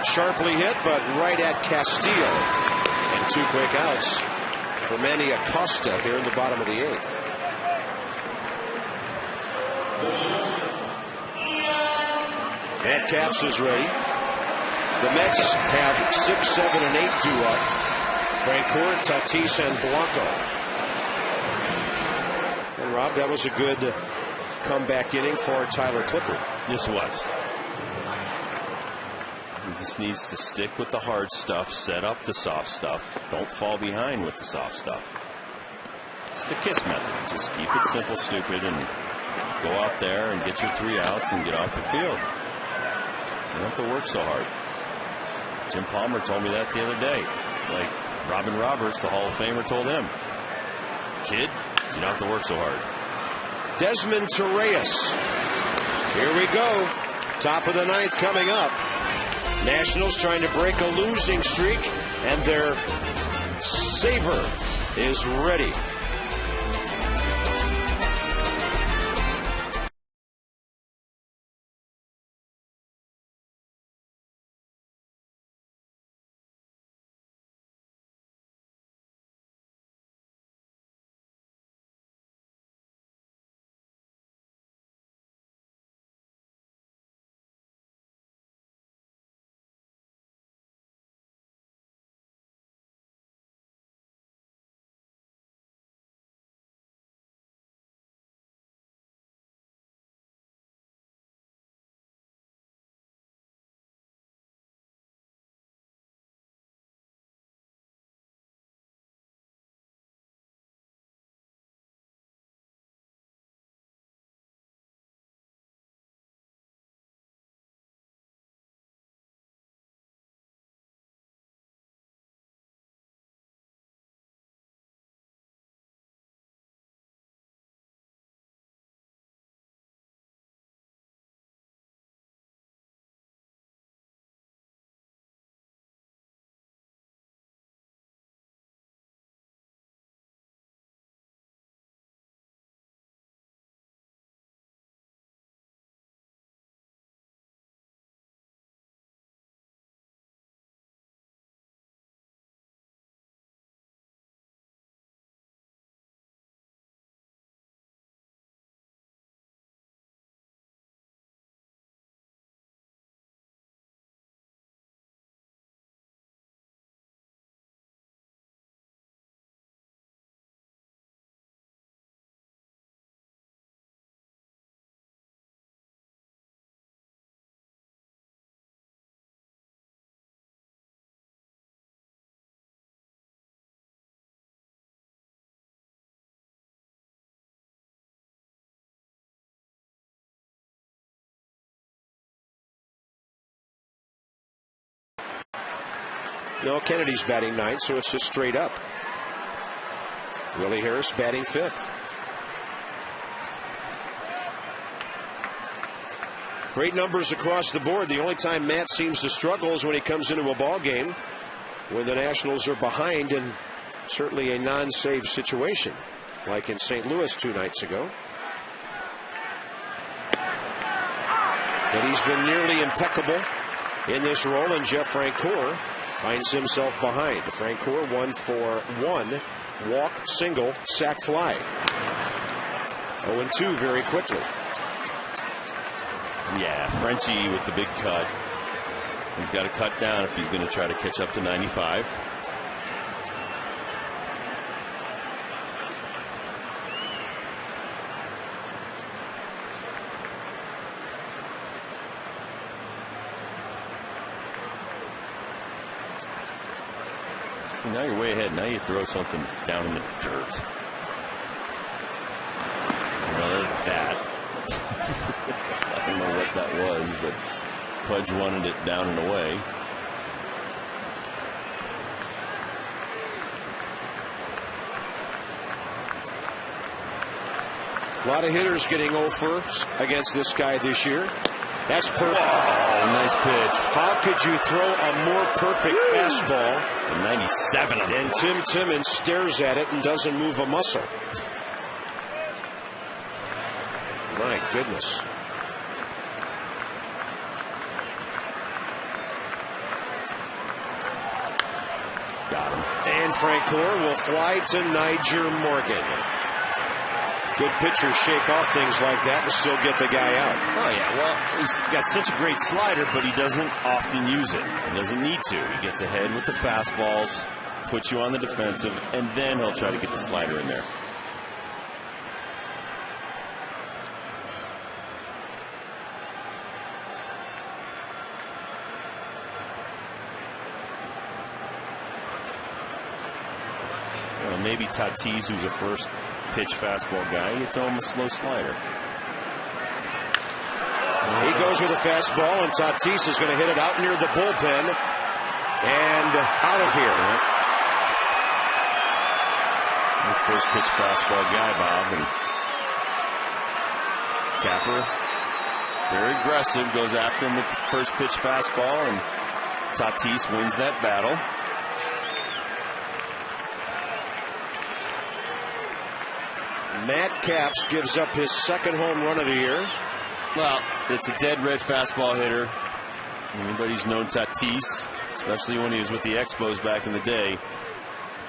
Sharply hit, but right at Castillo. And 2 quick outs for Manny Acosta here in the bottom of the 8th. Matt Capps is ready. The Mets have 6, 7, and 8 due up. Francoeur, Tatis, and Blanco. And Rob, that was a good comeback inning for Tyler Clippard. Yes, it was. He just needs to stick with the hard stuff, set up the soft stuff. Don't fall behind with the soft stuff. It's the KISS method. Just keep it simple, stupid, and go out there and get your 3 outs and get off the field. You don't have to work so hard. Jim Palmer told me that the other day. Like Robin Roberts, the Hall of Famer, told him, kid, you don't have to work so hard. Desmond Torreyes. Here we go. Top of the 9th coming up. Nationals trying to break a losing streak, and their saver is ready. No, Kennedy's batting 9th, so it's just straight up. Willie Harris batting 5th. Great numbers across the board. The only time Matt seems to struggle is when he comes into a ball game when the Nationals are behind, and certainly a non-save situation, like in St. Louis 2 nights ago. But he's been nearly impeccable in this role, and Jeff Francoeur finds himself behind. Francoeur 1 for 1, walk, single, sac fly. 0-2 very quickly. Yeah, Frenchie with the big cut. He's got to cut down if he's going to try to catch up to 95. See, now you're way ahead. Now you throw something down in the dirt. Well, that. I don't know what that was, but Pudge wanted it down and away. A lot of hitters getting 0-for against this guy this year. That's perfect. Oh, nice pitch. How could you throw a more perfect fastball? A 97 on And Tim Timmons stares at it and doesn't move a muscle. My goodness. Got him. And Francoeur will fly to Niger Morgan. Good pitchers shake off things like that and still get the guy out. Oh, yeah. Well, he's got such a great slider, but he doesn't often use it. He doesn't need to. He gets ahead with the fastballs, puts you on the defensive, and then he'll try to get the slider in there. Maybe Tatis, who's a first pitch fastball guy, you throw him a slow slider. He goes with a fastball, and Tatis is going to hit it out near the bullpen and out of here. First pitch fastball guy, Bob. And Capper, very aggressive, goes after him with the first pitch fastball, and Tatis wins that battle. Matt Capps gives up his second home run of the year. Well, it's a dead red fastball hitter. Anybody's known Tatis, especially when he was with the Expos back in the day.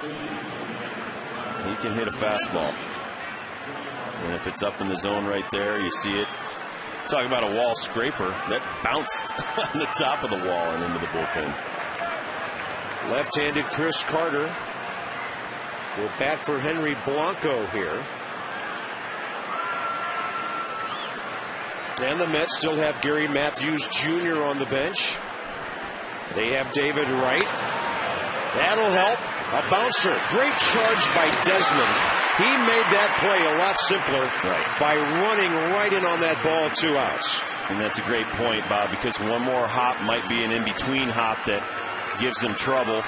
He can hit a fastball. And if it's up in the zone right there, you see it. Talk about a wall scraper. That bounced on the top of the wall and into the bullpen. Left-handed Chris Carter will bat for Henry Blanco here. And the Mets still have Gary Matthews Jr. on the bench. They have David Wright. That'll help. A bouncer. Great charge by Desmond. He made that play a lot simpler by running right in on that ball, 2 outs. And that's a great point, Bob, because one more hop might be an in-between hop that gives them trouble.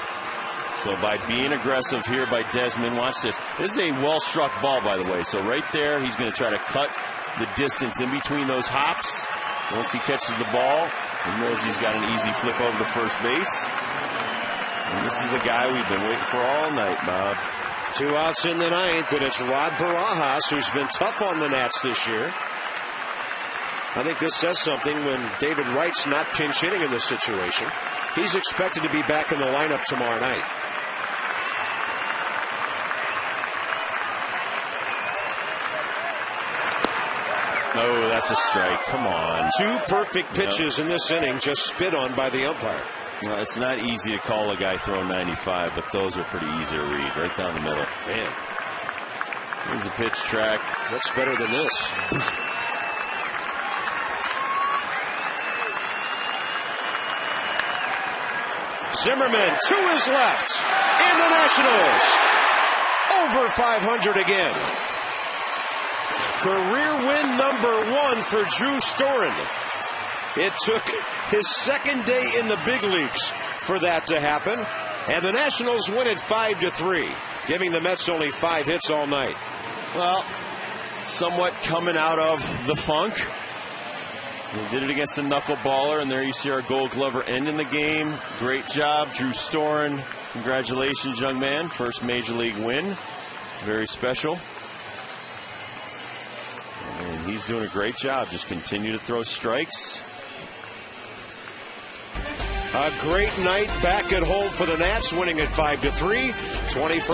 So by being aggressive here by Desmond, watch this. This is a well-struck ball, by the way. So right there, he's going to try to cut the distance in between those hops. Once he catches the ball, he knows he's got an easy flip over to first base. And this is the guy we've been waiting for all night, Bob. 2 outs in the 9th, and it's Rod Barajas, who's been tough on the Nats this year. I think this says something when David Wright's not pinch hitting in this situation. He's expected to be back in the lineup tomorrow night. No, that's a strike. Come on. 2 perfect pitches in this inning just spit on by the umpire. Well, it's not easy to call a guy throwing 95, but those are pretty easy to read. Right down the middle. Man. Here's the pitch track. What's better than this? Zimmerman to his left. And the Nationals over 500 again. Career win number 1 for Drew Storen. It took his second day in the big leagues for that to happen. And the Nationals win it 5-3, giving the Mets only 5 hits all night. Well, somewhat coming out of the funk. We did it against a knuckleballer, and there you see our Gold Glover ending the game. Great job, Drew Storen. Congratulations, young man. First major league win. Very special. And he's doing a great job. Just continue to throw strikes. A great night back at home for the Nats, winning at 5-3. 21st.